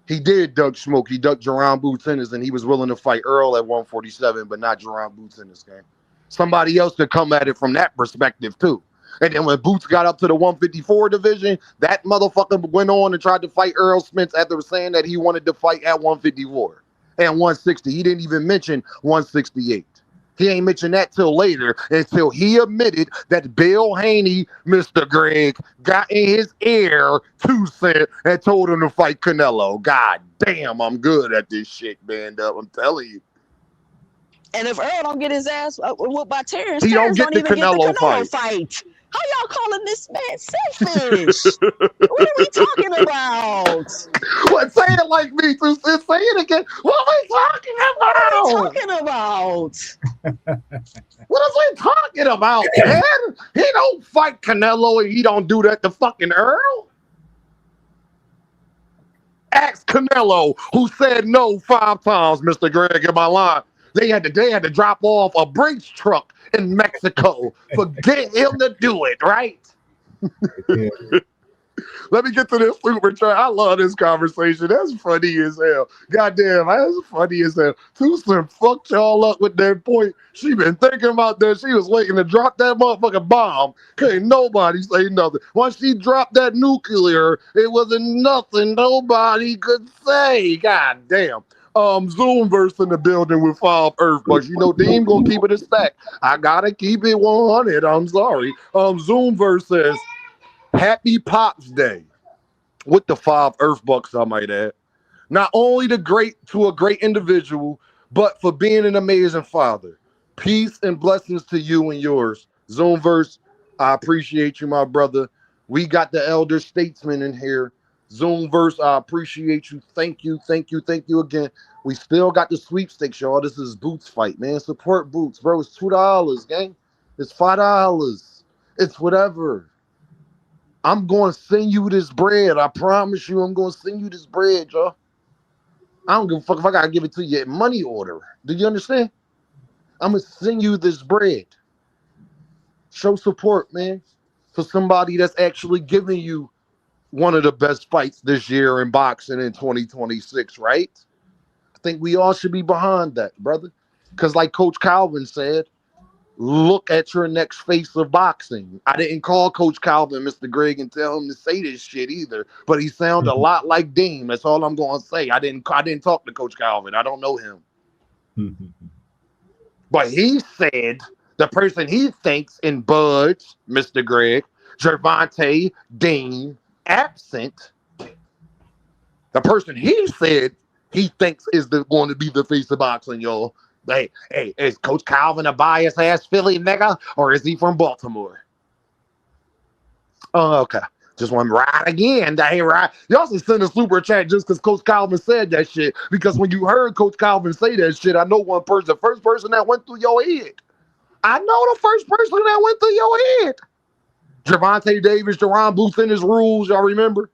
He did duck smoke. He ducked Jerron Boots Ennis, and he was willing to fight Earl at 147, but not Jerron Boots Ennis, game. Somebody else could come at it from that perspective, too. And then when Boots got up to the 154 division, that motherfucker went on and tried to fight Earl Spence after saying that he wanted to fight at 154 and 160. He didn't even mention 168. He ain't mentioned that till later, until he admitted that Bill Haney, Mr. Greg, got in his ear 2 Cent and told him to fight Canelo. God damn, I'm good at this shit, Band Up. I'm telling you. And if Earl don't get his ass whooped by Terrence, He Terrence don't get the Canelo fight. How y'all calling this man selfish? What are we talking about? What? Say it like me, 2 Cent. Say it again. What are we talking about? What are we talking about, man? He don't fight Canelo and he don't do that to fucking Earl. Ask Canelo, who said no 5 times, Mr. Greg, in my line. They had to drop off a Brinks truck in Mexico for getting him to do it, right? Yeah. Let me get to this super chat. I love this conversation. That's funny as hell. Goddamn, that's funny as hell. 2 Cent fucked y'all up with that point. She been thinking about that. She was waiting to drop that motherfucking bomb. Couldn't nobody say nothing. Once she dropped that nuclear, it wasn't nothing nobody could say. God damn. Zoomverse in the building with 5 Earth Bucks. You know, Deem gonna keep it a stack. I gotta keep it 100. I'm sorry. Zoomverse says, Happy Pops Day with the 5 Earth Bucks, I might add. Not only to a great individual, but for being an amazing father. Peace and blessings to you and yours. Zoomverse, I appreciate you, my brother. We got the elder statesman in here. Zoomverse, I appreciate you. Thank you again. We still got the sweepstakes, y'all. This is Boots fight, man. Support Boots, bro. It's $2, gang. It's $5. It's whatever. I'm going to send you this bread. I promise you, I'm going to send you this bread, y'all. I don't give a fuck if I got to give it to you in money order. Do you understand? I'm going to send you this bread. Show support, man, for somebody that's actually giving you one of the best fights this year in boxing in 2026, right? I think we all should be behind that, brother. Because like Coach Calvin said, look at your next face of boxing. I didn't call Coach Calvin Mr. Greg and tell him to say this shit either, but he sounded a lot like Deem. That's all I'm going to say. I didn't talk to Coach Calvin. I don't know him. But he said the person he thinks in Bud's, Mr. Greg, Gervonta, Deem, absent, the person he said he thinks is going to be the face of boxing, y'all. Hey, is Coach Calvin a bias-ass Philly nigga, or is he from Baltimore? Oh, okay. Just one right again. That ain't right. Y'all should send a super chat just because Coach Calvin said that shit. Because when you heard Coach Calvin say that shit, I know one person, the first person that went through your head. I know the first person that went through your head. Javante Davis, Jerron Booth in his rules. Y'all remember?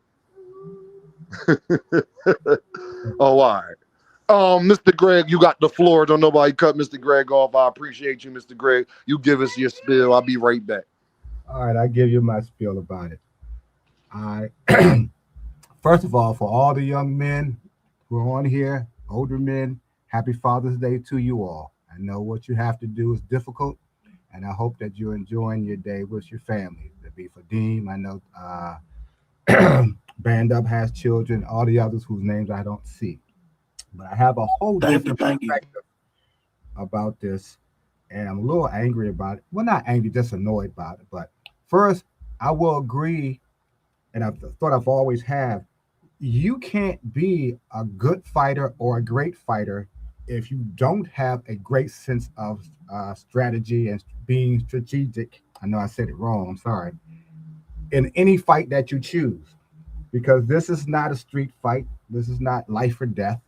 Oh, all right. Mr. Greg, you got the floor. Don't nobody cut Mr. Greg off. I appreciate you, Mr. Greg. You give us your spill. I'll be right back. All right, I give you my spiel about it. I first of all, for all the young men who are on here, older men, happy Father's Day to you all. I know what you have to do is difficult, and I hope that you're enjoying your day with your family. That'd be for Deem. I know Band Up has children, all the others whose names I don't see. But I have a whole different Thank you. perspective about this, and I'm a little angry about it. Well, not angry, just annoyed about it. But first, I will agree, and I thought I've always have. You can't be a good fighter or a great fighter if you don't have a great sense of strategy and being strategic. I know I said it wrong. I'm sorry. In any fight that you choose, because this is not a street fight. This is not life or death.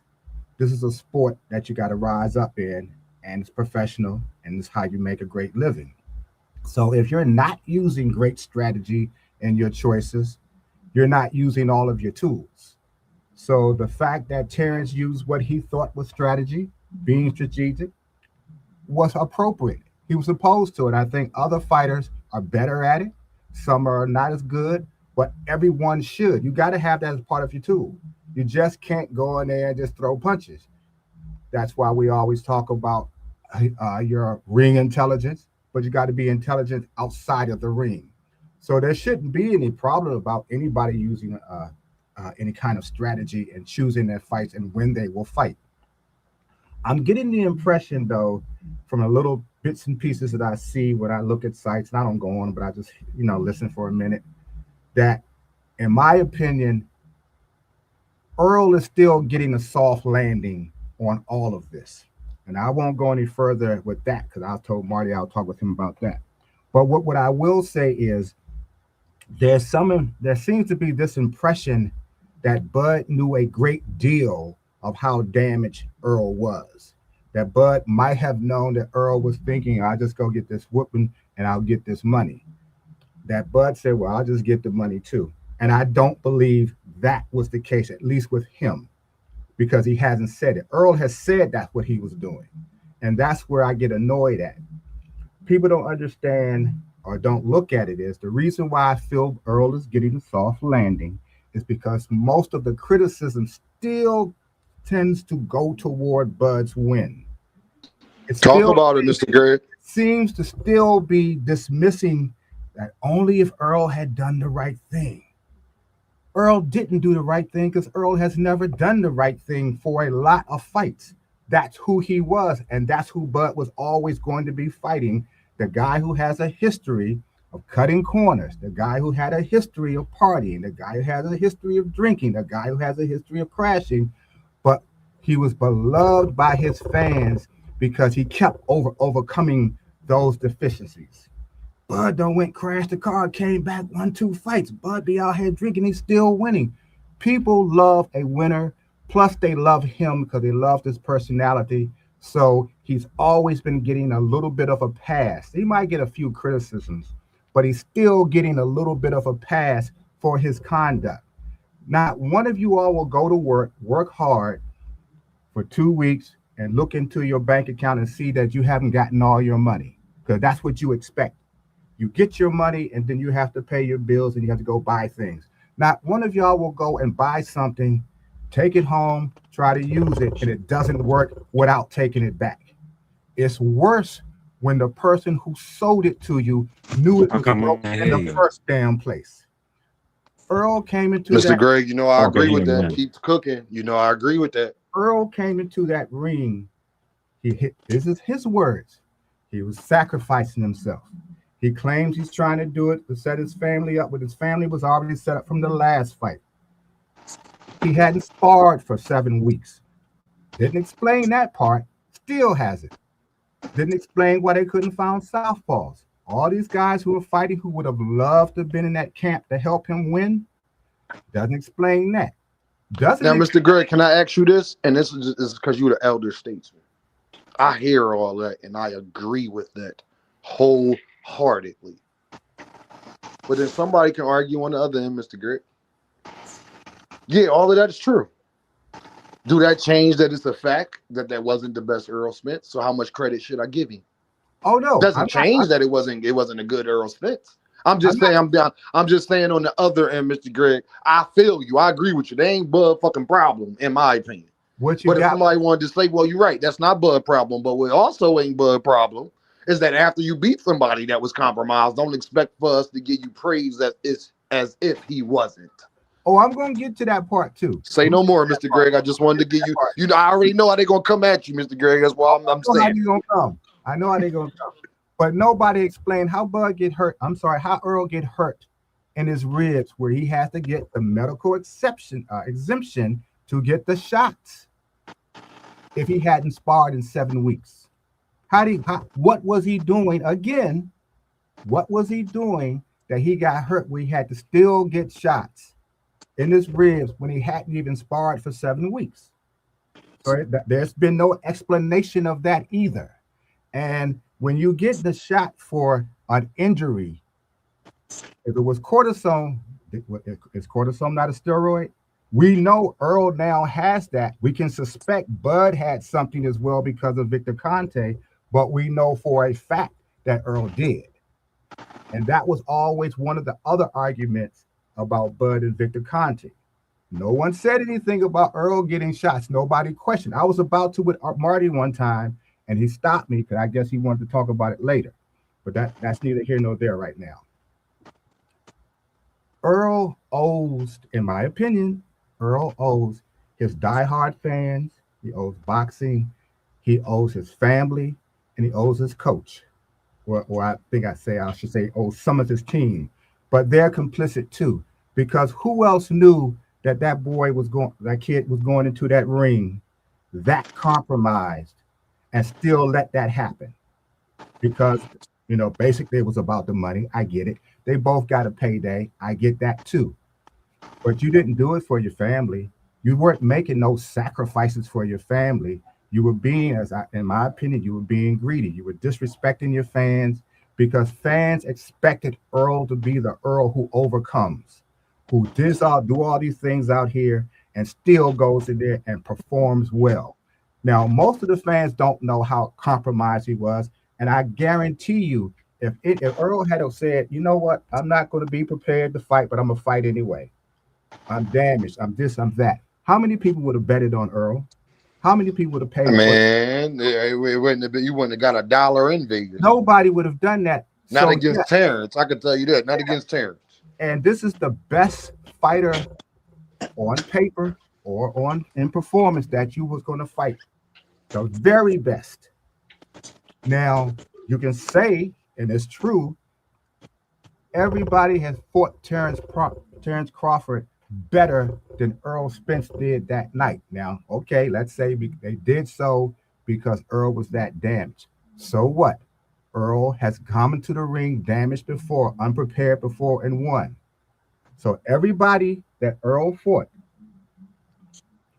This is a sport that you got to rise up in, and it's professional, and it's how you make a great living. So if you're not using great strategy in your choices, you're not using all of your tools. So the fact that Terrence used what he thought was strategy, being strategic, was appropriate. He was supposed to, and I think other fighters are better at it. Some are not as good, but everyone should. You got to have that as part of your tool. You just can't go in there and just throw punches. That's why we always talk about your ring intelligence, but you got to be intelligent outside of the ring. So there shouldn't be any problem about anybody using any kind of strategy and choosing their fights and when they will fight. I'm getting the impression, though, from the little bits and pieces that I see when I look at sites, and I don't go on, but I just, listen for a minute, that, in my opinion, Earl is still getting a soft landing on all of this. And I won't go any further with that because I told Marty I'll talk with him about that. But what I will say is there seems to be this impression that Bud knew a great deal of how damaged Earl was. That Bud might have known that Earl was thinking, I'll just go get this whooping and I'll get this money. That Bud said, well, I'll just get the money too. And I don't believe that was the case, at least with him, because he hasn't said it. Earl has said that's what he was doing. And that's where I get annoyed at. People don't understand or don't look at it is the reason why I feel Earl is getting a soft landing is because most of the criticism still tends to go toward Bud's win. It Talk still about it, Mr. Greg. seems to still be dismissing that only if Earl had done the right thing. Earl didn't do the right thing because Earl has never done the right thing for a lot of fights. That's who he was, and that's who Bud was always going to be fighting. The guy who has a history of cutting corners, the guy who had a history of partying, the guy who has a history of drinking, the guy who has a history of crashing. But he was beloved by his fans because he kept overcoming those deficiencies. Bud don't went crashed the car, came back, won 2 fights. Bud be out here drinking, he's still winning. People love a winner. Plus, they love him because they love his personality. So he's always been getting a little bit of a pass. He might get a few criticisms, but he's still getting a little bit of a pass for his conduct. Not one of you all will go to work hard for 2 weeks, and look into your bank account and see that you haven't gotten all your money, because that's what you expect. You get your money and then you have to pay your bills and you have to go buy things. Not one of y'all will go and buy something, take it home, try to use it, and it doesn't work without taking it back. It's worse when the person who sold it to you knew it was broke in the first damn place. Earl came into Mr. that. Greg, I agree with that. Keep cooking. I agree with that. Earl came into that ring. This is his words. He was sacrificing himself. He claims he's trying to do it to set his family up, but his family was already set up from the last fight. He hadn't sparred for 7 weeks. Didn't explain that part. Still hasn't. Didn't explain why they couldn't find southpaws. All these guys who were fighting who would have loved to have been in that camp to help him win, doesn't explain that. Now, Mr. Greg, can I ask you this? And this is because you're the elder statesman. I hear all that, and I agree with that wholeheartedly. But then somebody can argue on the other end, Mr. Greg. Yeah, all of that is true. Do that change that it's a fact that that wasn't the best Earl Spence? So how much credit should I give him? Oh no, Doesn't change that it wasn't a good Earl Spence. I'm just saying I'm down. I'm just saying on the other end, Mr. Greg, I feel you. I agree with you. They ain't Bud fucking problem, in my opinion. what you But if got. somebody wanted to say, well, you're right, that's not Bud problem, but what also ain't Bud problem is that after you beat somebody that was compromised, don't expect for us to give you praise that it's as if he wasn't. Oh, I'm going to get to that part too. Say no more, Mr. Greg. I just wanted to give you, I already know how they're going to come at you, Mr. Greg. That's why I'm I know how saying. they gonna come. I know how they gonna come. But nobody explained how Bud get hurt. I'm sorry, how Earl get hurt in his ribs, where he has to get the medical exemption to get the shots if he hadn't sparred in 7 weeks. What was he doing again? What was he doing that he got hurt where he had to still get shots in his ribs when he hadn't even sparred for 7 weeks? So there's been no explanation of that either. And when you get the shot for an injury, if it was cortisone, is cortisone not a steroid? We know Earl now has that. We can suspect Bud had something as well because of Victor Conte, but we know for a fact that Earl did. And that was always one of the other arguments about Bud and Victor Conte. No one said anything about Earl getting shots. Nobody questioned. I was about to with Marty one time, and he stopped me because I guess he wanted to talk about it later. But that's neither here nor there right now. Earl owes, in my opinion, Earl owes his diehard fans, he owes boxing, he owes his family, and he owes his coach. Or I think I should say owes some of his team. But they're complicit too, because who else knew that that kid was going into that ring that compromised and still let that happen? Because, basically it was about the money. I get it. They both got a payday. I get that too. But you didn't do it for your family. You weren't making no sacrifices for your family. You were being, in my opinion, you were being greedy. You were disrespecting your fans because fans expected Earl to be the Earl who overcomes, who do all these things out here and still goes in there and performs well. Now, most of the fans don't know how compromised he was. And I guarantee you, if Earl had said, you know what, I'm not going to be prepared to fight, but I'm going to fight anyway. I'm damaged. I'm this, I'm that. How many people would have betted on Earl? How many people would have paid? Man, you wouldn't have got $1 in Vegas. Nobody would have done that. Not against Terrence. I can tell you that. Not against Terrence. And this is the best fighter on paper or in performance that you was going to fight. The very best. Now, you can say, and it's true, everybody has fought Terrence Crawford better than Earl Spence did that night. Now, okay, let's say they did so because Earl was that damaged. So what? Earl has come into the ring damaged before, unprepared before, and won. So everybody that Earl fought,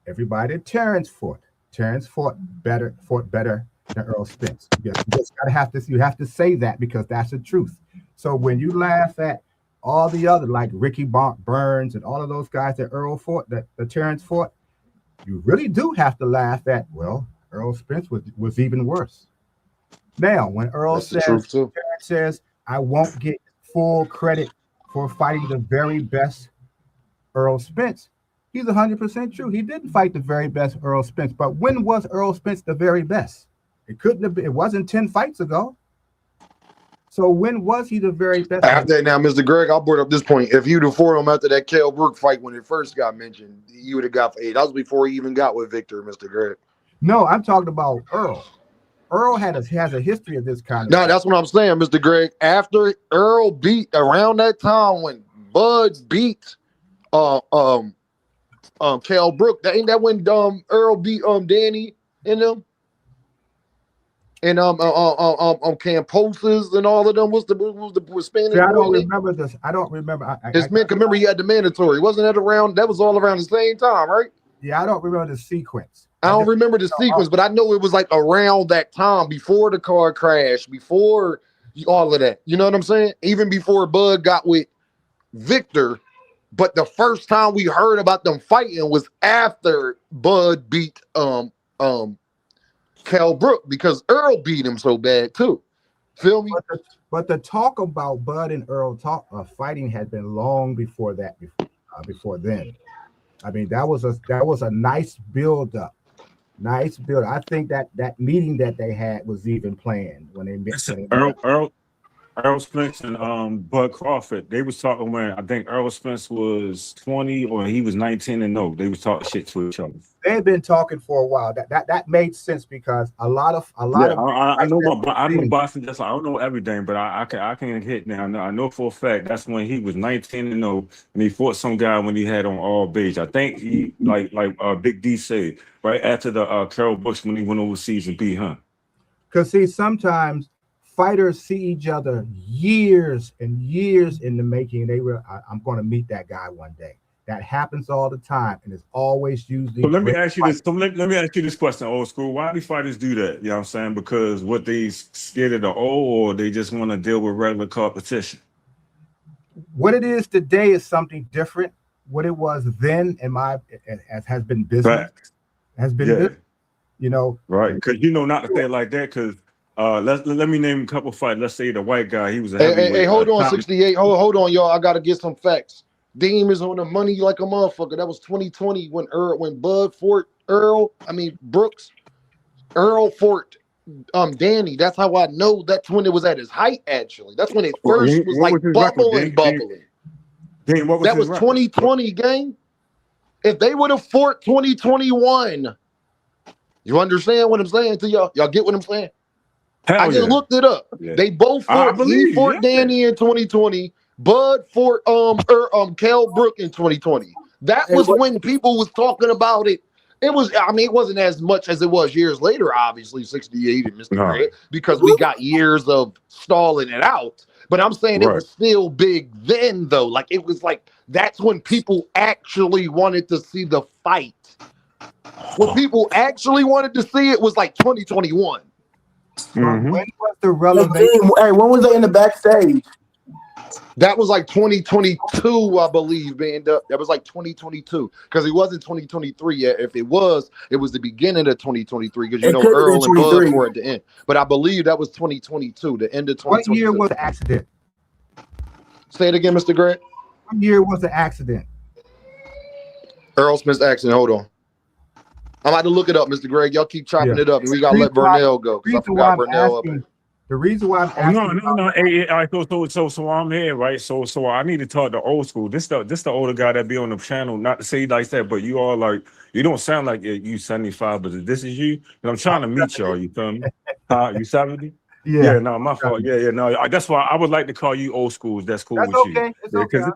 everybody that Terrence fought better than Earl Spence. You have to say that because that's the truth. So when you laugh at all the other, like Ricky Burns and all of those guys that Earl fought, that Terrence fought, you really do have to laugh at, well, Earl Spence was even worse. Now, when Earl Terrence says, I won't get full credit for fighting the very best Earl Spence, he's 100% true. He didn't fight the very best Earl Spence, but when was Earl Spence the very best? It couldn't have been, it wasn't 10 fights ago. So when was he the very best? After now, Mr. Greg, I'll bring up this point. If you'd have fought him after that Kell Brook fight when it first got mentioned, you would have got for 8. That was before he even got with Victor, Mr. Greg. No, I'm talking about Earl. Earl has a history of this kind of No, that's what I'm saying, Mr. Greg. After Earl beat around that time when Buds beat Kell Brook, ain't that when Earl beat Danny and them? And Camposas and all of them was the Spanish. See, I don't remember this. I don't remember. Remember he had the mandatory. Wasn't that around? That was all around the same time, right? Yeah, I don't remember the sequence. I don't remember the sequence, but I know it was like around that time, before the car crash, before all of that. You know what I'm saying? Even before Bud got with Victor, but the first time we heard about them fighting was after Bud beat Cal Brook because Earl beat him so bad too. Feel me? But the talk about Bud and Earl fighting had been long before that. Before then, I mean that was a nice build up. Nice build. I think that meeting that they had was even planned when they met. Earl Spence and Bud Crawford, they was talking when I think Earl Spence was 20 or he was 19 and no, they was talking shit to each other. They had been talking for a while. That made sense because a lot of I know boxing just I don't know everything, but I can hit now. I know for a fact that's when he was 19 and no, and he fought some guy when he had on all beige. I think he like Big D said right after the Carol Bush when he went overseas and beat him. Because see, sometimes fighters see each other years and years in the making. I'm going to meet that guy one day. That happens all the time, and it's always usually. So let me ask you this. So let me ask you this question, old school. Why do fighters do that? You know what I'm saying? Because what they scared of the old, or they just want to deal with regular competition. What it is today is something different. What it was then, has been business. Business, you know. Right, because not to say it like that, because. Let me name a couple fights. Let's say the white guy, he was a heavyweight. Hey, hold on, 68. Hold on, y'all. I gotta get some facts. Deem is on the money like a motherfucker. That was 2020 when Bud fought Brooks. Earl fought Danny. That's how I know that's when it was at his height, actually. That's when it first was like bubbling. Dean, what was that was 2020, gang. If they would have fought 2021, you understand what I'm saying to y'all? Y'all get what I'm saying? Hell I just looked it up. Yeah. They both fought. He fought Danny in 2020. Bud fought Cal Brook in 2020. That was when people was talking about it. It was. I mean, it wasn't as much as it was years later. Obviously, 68 and Mr. Grant, because we got years of stalling it out. But I'm saying it was still big then, though. Like it was like that's when people actually wanted to see the fight. When people actually wanted to see it was like 2021. When was the relevant? Hey, when was they in the backstage? That was like 2022, I believe, man. That was like 2022 because it wasn't 2023 yet. If it was the beginning of 2023 because Earl and Bud were at the end. But I believe that was 2022, the end of 2022. What year was the accident? Say it again, Mr. Grant. What year was the accident? Earl Smith's accident. Hold on. I'm about to look it up, Mr. Greg. Y'all keep chopping it up, and we gotta let Burnell go because I forgot Burnell up. The reason why I'm asking no. Hey, all right, so I'm here, right? So I need to talk to old school. This the older guy that be on the channel. Not to say like that, but you all like you don't sound like you 75, but this is you. And I'm trying to meet y'all. You feel me? You 70? Yeah, no, my fault. Yeah, no. That's why I would like to call you old school. That's cool with you. It's okay.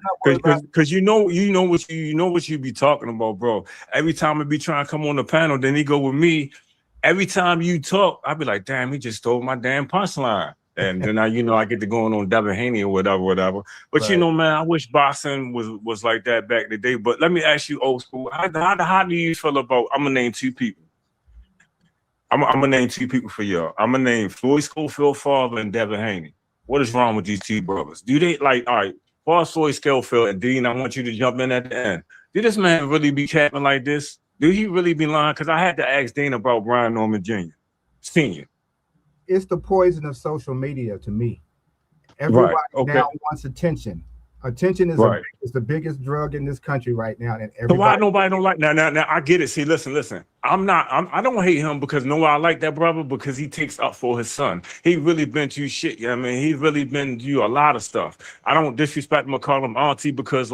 Because you know what you be talking about, bro. Every time I be trying to come on the panel, then he go with me. Every time you talk, I be like, damn, he just stole my damn punchline. And then I get to going on Devin Haney or whatever. But man, I wish boxing was like that back in the day. But let me ask you, old school, how do you feel about? I'm gonna name two people. I'm gonna name two people for y'all. I'm gonna name Floyd Schofield father and Devin Haney. What is wrong with these two brothers? Do they like all right? Paul Floyd Schofield and Dean, I want you to jump in at the end. Did this man really be capping like this? Do he really be lying? Because I had to ask Dean about Brian Norman Jr. Senior. It's the poison of social media to me. Everybody now wants attention. Attention is the biggest drug in this country right now. And so why nobody don't like now? I get it. See, listen. I don't hate him because I like that brother because he takes up for his son. He really been through shit. Yeah, I mean, he really been through a lot of stuff. I don't disrespect him or call him auntie because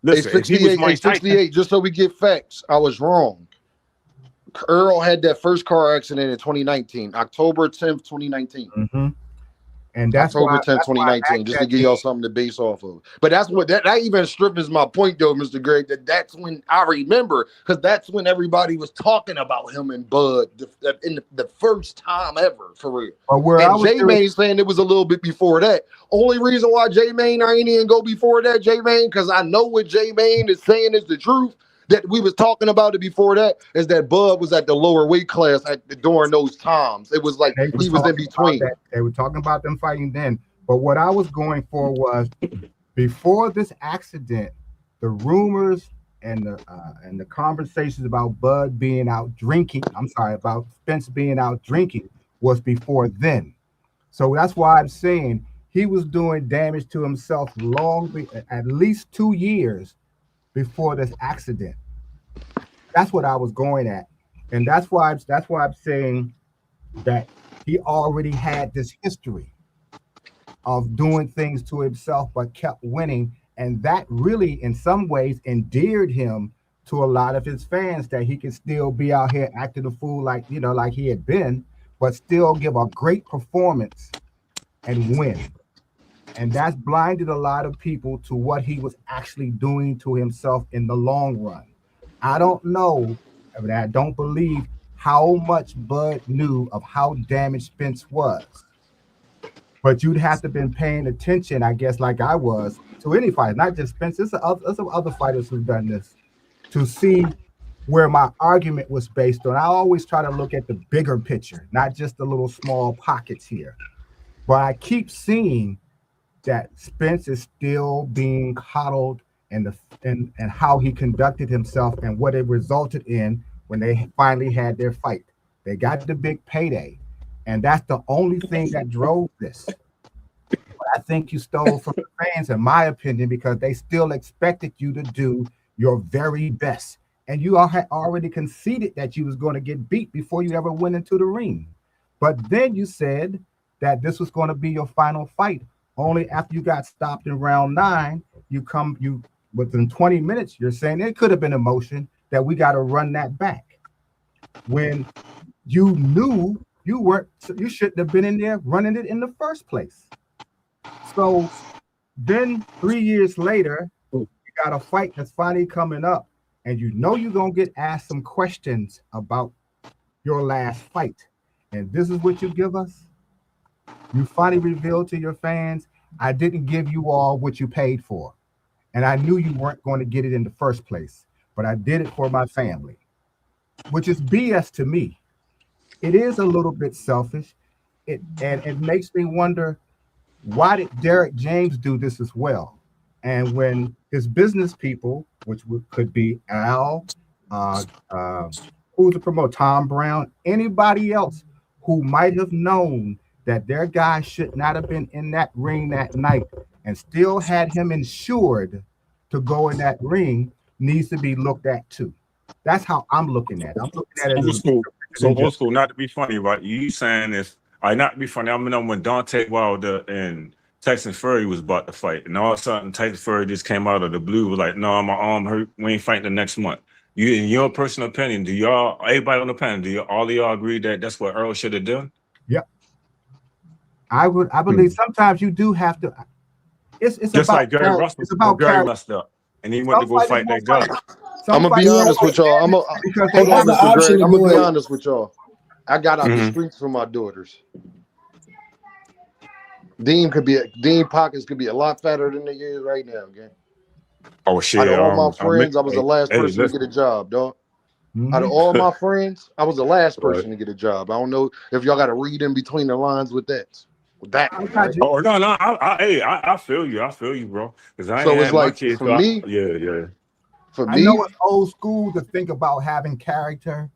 listen, 68, just so we get facts, I was wrong. Earl had that first car accident in 2019, October 10th, 2019. Mm-hmm. And that's October 10th, 2019, just to give y'all something to base off of. But that's what that even strips my point, though, Mr. Greg, that's when I remember, because that's when everybody was talking about him and Bud in the first time ever, for real. And J-Main saying it was a little bit before that. Only reason why J-Main I ain't even go before that, J-Main, because I know what J-Main is saying is the truth. That we was talking about it before that is that Bud was at the lower weight class during those times. It was like he was in between. They were talking about them fighting then. But what I was going for was Before this accident, the rumors and the conversations about Bud being out drinking, I'm sorry, about Spence being out drinking was before then. So that's why I'm saying he was doing damage to himself at least 2 years before this accident. That's what I was going at, and that's why I'm saying that he already had this history of doing things to himself, but kept winning, and that really, in some ways, endeared him to a lot of his fans that he could still be out here acting a fool like he had been, but still give a great performance and win. And that's blinded a lot of people to what he was actually doing to himself in the long run. I don't know, I don't believe how much Bud knew of how damaged Spence was, but you'd have to been paying attention, I guess, like I was to any fighter, not just Spence. There's some other fighters who've done this to see where my argument was based on. I always try to look at the bigger picture, not just the little small pockets here. But I keep seeing that Spence is still being coddled, and how he conducted himself and what it resulted in when they finally had their fight. They got the big payday, and that's the only thing that drove this. But I think you stole from the fans, in my opinion, because they still expected you to do your very best. And you all had already conceded that you was going to get beat before you ever went into the ring. But then you said that this was going to be your final fight. Only after you got stopped in round 9, you within 20 minutes, you're saying it could have been emotion that we got to run that back. When you knew you shouldn't have been in there running it in the first place. So then 3 years later, you got a fight that's finally coming up, and you know you're gonna get asked some questions about your last fight. And this is what you give us. You finally revealed to your fans, I didn't give you all what you paid for. And I knew you weren't going to get it in the first place, but I did it for my family, which is BS to me. It is a little bit selfish. It makes me wonder, why did Derek James do this as well? And when his business people, which could be Al, who's the promoter, Tom Brown, anybody else who might have known that their guy should not have been in that ring that night and still had him insured to go in that ring, needs to be looked at too. That's how I'm looking at it. I'm looking at it Old as school. So old school, not to be funny, right? You saying this, not to be funny. I remember when Dante Wilder and Tyson Fury was about to fight, and all of a sudden Tyson Fury just came out of the blue, was like, "No, my arm hurt. We ain't fighting the next month." You, in your personal opinion, do y'all, everybody on the panel, all of y'all agree that that's what Earl should have done? Yep. I believe sometimes you do have to. It's Just about like Gary character. Russell. It's about Gary character. messed up, and he went to Some go fighters fight won't that guy. fight. I'm Some gonna be fighters honest won't with y'all. fight because They they Hold got on, the know. Mr. option Greg. to I'm gonna do be it. honest with y'all. I got out the Mhm. streets for my daughters. Dean pockets could be a lot fatter than they is right now, gang. Oh Out shit! of all my friends, I was the Hey, last hey, person to get listen. a job, dog. Out of Mhm. all my friends, I was the last Right. person to get a job. I don't know if y'all got to read in between the lines with that. With that I one, got right? you. Oh no, no, I feel you. I feel you, bro. Because I ain't So it's had my like kids. So yeah. for I know me, it's old school to think about having character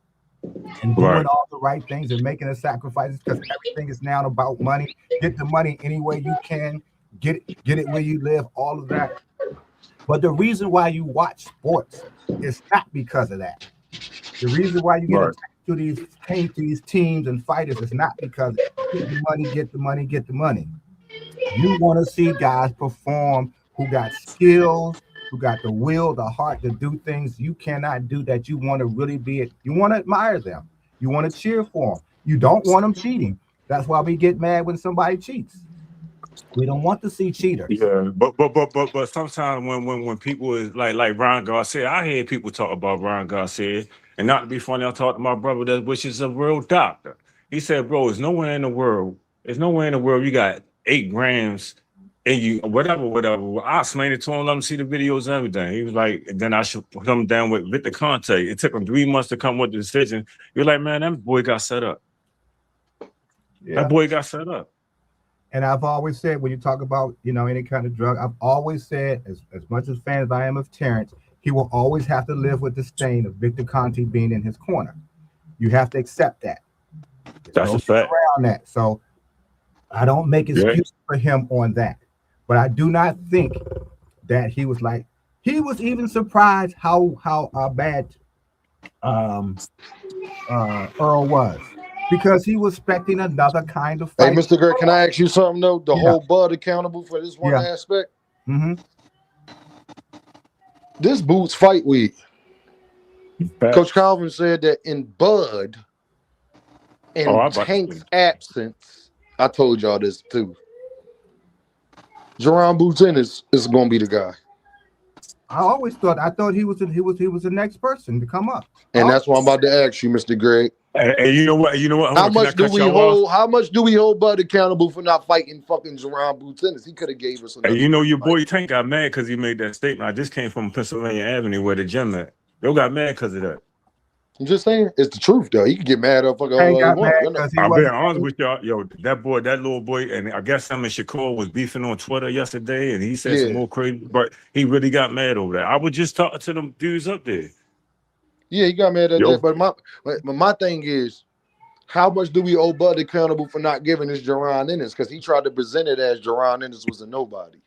and doing Right. all the right things and making the sacrifices because everything is now about money. Get the money any way you can. Get it where you live. All of that. But the reason why you watch sports is not because of that. The reason why you get Right. attached to these teams and fighters is not because get the money, get the money, get the money. You want to see guys perform who got skills, who got the will, the heart to do things you cannot do, that you want to really be. You want to admire them. You want to cheer for them. You don't want them cheating. That's why we get mad when somebody cheats. We don't want to see cheaters. Yeah, but sometimes when people is like Ron Garcia, I hear people talk about Ron Garcia, and not to be funny, I talked to my brother that which is a real doctor. He said, "Bro, there's nowhere in the world you got 8 grams and you whatever." Well, I explained it to him, let him see the videos and everything. He was like, then I should put him down with the contact. It took him 3 months to come with the decision. You're like, man, that boy got set up. That Yeah. boy got set up. And I've always said when you talk about any kind of drug, I've always said as much as fan as I am of Terrence, he will always have to live with the stain of Victor Conti being in his corner. You have to accept that. There's That's no a getting fact. around that. So I don't make Yeah. excuses for him on that. But I do not think that he was even surprised how bad um Earl was because he was expecting another kind of Hey, fight. Mr. Gray, can I ask you something though? The Yeah, whole Bud accountable for this one yeah. aspect. hmm This Boots fight week. Coach Facts. Calvin said that in Bud Oh, I and about to Tank's say. absence, I told y'all this too. Jerron Boots is going to be the guy, I thought he was the next person to come up. and that's what I'm about to ask you, Mr. Gray. And you know what? You know what? Hold How on. Can I much do cut we y'all off? hold? How much do we hold Bud accountable for not fighting fucking Jerron Boots Ennis? He could have gave us Hey, another you know great your fight. boy Tank got mad because he made that statement. I just came from Pennsylvania Avenue where the gym at. Yo got mad because of that. I'm just saying, it's the truth though. He can get mad up fucking Tank all he got mad want. You know. because he I'll be wasn't. honest with y'all, yo, that boy, that little boy, and I guess him and Shakur was beefing on Twitter yesterday, and he said some Yeah, more crazy, but he really got mad over that. I was just talking to them dudes up there. yeah, he got mad at that. Yo, But my thing is, how much do we owe Bud accountable for not giving us Jerron Ennis? Because he tried to present it as Jerron Ennis was a nobody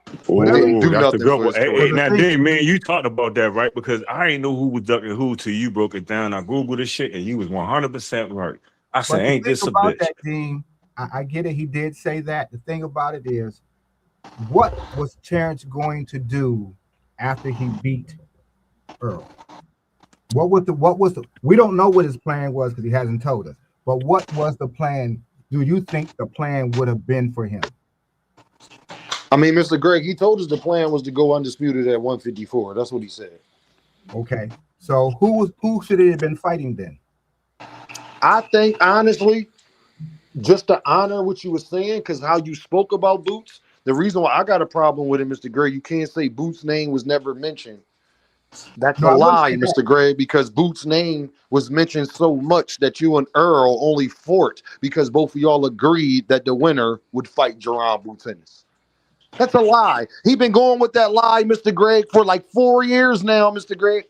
and Whatever. didn't oh, do that's the nothing good for one. his Hey, Well, hey, the career. now, thing, then, man, you talked about that, right? Because I ain't know who was ducking who till you broke it down. I Googled this shit, and you was 100% right. I said, but the ain't thing this a about bitch? that, Dean, I get it. He did say that. The thing about it is, what was Terrence going to do after he beat Earl? What was the we don't know what his plan was because he hasn't told us. But what was the plan? Do you think the plan would have been for him? I mean, Mr. Greg, he told us the plan was to go undisputed at 154. That's what he said. Okay. So who should he have been fighting then? I think honestly, just to honor what you were saying, because how you spoke about Boots, the reason why I got a problem with it, Mr. Gray, you can't say Boots' name was never mentioned. That's No, a I wouldn't lie, say that. Mr. Gray, because Boots' name was mentioned so much that you and Earl only fought because both of y'all agreed that the winner would fight Jerron Boots Ennis. That's a lie. He been going with that lie, Mr. Greg, for like 4 years now, Mr. Greg.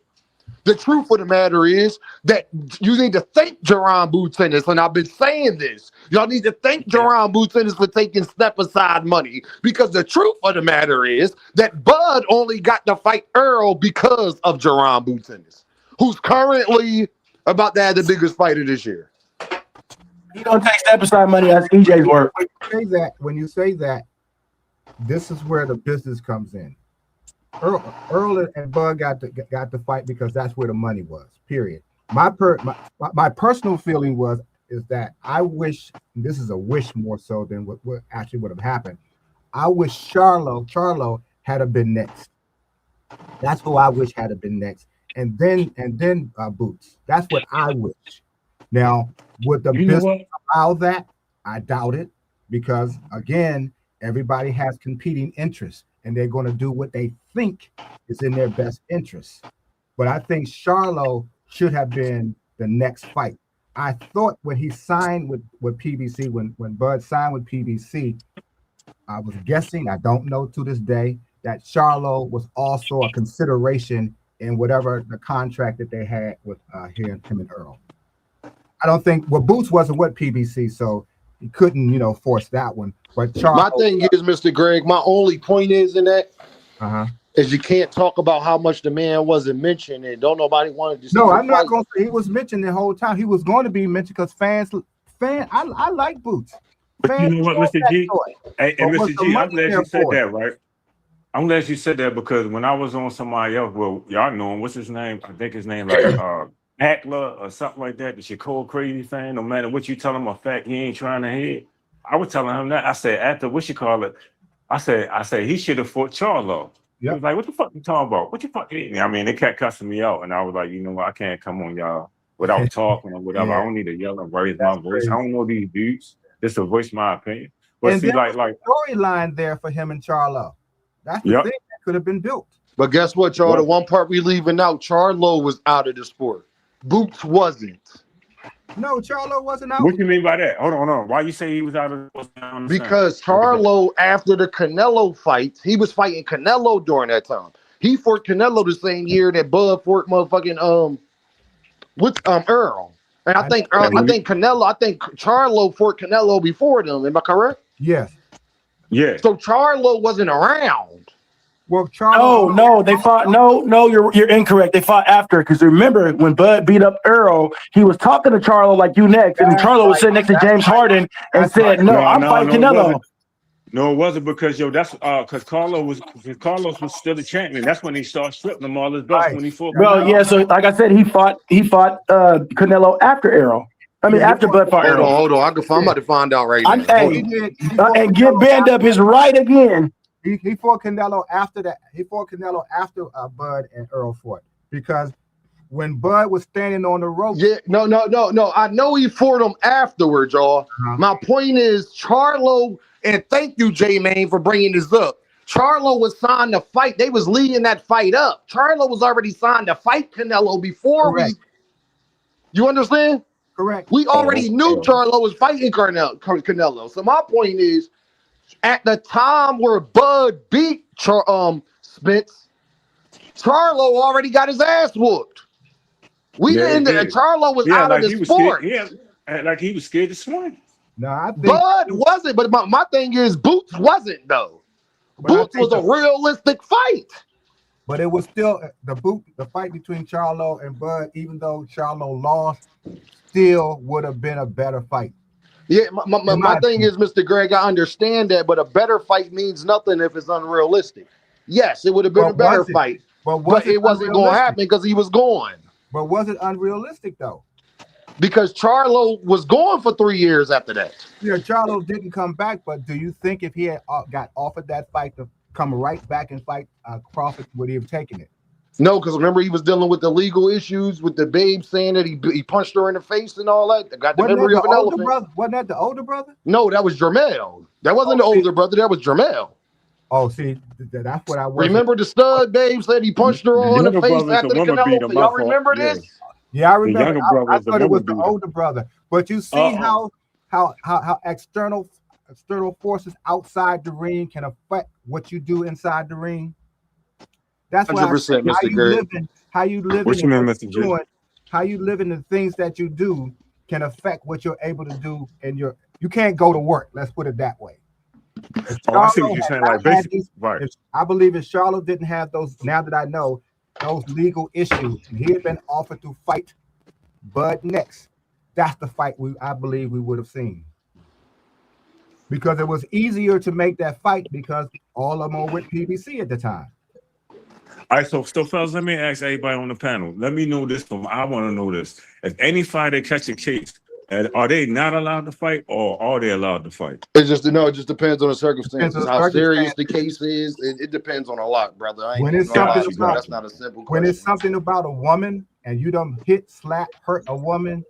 The truth of the matter is that you need to thank Jerron Boots Ennis, and I've been saying this. Y'all need to thank Jerron Boots Ennis for taking step aside money because the truth of the matter is that Bud only got to fight Earl because of Jerron Boots Ennis, who's currently about to have the biggest fight of this year. He don't take step aside money. That's EJ's work. When you say that, this is where the business comes in. Earl and Bud got to fight because that's where the money was. Period. My personal feeling is that I wish, this is a wish more so than what actually would have happened. I wish Charlo had have been next. That's who I wish had have been next, and then Boots. That's what I wish. Now, would the You know business what? allow that? I doubt it because again, everybody has competing interests, and they're going to do what they think is in their best interest. But I think Charlo should have been the next fight. I thought when he signed with PBC, when Bud signed with PBC, I was guessing, I don't know to this day, that Charlo was also a consideration in whatever the contract that they had with him and Earl. I don't think, well, Boots wasn't with PBC, so he couldn't, force that one. But My Charlo, thing is, Mr. Greg, my only point is in that uh-huh. is you can't talk about how much the man wasn't mentioned and don't nobody wanted to see No, the I'm not fight. going to say he was mentioned the whole time. He was going to be mentioned because I like Boots. But you Fans know what, love Mr. that G? toy. Hey, But and was Mr. the G, money I'm glad there you said for it? that, right? I'm glad you said that because when I was on somebody else, well, y'all know him. What's his name? I think his name like Hackler or something like that. The Shakur crazy fan. No matter what you tell him, a fact he ain't trying to hit. I was telling him that. I said after what you call it. I said he should have fought Charlo. He Yep, was like, "What the fuck you talking about? What you fuck?" I mean, they kept cussing me out, and I was like, "You know what? I can't come on y'all without talking or whatever. yeah, I don't need to yell and raise my that's voice. I crazy. don't know these dudes. Just to voice my opinion." But And see, there like, was like, a storyline there for him and Charlo. That's the yep. thing that could have been built. But guess what, y'all? The What? one part we leaving out, Charlo was out of the sport. Boots wasn't. No, Charlo wasn't out. What you mean by that? Hold on. Why you say he was out of? I don't understand. Because Charlo, after the Canelo fights, he was fighting Canelo during that time. He fought Canelo the same year that Bud fought motherfucking Earl. And I think Charlo fought Canelo before them. Am I correct? Yes. Yeah. So Charlo wasn't around. Well, Charlo. No, they fought. No, you're incorrect. They fought after because remember when Bud beat up Earl, he was talking to Charlo like you next, and Charlo was sitting next to James Harden and said, "No, I'm fighting Canelo." No, it wasn't because that's because Carlos was still the champion. That's when he started stripping him all his belts when he fought. Well, yeah. So like I said, he fought Canelo after Errol. I mean, after Bud fought Errol. Hold on. I'm about to find out right now. And get banned up is right again. He fought Canelo after that. He fought Canelo after Bud and Earl fought because when Bud was standing on the rope. Yeah, no. I know he fought him afterwards, y'all. My point is, Charlo, and thank you, J-Man, for bringing this up. Charlo was signed to fight. They was leading that fight up. Charlo was already signed to fight Canelo before You understand? Correct. We already knew Charlo was fighting Canelo. So my point is, at the time where Bud beat Spence, Charlo already got his ass whooped. Charlo was out of the sport. Like he was scared to swing. No, I think Bud wasn't, but my thing is Boots wasn't though. Boots was a realistic fight. But it was still the fight between Charlo and Bud, even though Charlo lost, still would have been a better fight. Yeah, my thing is, Mr. Greg, I understand that, but a better fight means nothing if it's unrealistic. Yes, it would have been a better fight, but it wasn't going to happen because he was gone. But was it unrealistic, though? Because Charlo was gone for 3 years after that. Yeah, Charlo didn't come back, but do you think if he had got offered that fight to come right back and fight Crawford, would he have taken it? No, because remember he was dealing with the legal issues with the babe saying that he punched her in the face and all that. Got the memory of an elephant. Wasn't that the older brother? No, that was Jermel. That wasn't the older brother. That was Jermel. Oh, see, that's what I was. Remember the stud babe said he punched her on the face after the Canelo. Y'all remember this? Yeah, I remember. I thought it was the older brother. But you see how external forces outside the ring can affect what you do inside the ring. That's why 100%, Mr. Gary. How you live, what you mean, Mr. J? How you live in the things that you do can affect what you're able to do, and you can't go to work. Let's put it that way. I see what you're saying. Like basically, right? I believe if Charlo didn't have those, now that I know those legal issues, and he had been offered to fight Bud next, that's the fight I believe we would have seen. Because it was easier to make that fight because all of them were with PBC at the time. All right, so fellas, let me ask everybody on the panel. Let me know this one. I want to know this. If any fighter catch a case, are they not allowed to fight, or are they allowed to fight? It just depends on the circumstances. How serious the case is. It depends on a lot, brother. When it's something about, that's not a simple question. When it's something about a woman and you don't hit, slap, hurt a woman,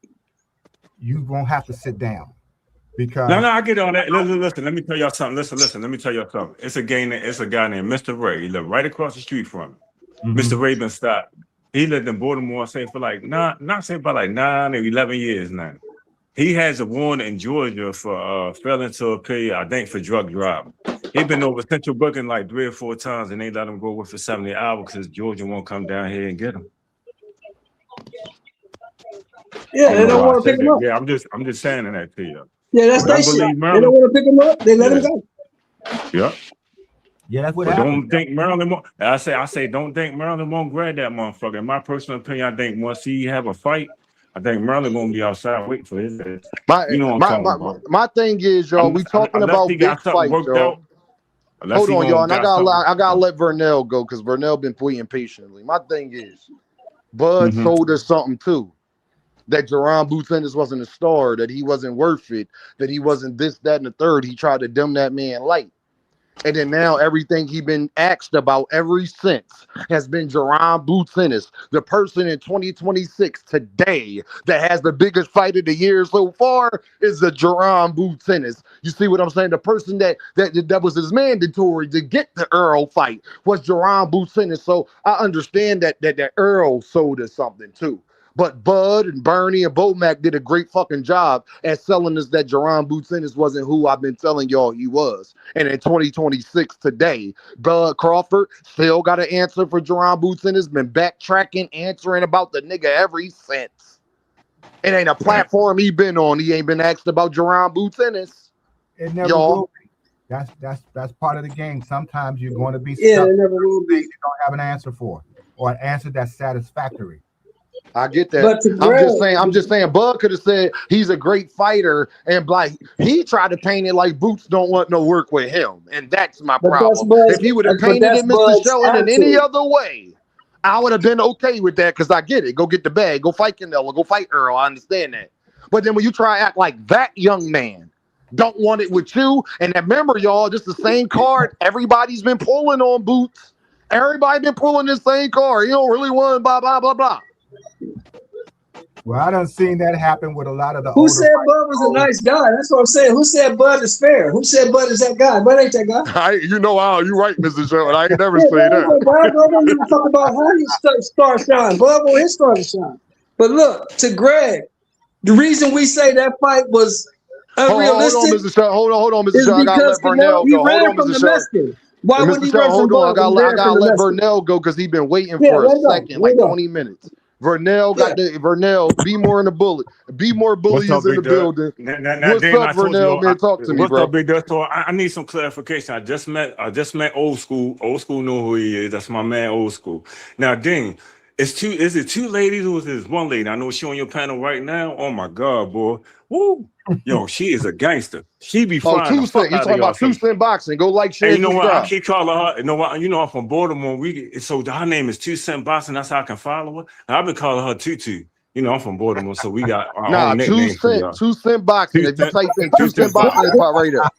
you won't have to sit down. Because no, I get on that. Listen, let me tell y'all something. Listen, let me tell y'all something. It's a guy named Mr. Ray. He lived right across the street from me. Mr. Ray been stopped. He lived in Baltimore, say for like not say about like 9 or 11 years now. He has a warrant in Georgia for failing to appear, I think, for drug driving. He been over Central Booking like 3 or 4 times, and they let him go with for 70 hours because Georgia won't come down here and get him. Yeah, they don't want to pick him up. Yeah, I'm just saying that to you. Yeah, that's their shit. They don't want to pick him up. They let him go. Yeah. Yeah, that's what happened. Don't think Maryland won't. I say, don't think Maryland won't grab that motherfucker. In my personal opinion, I think once he have a fight, I think Maryland gonna be outside waiting for his ass. My thing is, y'all, we talking about big fights, y'all. Hold on, y'all, and I gotta let Vernell go because Vernell been waiting patiently. My thing is, Bud told us something too. That Jerron Boots Ennis wasn't a star, that he wasn't worth it, that he wasn't this, that, and the third. He tried to dim that man light. And then now everything he been asked about ever since has been Jerron Boots Ennis, the person in 2026 today that has the biggest fight of the year so far is the Jerron Boots Ennis. You see what I'm saying? The person that was his mandatory to get the Earl fight was Jerron Boots Ennis. So I understand that Earl sold us something too. But Bud and Bernie and Bomac did a great fucking job at selling us that Jerron Boots Ennis wasn't who I've been telling y'all he was. And in 2026 today, Bud Crawford still got an answer for Jerron Boots Ennis, been backtracking, answering about the nigga ever since. It ain't a platform he been on. He ain't been asked about Jerron Boots Ennis. It never Y'all. will be. That's part of the game. Sometimes you're going to be Yeah, stuck it with never will things be. you don't have an answer for, or an answer that's satisfactory. I get that. But to I'm Greg, just saying, Bud could have said he's a great fighter, and like he tried to paint it like Boots don't want no work with him, and that's my but that's problem. If Bud's. he would have But painted that's it, Mr. Bud's Shelton, in any attitude. other way, I would have been okay with that because I get it. Go get the bag, go fight Canelo, go fight Earl. I understand that. But then when you try to act like that young man don't want it with you, and remember, y'all, just the same card everybody's been pulling on Boots. Everybody been pulling this same card. You don't really want blah blah blah blah. Well, I done seen that happen with a lot of the Who older said Bud was a nice guy? That's what I'm saying. Who said Bud is fair? Who said Bud is that guy? Bud ain't that guy. You know how you right, Mr. Shelton. I ain't never Yeah, say Bud ain't that. that guy. Bud don't even talk about how he star shine. Bud want his star to shine. But look, to Greg, the reason we say that fight was Hold on, unrealistic Mr. Shelton. Hold on, Mr. is Shelton. I gotta because let Vernell he go. Hold ran on, from Mr. the Shelton. Mexican. Why And wouldn't Mr. he Shelton, run from hold on. Bud when he I ran from gotta the let Mexican? Vernell go because he been waiting Yeah, for a let him go. second, Let him like go. 20 minutes. Vernell Yeah. Vernell, be more in the bullet. Be more bully What's up, is in the Big Dub? building. Now, What's Dean, I up, told you, Vernell, man? Talk to me, what's up, bro. Big Dub? So I need some clarification. I just met old school. Old school know who he is. That's my man, old school. Now, Dean, is it two ladies or is it one lady? I know she on your panel right now. Oh my God, boy. Woo. Yo, she is a gangster. She be Oh, frying the 2 fuck Cent. You out of talking y'all. about 2 Cent boxing. Go like, Hey, share, you know what? I subscribe. keep calling her. You know I'm from Baltimore. So her name is 2 Cent Boxing. That's how I can follow her. And I've been calling her Tutu. You know, I'm from Baltimore, so we got our Nah, own 2 nickname for Cent, y'all. 2 Cent boxing. 2 If you Cent, type in 2 2 Cent Cent boxing, Boxing. it pop right there.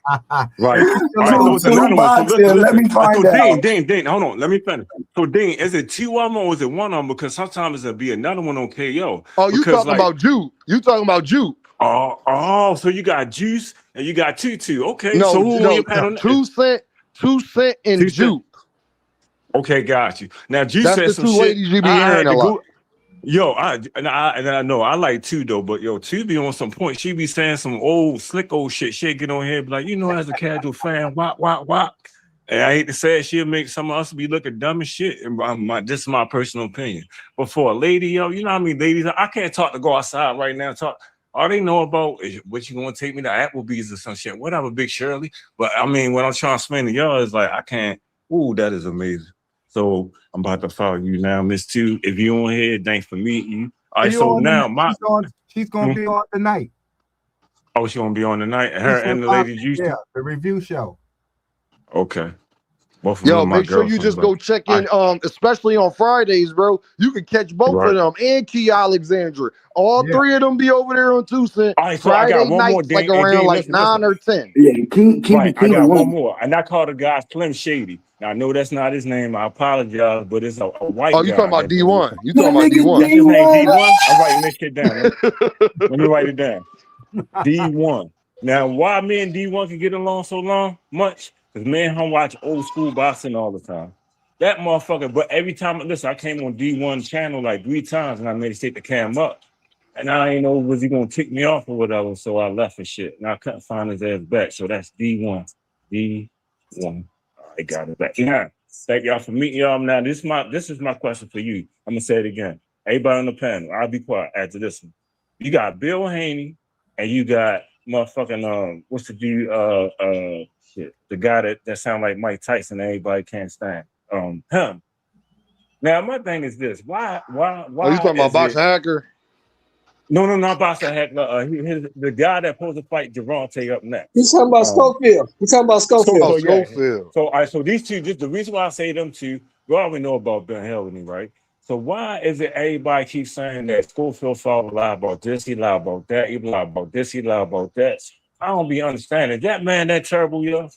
Right. If you All right. So Two it's another one. So boxing. Let listen. me find So out. Dean, hold on. Let me finish. So Dean, is it two of them or is it one of them? Because sometimes it'll be another one on KO. Oh, you Because talking like, about Juke. You talking about Juke. so you got Juice and you got Tutu. Okay. So No, who on your no, panel? 2 Cent, 2 Cent and 2 Cent. Juke. Okay, got you. Now Juice That's said the some two shit. ladies you be I hearing had a to lot. go. Yo, I know I like two though, but yo, two be on some point. She be saying some slick old shit. She'll get on here, be like, as a casual fan, wop. And I hate to say it, she'll make some of us be looking dumb as shit. And this is my personal opinion. But for a lady, yo, you know how many ladies I can't talk to go outside right now. All they know about is what you gonna take me to Applebee's or some shit, whatever, Big Shirley. But I mean, what I'm trying to explain to y'all is like I can't. Ooh, that is amazing. So I'm about to follow you now, Miss Two. If you on here, thanks for meeting you. All right, She so on now she's gonna be on tonight. she gonna be on tonight. Her 2 Cent and the lady boxing, used yeah, to. the review show. Okay, both of Yo, them my make sure you girlfriend, just but go check in, especially on Fridays, bro. You can catch both of right. them and Key Alexandra. All Yeah. three of them be over there on 2 Cent. All right, so I got Friday one more. nights, like Dean, and around Dean, like listen. 9 or 10. Yeah, keep Right, it I keep it got one one. more, and I called the guy Slim Shady. Now I know that's not his name. I apologize, but it's a white Oh, you talking guy about that does D1. it. You That talking about nigga That's D1. his name, D1. D1. I'm writing this shit down. Let me write it down. D1. Now, why me and D1 can get along so much? Because me and him watch old school boxing all the time. That motherfucker, but every time, listen, I came on D1 channel like 3 times and I made to take the cam up. And I ain't know was he gonna tick me off or whatever, so I left and shit. And I couldn't find his ass back. So that's D1. D1. I got it back. Now, thank y'all for meeting y'all. Now, this is my question for you. I'm gonna say it again. Everybody on the panel, I'll be quiet after this one. You got Bill Haney and you got motherfucking what's the dude shit, the guy that sound like Mike Tyson and everybody can't stand him. Now my thing is this: Oh, you talking about is it? Boxing Hacker? No, not Boston Heckler. The guy that supposed to fight Javante up next. You talking about Schofield? You talking about So Schofield? Oh, yeah. Schofield. So so these two, just the reason why I say them two, we already know about Ben Helveny, right? So why is it everybody keeps saying that Schofield father lied about this, he lied about that, he lied about this, he lied about that? I don't be understanding that man that terrible, yo.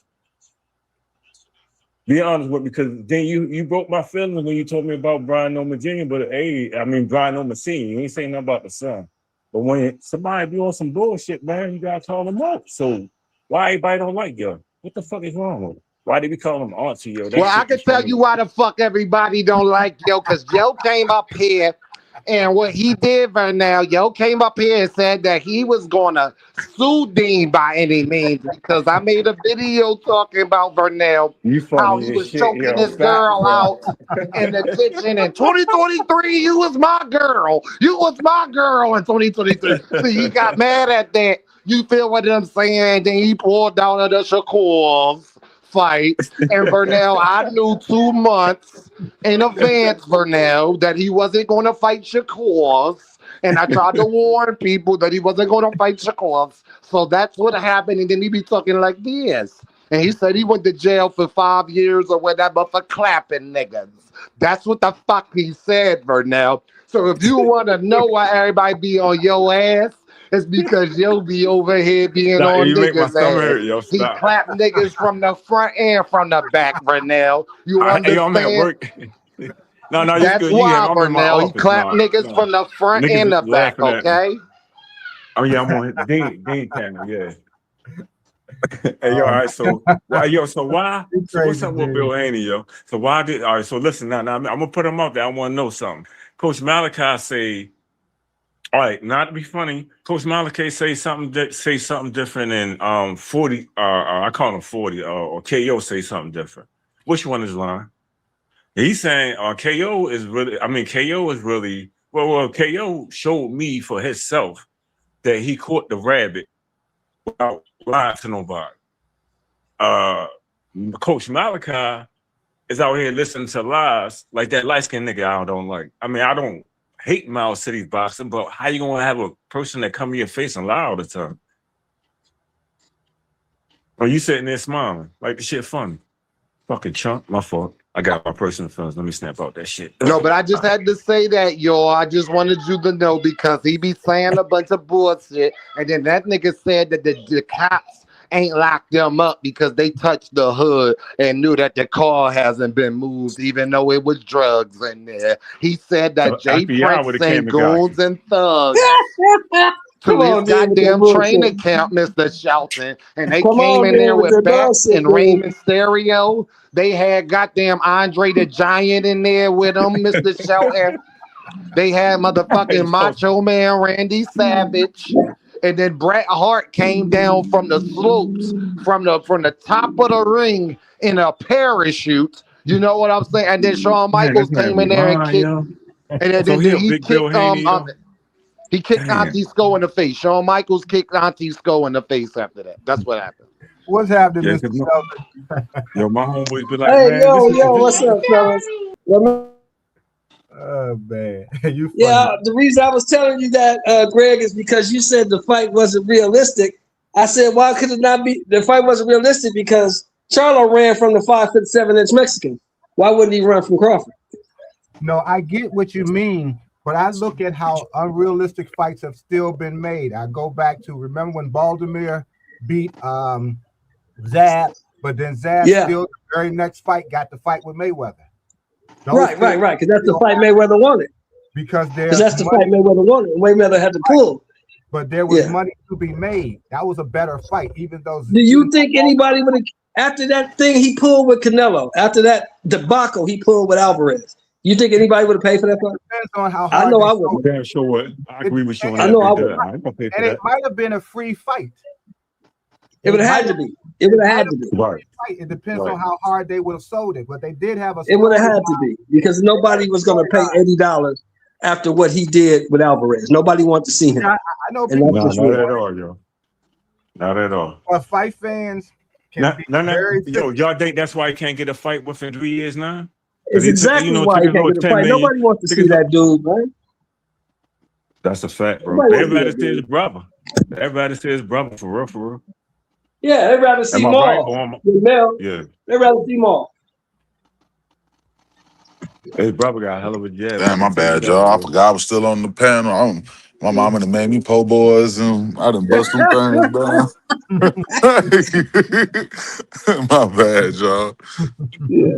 Be honest with me, because then you broke my feelings when you told me about Brian Noma Jr., but Brian Noma Sr. You ain't saying nothing about the son. But when somebody be on some bullshit, man, you gotta call them out. So why everybody don't like yo? What the fuck is wrong with it? Why did we call them auntie, yo? That Well, I shit be can tell funny. you why the fuck everybody don't like Yo, because Yo came up here And what he did, Vernell, yo came up here and said that he was gonna sue Dean by any means because I made a video talking about Vernell, You how funny he as was shit, choking yo. this Facts, girl bro. out in the kitchen in 2023. You was my girl. You was my girl in 2023. See, he got mad at that. You feel what I'm saying? Then he pulled down at the Shakur's fight. And Vernell, I knew 2 months in advance, Vernell, that he wasn't going to fight Shakur's. And I tried to warn people that he wasn't going to fight Shakur's. So that's what happened. And then he be talking like this. And he said he went to jail for 5 years or whatever for clapping niggas. That's what the fuck he said, Vernell. So if you want to know why everybody be on your ass, it's because you'll be over here being Nah, on you make my niggas' stomach ass. hurt, yo. He Stop. clapped niggas from the front and from the back, Vernell. You Hey, yo, I'm at understand? work. No, you That's good. You have. why, I'm in my Vernell. He office. clapped No, niggas no. from the front and Niggas the back, laughing at me. okay? Oh yeah, I'm on Dean camera. Yeah. Hey, yo, all Um, right. So, so why? you So, what's crazy, up with dude. Bill Haney, yo? So, why did? All right. So, listen now. I'm gonna put him out there. I want to know something. Coach Malachi say, all right, not to be funny. Coach Malachi say something different, and 40. I call him 40. Or KO say something different. Which one is lying? He's saying KO is really. I mean, KO is really well. KO showed me for himself that he caught the rabbit without lying to nobody. Uh, Coach Malachi is out here listening to lies like that light skinned nigga I don't like. I mean, I don't hate Miles City's boxing, but how you gonna have a person that come in your face and lie all the time? Or you sitting there smiling like the shit funny? Fucking chump, my fault. I got my personal feelings. Let me snap out that shit. No, but I All just right. had to say that, yo. I just wanted you to know because he be saying a bunch of bullshit. And then that nigga said that the cops ain't locked them up because they touched the hood and knew that the car hasn't been moved, even though it was drugs in there. He said that Jay FBI Prince would have sent came and got you. goons and thugs Come to his on, dude, with that goddamn training bullshit. camp, Mr. Shelton, and they Come came on, in there dude, with with that bats bullshit, and dude. Raymond Stereo. They had goddamn Andre the Giant in there with them, Mr. Shelton. They had Hey, motherfucking yo, Macho Man Randy Savage. And then Bret Hart came down from the slopes, from the top of the ring in a parachute. You know what I'm saying? And then Shawn man, this Michaels man came be in there and lying, kicked. yo. And then, So then, he then a he big Bill kicked Haney, yo. he kicked Damn. Auntie Sko in the face. Shawn Michaels kicked Auntie Sko in the face after that. That's what happened. What's happening, Yeah, Mr. 'cause Shelton? yo, my homeboys be like, Hey, man, yo, what's up, fellas? Oh man, you funny. Yeah, the reason I was telling you that, Greg, is because you said the fight wasn't realistic. I said, why could it not be? The fight wasn't realistic because Charlo ran from the 5'7" Mexican. Why wouldn't he run from Crawford? No, I get what you mean, but I look at how unrealistic fights have still been made. I go back to remember when Baldomir beat Zab, but then Zab Yeah, still the very next fight got the fight with Mayweather. Those right. cases Because that's the still fight happen Mayweather wanted. because Because there's that's the fight money, Mayweather wanted. And Mayweather had to pull. but there was Yeah. money to be made. That was a better fight, even though Do you think anybody would have, after that thing he pulled with Canelo, after that debacle he pulled with Alvarez, you think anybody would have paid for that fight? depends on how I hard know they I sold wouldn't. it. damn sure what. I It, agree with you on I that know I big good. wouldn't. I ain't gonna pay for and it that. might have been a free fight. It would It have might had to have be. It would it have might had have to be. been a Right, free fight. It depends right. on how hard they would have sold it, but they did have a It would have story. had to be because nobody was going to pay $80 after what he did with Alvarez. Nobody wanted to see him, I know and people that's No, just still not real. at want it, all, yo. Not at all. but fight fans can be No. very Yo, fickle. y'all think that's why he can't get a fight within 3 years now? Because It's he took, exactly took why he his can't little get a 10 fight. million. Nobody wants to Took see his that dude, man. That's a fact, bro. Nobody wants to see Everybody that says his dude. brother. Everybody says his brother, for real, for real. Yeah, they'd rather Am see I right? Maul than Mel. Yeah. They'd rather see Maul. His brother got a hell of a jab. I Damn, can my tell you bad, that, y'all. I bro. forgot I was still on the panel. My mama done made me po' boys and I done bust some things down. My bad, y'all. Yeah.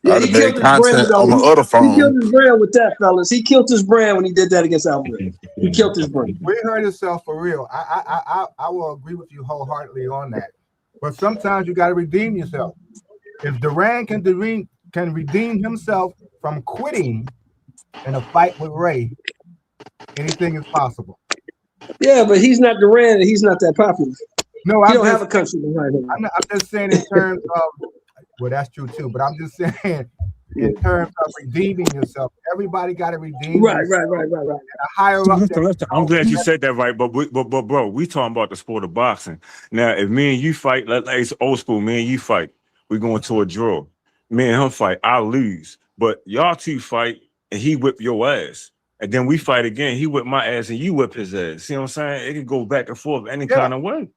Yeah, I he done killed made his brand content though. on my other He killed phone. his brand with that, fellas. He killed his brand when he did that against Alvarez. He killed his brand. We hurt himself for real. I will agree with you wholeheartedly on that. But sometimes you got to redeem yourself. If Duran can redeem himself from quitting in a fight with Ray, anything is possible. Yeah, but he's not Durant and he's not that popular. No, He I'm don't have just a country behind him. I'm just saying in terms of, well, that's true too, but I'm just saying Yeah. in terms of redeeming yourself. Everybody got to redeem Right. themselves. A higher up that Listen, I'm glad you said that right, but bro, we talking about the sport of boxing. Now, if me and you fight, like it's old school, me and you fight, we going to a draw. Me and him fight, I lose. But y'all two fight and he whip your ass. And then we fight again, he whip my ass and you whip his ass. See what I'm saying? It can go back and forth any Yeah. kind of way.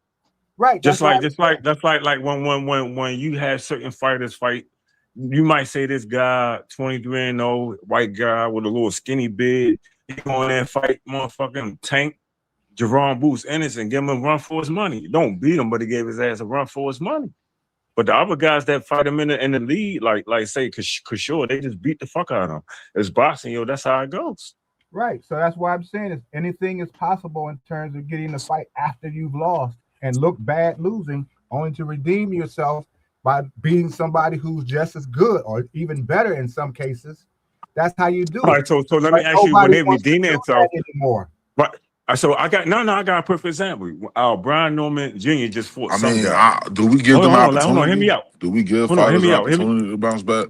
Right. Just That's like when you have certain fighters fight, you might say this guy 23-0, white guy with a little skinny beard, he go in there and fight motherfucking Tank, Jerome Boots Ennis and give him a run for his money. Don't beat him, but he gave his ass a run for his money. But the other guys that fight him in the lead, like say Kishore, they just beat the fuck out of him. It's boxing, yo. That's how it goes. right. So that's why I'm saying is anything is possible in terms of getting the fight after you've lost and look bad losing, only to redeem yourself by beating somebody who's just as good or even better in some cases. That's how you do All it. right, so let me But ask you, when nobody they wants to redeem do themselves, that anymore. but so I got a perfect example. Brian Norman Jr. just fought I some mean, guy. do we give them Hold on, hear me opportunity? out. Do we give Hold on, hear fighters me an out. opportunity to bounce back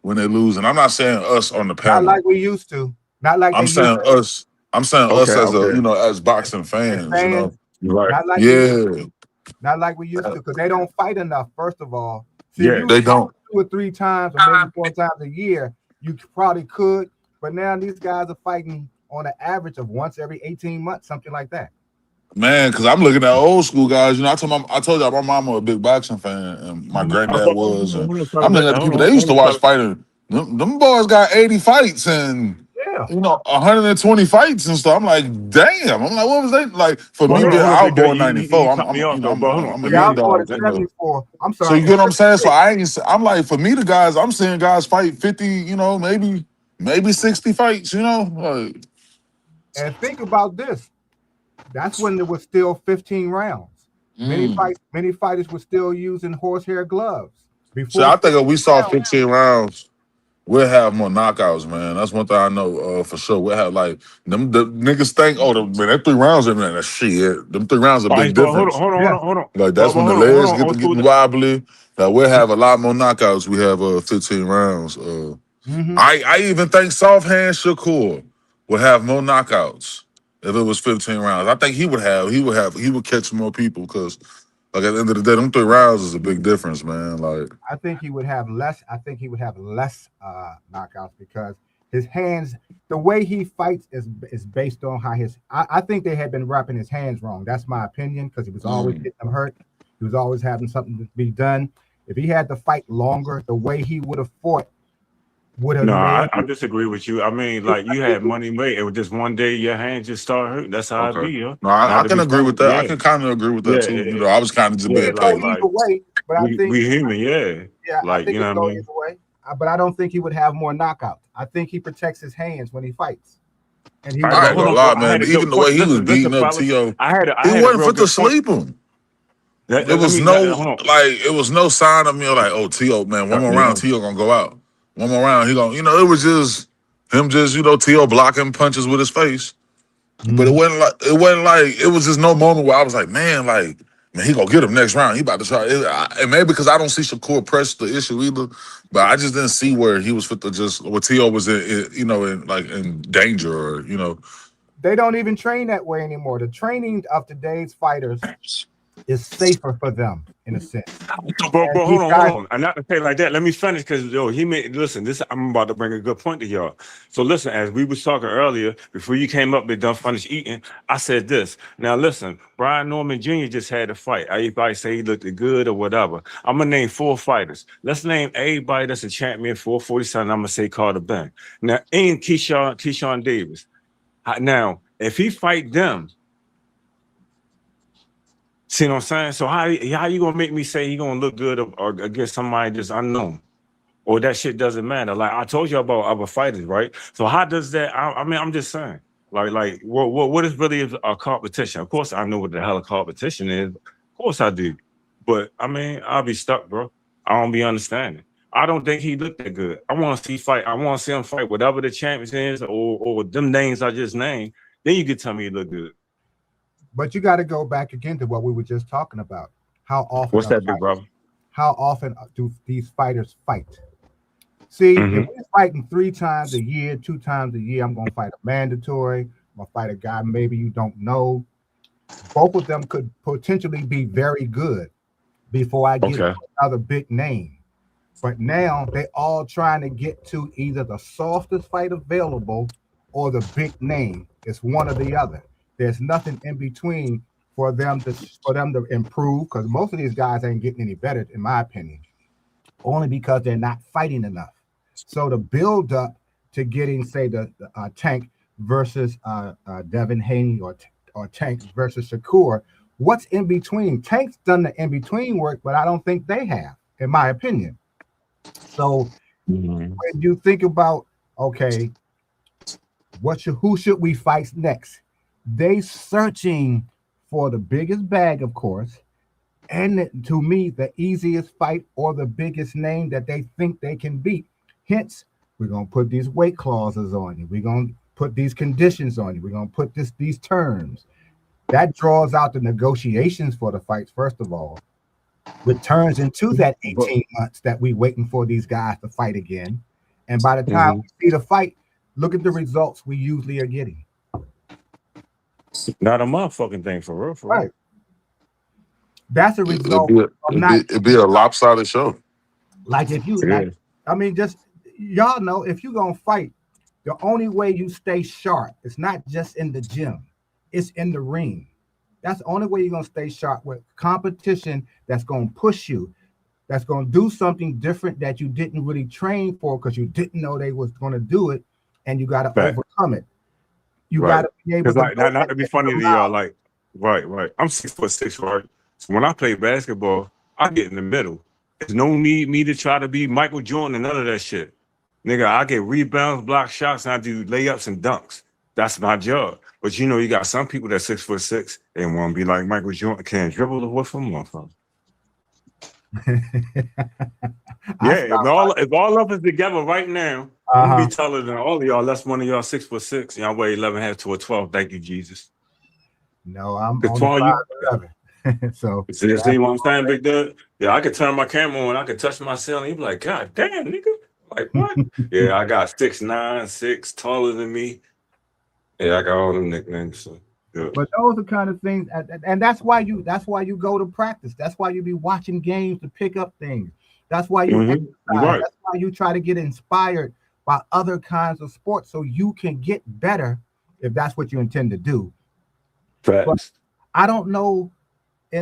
when they lose? And I'm not saying us on the Not panel. like we used to. Not like they I'm used saying to. us. I'm saying us Okay, as a okay. as boxing As fans. fans, Right. not like we used Yeah, to. Not like we used to, because they don't fight enough, first of all. See, if Yeah. you they was fighting don't. 2 or 3 times or maybe 4 times a year, you probably could. But now these guys are fighting on an average of once every 18 months, something like that. Man, because I'm looking at old school guys. You know, I told y'all my mama a big boxing fan, and my granddad was. And I'm looking at the people they used to watch fighting. Them boys got 80 fights and Yeah. 120 fights and stuff. I'm like, damn. I'm like, what was they like? For Well, me being hold on, out Big Dirty. born You '94, cut me off though, but hold on. I'm a Yeah, I young was born in dog. You know. 74. I'm So sorry, you in get what I'm saying? So 76. I'm like, for me, the guys, I'm seeing guys fight 50, maybe 60 fights, like. And think about this. That's when there was still 15 rounds. Mm. Many fighters were still using horsehair gloves So before I think 15 if we saw rounds. 15 rounds, we'll have more knockouts, man. That's one thing I know for sure. We'll have like them the niggas think, oh, man, that 3 rounds in there, that shit. Them 3 rounds a All big right, but hold on, difference. hold on, hold Yeah. on, hold on. Like But that's when the hold legs on, get to old school. getting wobbly. That we'll have a lot more knockouts. We have 15 rounds. Mm-hmm. I even think soft hand Shakur would have more knockouts if it was 15 rounds. I think he would catch more people because like at the end of the day, them 3 rounds is a big difference, man. Like I think he would have less. I think he would have less knockouts because his hands, the way he fights, is based on how his. I think they had been wrapping his hands wrong. That's my opinion because he was always mm, getting them hurt. He was always having something to be done. If he had to fight longer, the way he would have fought would have No, made. I disagree with you. I mean, like you had money made. It was just one day your hands just start hurting. That's how it be, okay. yo. No, Not I to can be agree funny. with that. I Yeah, can kind of agree with that yeah, too. yeah, I was kind of just yeah. being It go petty. either way, but I think We human, yeah. yeah, I Like think you it know what I go mean. either way. But I don't think he would have more knockouts. I think he protects his hands when he fights, and he All would right, I but ain't hold avoid. gonna on, bro. lie, I had man. a Even good the way point. he was Listen, beating up fellas. T.O., I he had a wasn't real fit to good point. sleep him. Let, let me hold on. It was no sign of me like, oh, T.O., man, one Cut more me round, off. T.O. gonna go out. One more round, he gonna, it was just him T.O. blocking punches with his face. But Mhm. it was just no moment where I was like, man, he gonna get him next round. He about to try. And maybe because I don't see Shakur press the issue either, but I just didn't see where he was fit to where T.O. was in danger or. They don't even train that way anymore. The training of today's fighters is safer for them in a sense. And But these hold guys, on. And not to say like that. Let me finish because he made listen. This I'm about to bring a good point to y'all. So listen, as we was talking earlier, before you came up, they done finished eating. I said this. Now listen, Brian Norman Jr. just had a fight. Everybody say he looked good or whatever. I'm gonna name 4 fighters. Let's name everybody that's a champion 447. I'm gonna say Carter Ben. Now, and Keyshawn Davis. Now, if he fight them. See what I'm saying? So how you gonna make me say he gonna look good or against somebody just unknown? Or that shit doesn't matter. Like I told you about other fighters, right? So how does that? I mean, I'm just saying, what is really a competition? Of course, I know what the hell a competition is. Of course, I do. But I mean, I'll be stuck, bro. I don't be understanding. I don't think he looked that good. I want to see fight. I want to see him fight whatever the champions is, or them names I just named. Then you can tell me he look good. But you got to go back again to what we were just talking about. What's that, big brother? How often do these fighters fight? See, Mhm. if we're fighting 3 times a year, 2 times a year, I'm going to fight a mandatory. I'm going to fight a guy maybe you don't know. Both of them could potentially be very good before I get Okay. another big name. But now they all trying to get to either the softest fight available or the big name. It's one or the other. There's nothing in between for them to improve, because most of these guys ain't getting any better, in my opinion, only because they're not fighting enough. So the build up to getting, say, the Tank versus Devin Haney, or Tank versus Shakur, what's in between? Tank's done the in between work, but I don't think they have, in my opinion. So when you think about, okay, who should we fight next? They searching for the biggest bag, of course, and to me, the easiest fight or the biggest name that they think they can beat. Hence, we're gonna put these weight clauses on you. We're gonna put these conditions on you. We're gonna put these terms. That draws out the negotiations for the fights, first of all. It turns into that 18 months that we waiting for these guys to fight again. And by the time we see the fight, look at the results we usually are getting. Not a motherfucking thing, for real, for real. Right. That's a result of It'd be a lopsided show. Like if you, I mean, just y'all know, if you're gonna fight, the only way you stay sharp, it's not just in the gym, it's in the ring. That's the only way you're gonna stay sharp, with competition that's gonna push you, that's gonna do something different that you didn't really train for because you didn't know they was gonna do it, and you got to overcome it. You got to be able to. Like, not to be funny to y'all, like, right. I'm 6'6", right? So when I play basketball, I get in the middle. There's no need me to try to be Michael Jordan and none of that shit. Nigga, I get rebounds, block shots, and I do layups and dunks. That's my job. But you know, you got some people that's 6'6", they want to be like Michael Jordan, can't dribble the whiff from motherfucker. If all of us together right now, I'm gonna be taller than all of y'all. That's one of y'all 6'6". Y'all weigh 11.5 to a 12. Thank you, Jesus. No, I'm only 5'11". So see what I'm saying, big dude? Yeah, I could turn my camera on, I could touch my ceiling. You'd be like, God damn, nigga. Like what? Yeah, I got 6'9", 6 taller than me. Yeah, I got all them nicknames. So, yeah. But those are kind of things, and that's why you go to practice. That's why you be watching games to pick up things. That's why you exercise. Right. That's why you try to get inspired by other kinds of sports so you can get better if that's what you intend to do. But I don't know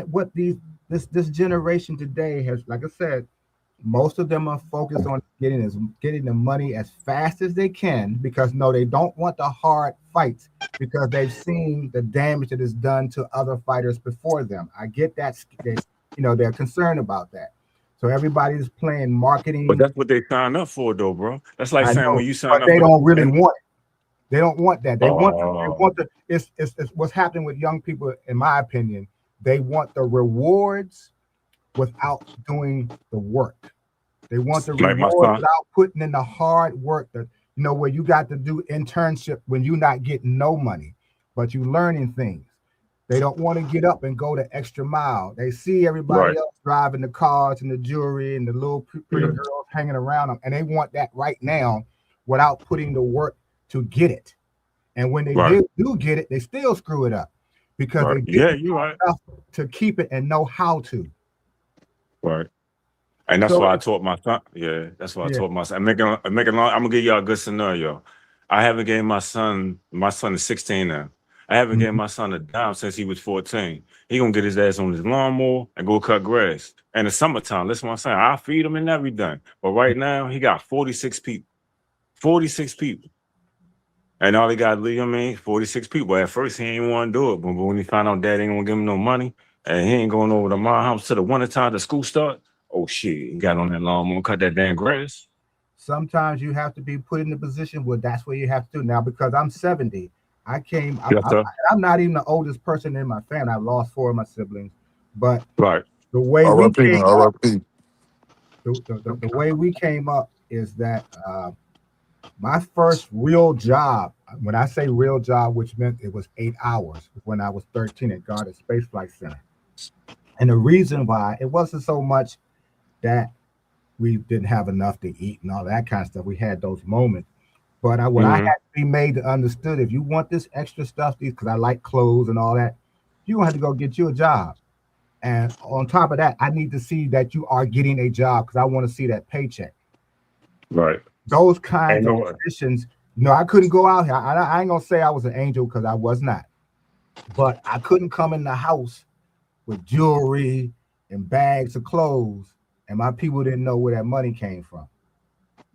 what this generation today has. Like I said, most of them are focused on getting the money as fast as they can, because they don't want the hard fights, because they've seen the damage that is done to other fighters before them. I get that they're concerned about that. So everybody's playing marketing. But that's what they signed up for, though, bro. That's like saying when you sign up. They don't really want it. They don't want that. They want it's what's happening with young people, in my opinion. They want the rewards without doing the work. They want the rewards without putting in the hard work that where you got to do internship when you're not getting no money, but you learning things. They don't want to get up and go the extra mile. They see everybody else driving the cars and the jewelry and the little pretty girls hanging around them, and they want that right now without putting the work to get it. And when they do get it, they still screw it up because they get enough to keep it and know how to. Right. And that's why I taught my son. Yeah, that's why I taught my son. I'm gonna give y'all a good scenario. I haven't gave my son is 16 now. I haven't gave my son a dime since he was 14. He gonna get his ass on his lawnmower and go cut grass. And it's summertime. That's what I'm saying. I feed him and everything. But right now, he got 46 people. 46 people. And all he got, 46 people. At first, he ain't want to do it. But when he found out dad ain't gonna give him no money, and he ain't going over to my house till the winter time the school start, oh shit, he got on that lawnmower, cut that damn grass. Sometimes you have to be put in the position where that's what you have to do. Now, because I'm 70, I'm not even the oldest person in my family. I've lost 4 of my siblings. But the way the way we came up is that my first real job, when I say real job, which meant it was 8 hours, was when I was 13 at Goddard Space Flight Center. And the reason why it wasn't so much that we didn't have enough to eat and all that kind of stuff. We had those moments. But what I had Mm-hmm. to be made to understood, if you want this extra stuff, these because I like clothes and all that, you're gonna have to go get you a job. And on top of that, I need to see that you are getting a job because I want to see that paycheck. Right. Those Ain't kinds of no way. conditions, I couldn't go out here. I ain't gonna say I was an angel because I was not, but I couldn't come in the house with jewelry and bags of clothes, and my people didn't know where that money came from.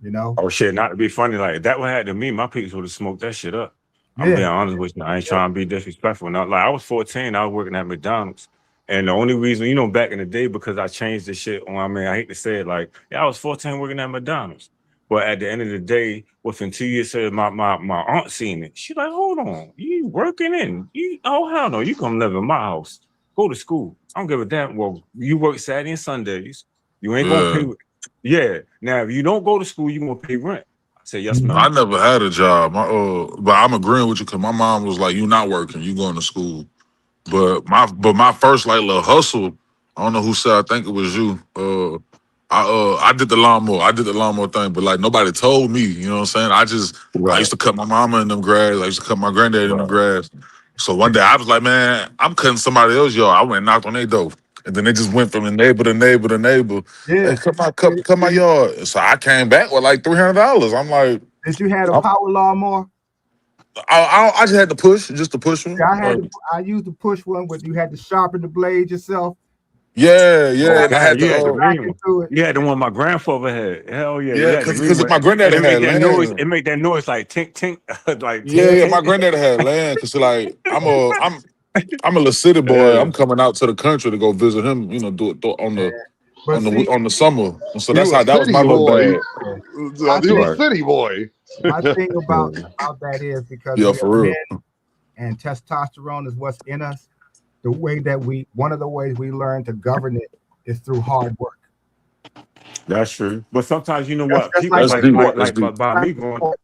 You know? Oh shit, not to be funny, like that what happened to me, my people would have smoked that shit up. I'm Yeah, being honest with you. I ain't trying to be disrespectful. Now, like I was 14, I was working at McDonald's. And the only reason, back in the day, because I changed the shit on, I mean, I hate to say it, like, yeah, I was 14 working at McDonald's. But at the end of the day, within 2 years, my aunt seen it. She like, hold on, you working in? Oh hell no, you come live in my house. Go to school. I don't give a damn. Well, you work Saturday and Sundays. You ain't gonna pay. Yeah. Yeah. Now, if you don't go to school, you gonna pay rent. I say yes, mhm, I ma'am. never had a job. But I'm agreeing with you because my mom was like, "You not working, you going to school." But my first like little hustle, I don't know who said. I think it was you. I did the lawnmower. I did the lawnmower thing, but like nobody told me. You know what I'm saying? I Right. used to cut my mama in them grass. I used to cut my granddad in them Right. grass. So one day I was like, man, I'm cutting somebody else's yard. I went and knocked on their door, and then they just went from the neighbor to neighbor to neighbor. Hey, yeah. cut my yard. So I came back with like $300. I'm like, Did you have a I'm, power lawnmower? I just had to push, just to push Yeah, them. I used to push one, but you had to sharpen the blade yourself. Yeah, Oh yeah, and I God, had to, you had the Back mean one. into it. You had the one my grandfather had. Hell yeah, you yeah, had the green because one. my And granddaddy it make had that noise. land. It make that noise like tink tink, like Yeah, tink yeah, tink. my granddaddy had land. Cause like I'm a little city boy. Yeah. I'm coming out to the country to go visit him. Do it But see, on the summer. And so You a that was city my little boy. bag. yeah, my You a thing, Right. city boy. my thing Yeah. about that is because Yeah, we are for men real. and testosterone is what's in us. The way that one of the ways we learn to govern it is through hard work. That's true. But sometimes you know That's what just people like That's a like deep. like sport. That's like deep. by Like me a going. sport.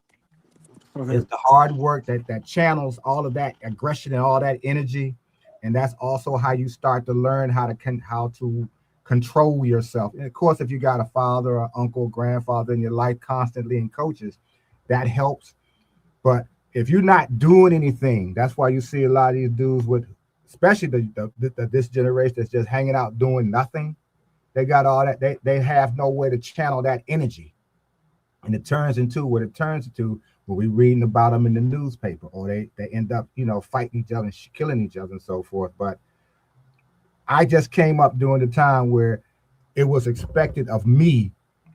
Okay. It's the hard work that channels all of that aggression and all that energy, and that's also how you start to learn how to control yourself. And of course, if you got a father or uncle, grandfather in your life constantly and coaches, that helps. But if you're not doing anything, that's why you see a lot of these dudes with, especially this generation that's just hanging out doing nothing. They got all that. They have no way to channel that energy, and it turns into what it turns into when we reading about them in the newspaper, or they end up fighting each other and killing each other and so forth. But I just came up during the time where it was expected of me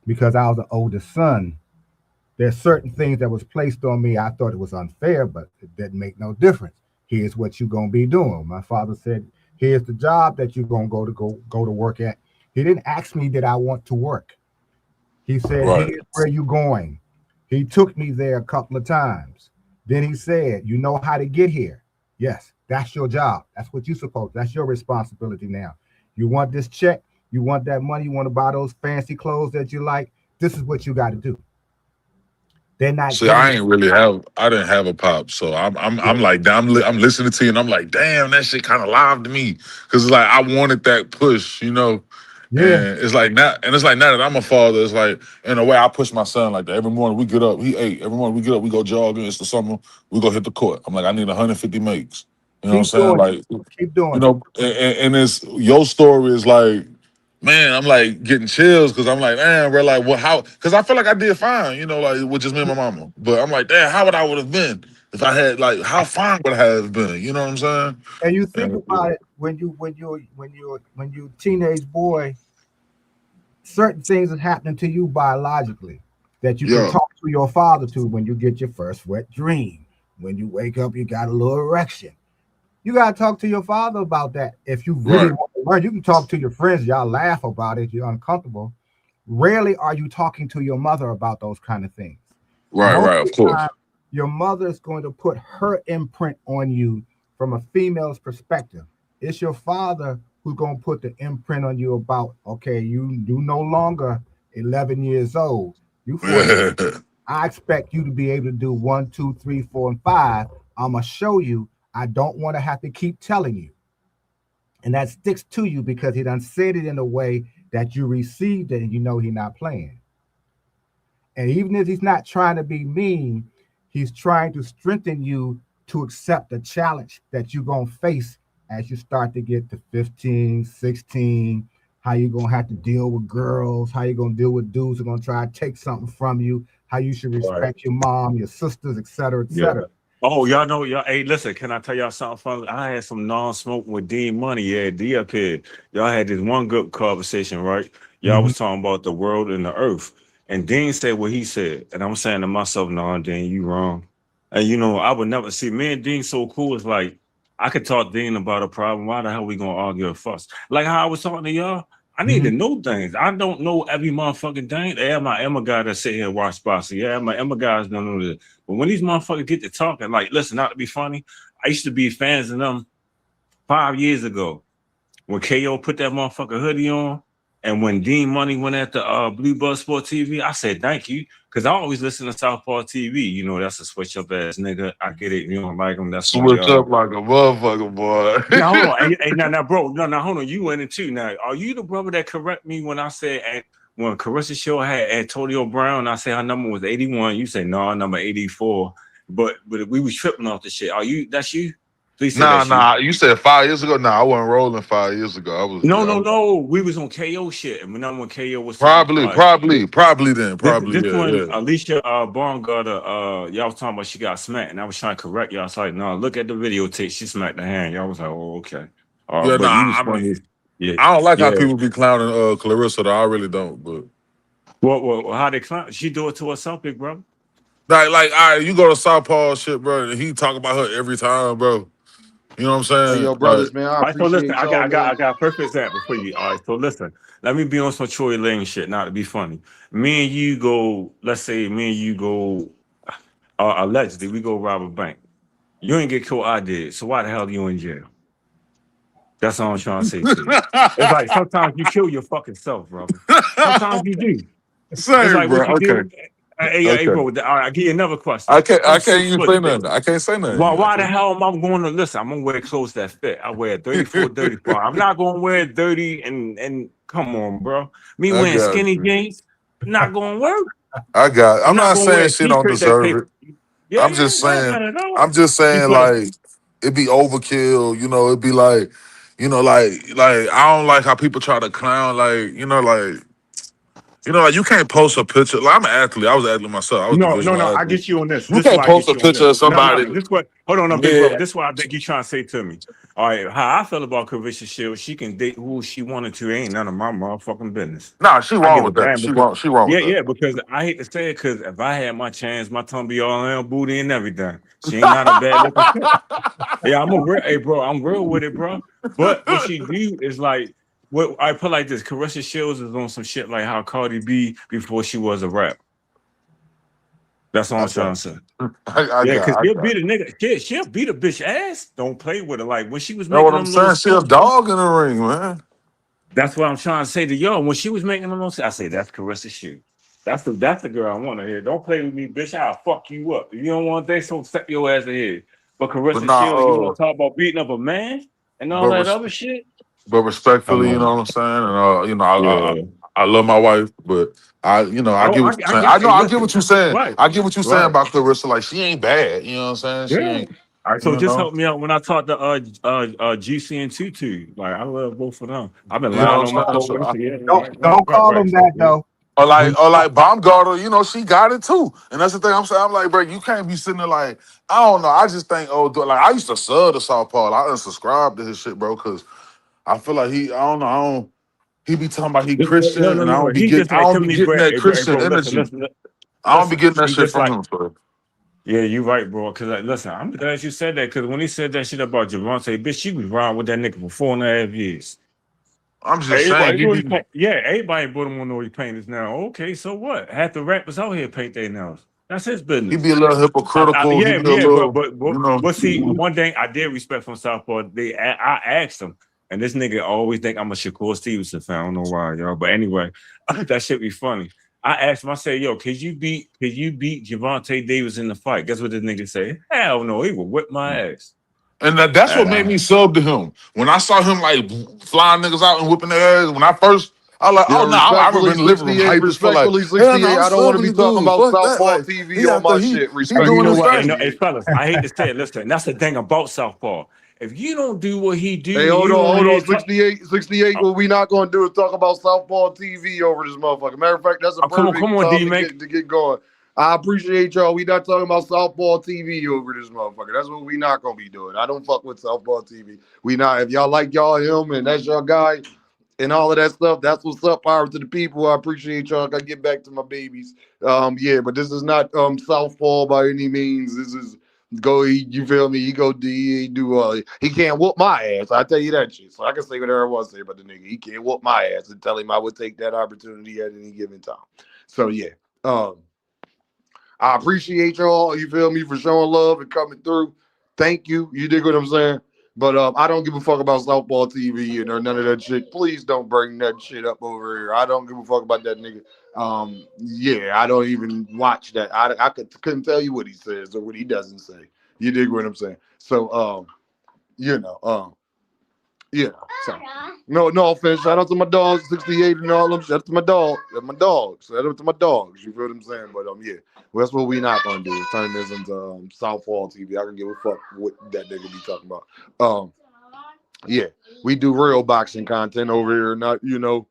because I was the oldest son. There's certain things that was placed on me. I thought it was unfair, but it didn't make no difference. Here's what you're gonna be doing. My father said, "Here's the job that you're gonna go to work at." He didn't ask me did I want to work. He said, Right. "Here's where you going." He took me there a couple of times. Then he said, "You know how to get here." Yes, that's your job. That's what you're supposed. That's your responsibility now. You want this check? You want that money? You want to buy those fancy clothes that you like? This is what you got to do. They're not See, giving. I didn't have a pop, so Yeah, I'm like, I'm listening to you, and I'm like, damn, that shit kind of live to me, because it's like I wanted that push. yeah. And it's like now that I'm a father, it's like in a way I push my son like that. Every morning we get up, he ate. Every morning we get up, we go jogging. It's the summer, we go hit the court. I'm like, I need 150 makes. You know what I'm Keep saying? doing it. Like, Keep doing it. and it's your story is like, man, I'm like getting chills because I'm like, man, bro, like, what, how? Because I feel like I did fine, like with just me and my mama. But I'm like, damn, how would I would have been if I had like, how fine would I have been? You know what I'm saying? And you think And, about it when you teenage boy, certain things are happening to you biologically that you can yeah, talk to your father to when you get your first wet dream. When you wake up, you got a little erection. You gotta talk to your father about that. If you really right, want to learn, you can talk to your friends. Y'all laugh about it. You're uncomfortable. Rarely are you talking to your mother about those kind of things. Most right, of of the course, time, your mother is going to put her imprint on you from a female's perspective. It's your father who's going to put the imprint on you about, okay, you no longer 11 years old. You 40. Yeah. I expect you to be able to do 1, 2, 3, 4, and 5. I'm gonna show you. I don't want to have to keep telling you. And that sticks to you because he done said it in a way that you received it and you know he's not playing. And even if he's not trying to be mean, he's trying to strengthen you to accept the challenge that you're going to face as you start to get to 15, 16, how you're going to have to deal with girls, how you're going to deal with dudes who are going to try to take something from you, how you should Right. respect your mom, your sisters, et cetera, et Yeah. cetera. Oh, y'all know, y'all. Hey, listen, can I tell y'all something funny? I had some non-smoking with Dean Money. Yeah, D up here. Y'all had this one good conversation, right? Y'all Mhm. was talking about the world and the earth. And Dean said what he said. And I'm saying to myself, no, Dean, you wrong. And you know, I would never see me and Dean so cool. It's like I could talk to Dean about a problem. Why the hell we gonna argue or fuss? Like how I was talking to y'all. I need to Mhm. know things. I don't know every motherfucking thing. Yeah, my Emma guy that sit here and watch boxing. Yeah, my Emma guys don't know this. But when these motherfuckers get to talking, like, listen, not to be funny, I used to be fans of them 5 years ago when KO put that motherfucker hoodie on, and when Dean Money went at the Blue Buzz Sport TV, I said thank you because I always listen to Southpaw TV. You know, that's a switch up ass nigga. I get it. You don't like him. That's on Switch y'all. up like a motherfucker, boy. Now hold on, hey, now, bro, now, hold on. You went into now. Are you the brother that correct me when I said when Carissa Show had Antonio Brown? I said her number was 81. You say no, number 84. But we was tripping off the shit. Are you? That's you? Please say that's you. Nah. You said 5 years ago. Nah, I wasn't rolling 5 years ago. No, I no, was no. We was on KO shit, and when KO was talking probably, about probably then, probably, this one, yeah. Alicia Baumgartner, y'all was talking about she got smacked, and I was trying to correct y'all. I was like, no, look at the videotape. She smacked the hand. Y'all was like, oh, okay. Yeah, But you nah, was I funny. mean, Yeah, I don't like how yeah. people be clowning Clarissa, though. I really don't, but Well, how they clown? She do it to herself, big bro. like, all right, you go to Southpaw shit, bro, and he talk about her every time, bro. You know what I'm Hey, saying? yo, Like, brothers, man, I All right, so listen, appreciate y'all, man. I got a perfect example for you. All right, so listen, let me be on some Troy Lane shit, not to be funny. Me and you go, let's say me and you go, allegedly, we go rob a bank. You ain't get caught, I did. So why the hell are you in jail? That's all I'm trying to say to you. It's like sometimes you kill your fucking self, brother. Sometimes you do. It's same, like what bro. you Okay, do. Hey, okay. bro. All right, I give you another question. I I'm can't six even foot say six. nothing. I can't say nothing. Why the hell am I going to listen? I'm gonna wear clothes that fit. I wear 34, 35. I'm not gonna wear 30 and come on, bro. Me I wearing got skinny you. jeans, not gonna work. I'm I'm not not gonna wear saying a she don't t-shirt that deserve say, it. I'm yeah, just no, saying, not at I'm all. just saying, Because like, it be overkill, you know, it'd be like, like I don't like how people try to clown, like, like you can't post a picture. Like I'm an athlete. I was an athlete myself. I was a Division no, One I athlete. get you on this. You This is can't why I post get a you on picture this. of No, somebody. this what hold on, no, big Yeah. bro. This is what I think you trying to say to me. All right, how I feel about Carissa Shields, she can date who she wanted to. Ain't none of my motherfucking business. Nah, she I wrong give a with that. damn because She wrong with that. yeah, because I hate to say it, because if I had my chance, my tongue be all in her booty and everything. She ain't not a bad looking chick. Yeah, I'm a real, hey, bro. I'm real with it, bro. But what she do is like, what I put like this: Carissa Shields is on some shit like how Cardi B before she was a rap. That's all I I'm trying got to say. you. Yeah, because I she'll got beat a you. nigga. She'll beat a bitch ass. Don't play with her. Like when she was Know what making I'm them little saying? She a skits, bro. dog in the ring, man. That's what I'm trying to say to y'all. When she was making them little, I say that's Carissa Shields. That's the girl I want to hear. Don't play with me, bitch. I'll fuck you up. If you don't want that, so step your ass ahead. But But Carissa Shields, you nah, want to talk about beating up a man and all but that res- other shit? but Come respectfully, you know on. what I'm saying? And Yeah. I love my wife, but I Oh, get what you're I saying. get. I know Hey, I get what listen. you're saying. Right. I get what you're saying Right. about Clarissa. Like she ain't bad. You know what I'm saying? She Yeah. ain't. All right. So You just know. help me out when I talk to GC and Tutu. Like I love both of them. I've been You know lying what on my I'm saying? coat So with them. So yeah, Don't right, right, don't right, call right. them So that yeah. though. Like When or like Baumgartner, she got it too. And that's the thing I'm saying. I'm like, bro, you can't be sitting there like, I don't know. I just think, like I used to sub to South Paul. I unsubscribed to his shit, bro, because I feel like I don't know, he be talking about he No, Christian no, and no. He just I like don't too be many getting bread. that Hey, Christian bro, energy. I don't be listen. getting that He shit just from like him, so. yeah, you right, bro. Because like, listen, I'm glad you said that. Because when he said that shit about Javante, bitch, she was riding with that nigga for 4.5 years. I'm just saying he be Yeah, everybody bought him on know he painters now. Okay, so what? Half the rappers out here paint their nails. That's his he business. be a little hypocritical. He Yeah, be a yeah, little, you know. but see, one thing I did respect from Southpaw, I asked him, And this nigga always think I'm a Shakur Stevenson fan. I don't know why, y'all. But anyway, that shit be funny. I asked him, I said, yo, could you beat Javante Davis in the fight? Guess what this nigga say? Hell no, he would whip my ass. And that's what made me sub to him. When I saw him like flying niggas out and whipping their ass, when I first, I was like, oh no, I remember in the living room hypers for like, respectfully, 68. I don't want to be talking about Southpaw TV on my shit. Respectfully, You know what? Hey, fellas, I hate to say it. Listen, that's the thing about Southpaw. If you don't do what he do, hey, hold on, 68. What we not going to do is talk about Southpaw TV over this motherfucker. Matter of fact, that's a perfect time to get going. I appreciate y'all. We not talking about Southpaw TV over this motherfucker. That's what we not going to be doing. I don't fuck with Southpaw TV. We not. If y'all like him and that's your guy and all of that stuff, that's what's up. Power to the people. I appreciate y'all. I got to get back to my babies. Yeah, but this is not Southpaw by any means. This is you feel me? He can't whoop my ass. I tell you that shit. So I can say whatever I want to say about the nigga. He can't whoop my ass and tell him I would take that opportunity at any given time. So yeah, I appreciate y'all. You feel me, for showing love and coming through. Thank you. You dig what I'm saying? But I don't give a fuck about Southpaw TV or none of that shit. Please don't bring that shit up over here. I don't give a fuck about that nigga. Yeah, I don't even watch that. I couldn't tell you what he says or what he doesn't say. You dig what I'm saying? So so no offense. Shout out to my dogs, 68 and all them. Shout out to my dog. That's my dogs. Shout out to my dogs. You feel what I'm saying? But yeah, well, that's what we not gonna do. Is turn this into Southpaw TV. I can give a fuck what that nigga be talking about. Yeah, we do real boxing content over here, not not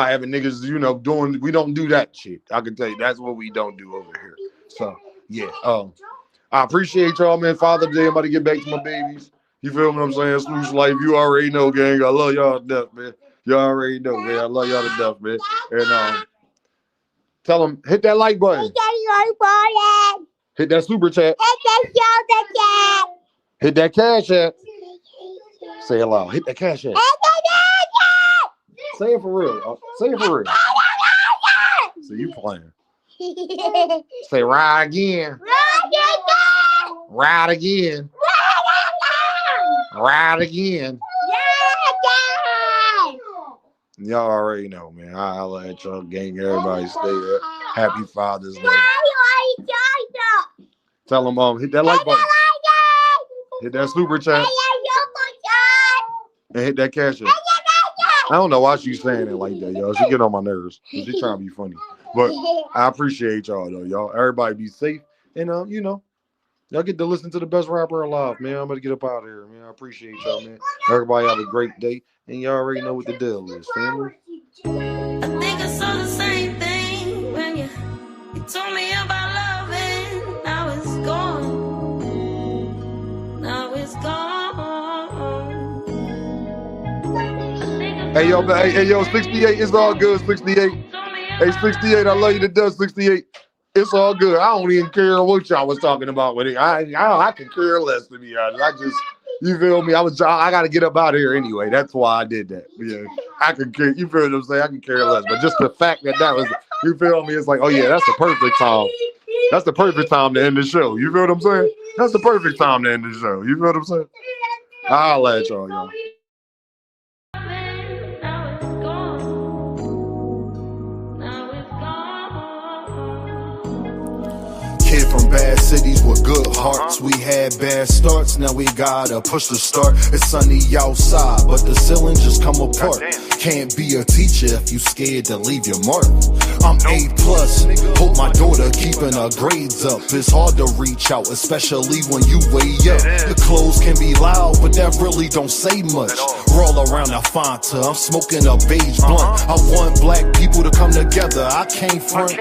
having niggas, doing. We don't do that shit. I can tell you that's what we don't do over here. So yeah, I appreciate y'all, man. Father's Day, I'm about to get back to my babies. You feel what I'm saying? Swoosh life. You already know, gang. I love y'all to death, man. You already know, man. I love y'all to death, man. And tell them, hit that like button. Hit that super chat. Hit that cash app. Say it loud. Hit that cash app. Say it for real. Say it for real. So you playing. Say ride again. Ride again. Ride again. Y'all already know, man. I'll let y'all gang. Everybody stay up. Happy Father's Day. Tell them, hit that like button. Hit that super chat. And hit that cash app. I don't know why she's saying it like that, y'all. She get on my nerves. She trying to be funny. But I appreciate y'all, though, y'all. Everybody be safe. And, y'all get to listen to the best rapper alive, man. I'm going to get up out of here, man. I appreciate y'all, man. Everybody have a great day. And y'all already know what the deal is, family. I think I saw the same thing when you told me about love and now it's gone. Now it's gone. Hey, yo, 68, it's all good, 68. Hey, 68, I love you to death, 68. It's all good. I don't even care what y'all was talking about with it. I can care less, to be honest. You feel me? I got to get up out of here anyway. That's why I did that. Yeah, I can care. You feel what I'm saying? I can care less. But just the fact that was, you feel me? It's like, oh yeah, that's the perfect time. That's the perfect time to end the show. You feel what I'm saying? That's the perfect time to end the show. You feel what I'm saying? I'll let y'all. Kid from bad cities with good hearts. We had bad starts, now we gotta push the start. It's sunny outside, but the ceiling just come apart. Can't be a teacher if you scared to leave your mark. I'm A+, hope my daughter keeping her grades up. It's hard to reach out, especially when you way up. The clothes can be loud, but that really don't say much. Roll around a Fanta, I'm smoking a beige blunt. I want black people to come together, I can't front.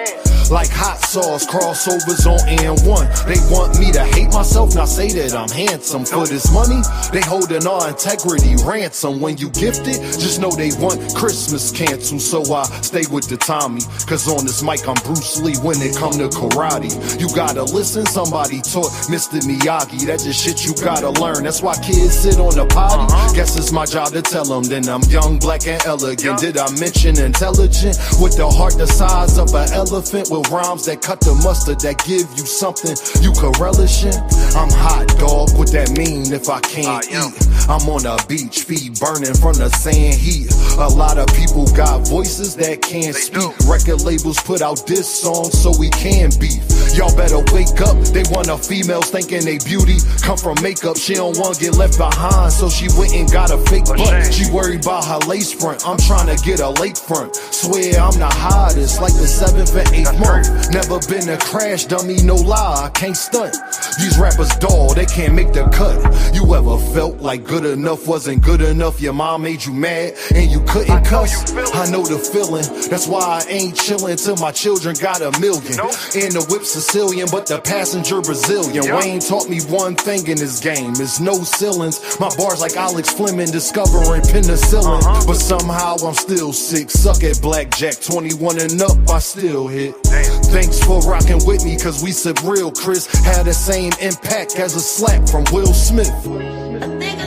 Like hot sauce, crossovers on N1. They want me to hate myself, not say that I'm handsome. For this money, they holding our integrity ransom. When you gift it, just know they want Christmas canceled. So I stay with the Tommy, cause on this mic I'm Bruce Lee when it come to karate. You gotta listen, somebody taught Mr. Miyagi. That's just shit you gotta learn. That's why kids sit on the potty. Guess it's my job to tell them. Then I'm young, black, and elegant. Did I mention intelligent? With the heart the size of an elephant with the rhymes that cut the mustard, that give you something you can relish in. I'm hot, dog, what that mean if I can't eat? I'm on a beach, feet burning from the sand heat. A lot of people got voices that can't speak. Record labels put out diss songs so we can beef. Y'all better wake up, they want a female thinking they beauty come from makeup. She don't want to get left behind, so she went and got a fake butt. She worried about her lace front, I'm trying to get a lake front. Swear I'm the hottest, like the 7th and 8th month. Never been a crash dummy, no lie, I can't stunt. These rappers dull, they can't make the cut. You ever felt like good enough wasn't good enough? Your mom made you mad and you couldn't cuss? I know the feeling, that's why I ain't chillin' till my children got $1 million. And the whip Sicilian, but the passenger Brazilian. Wayne taught me one thing in this game, is no ceilings. My bars like Alex Fleming discovering penicillin. But somehow I'm still sick, suck at blackjack. 21 and up, I still hit. Thanks for rocking with me, cause we sip real, Chris. Had the same impact as a slap from Will Smith. I think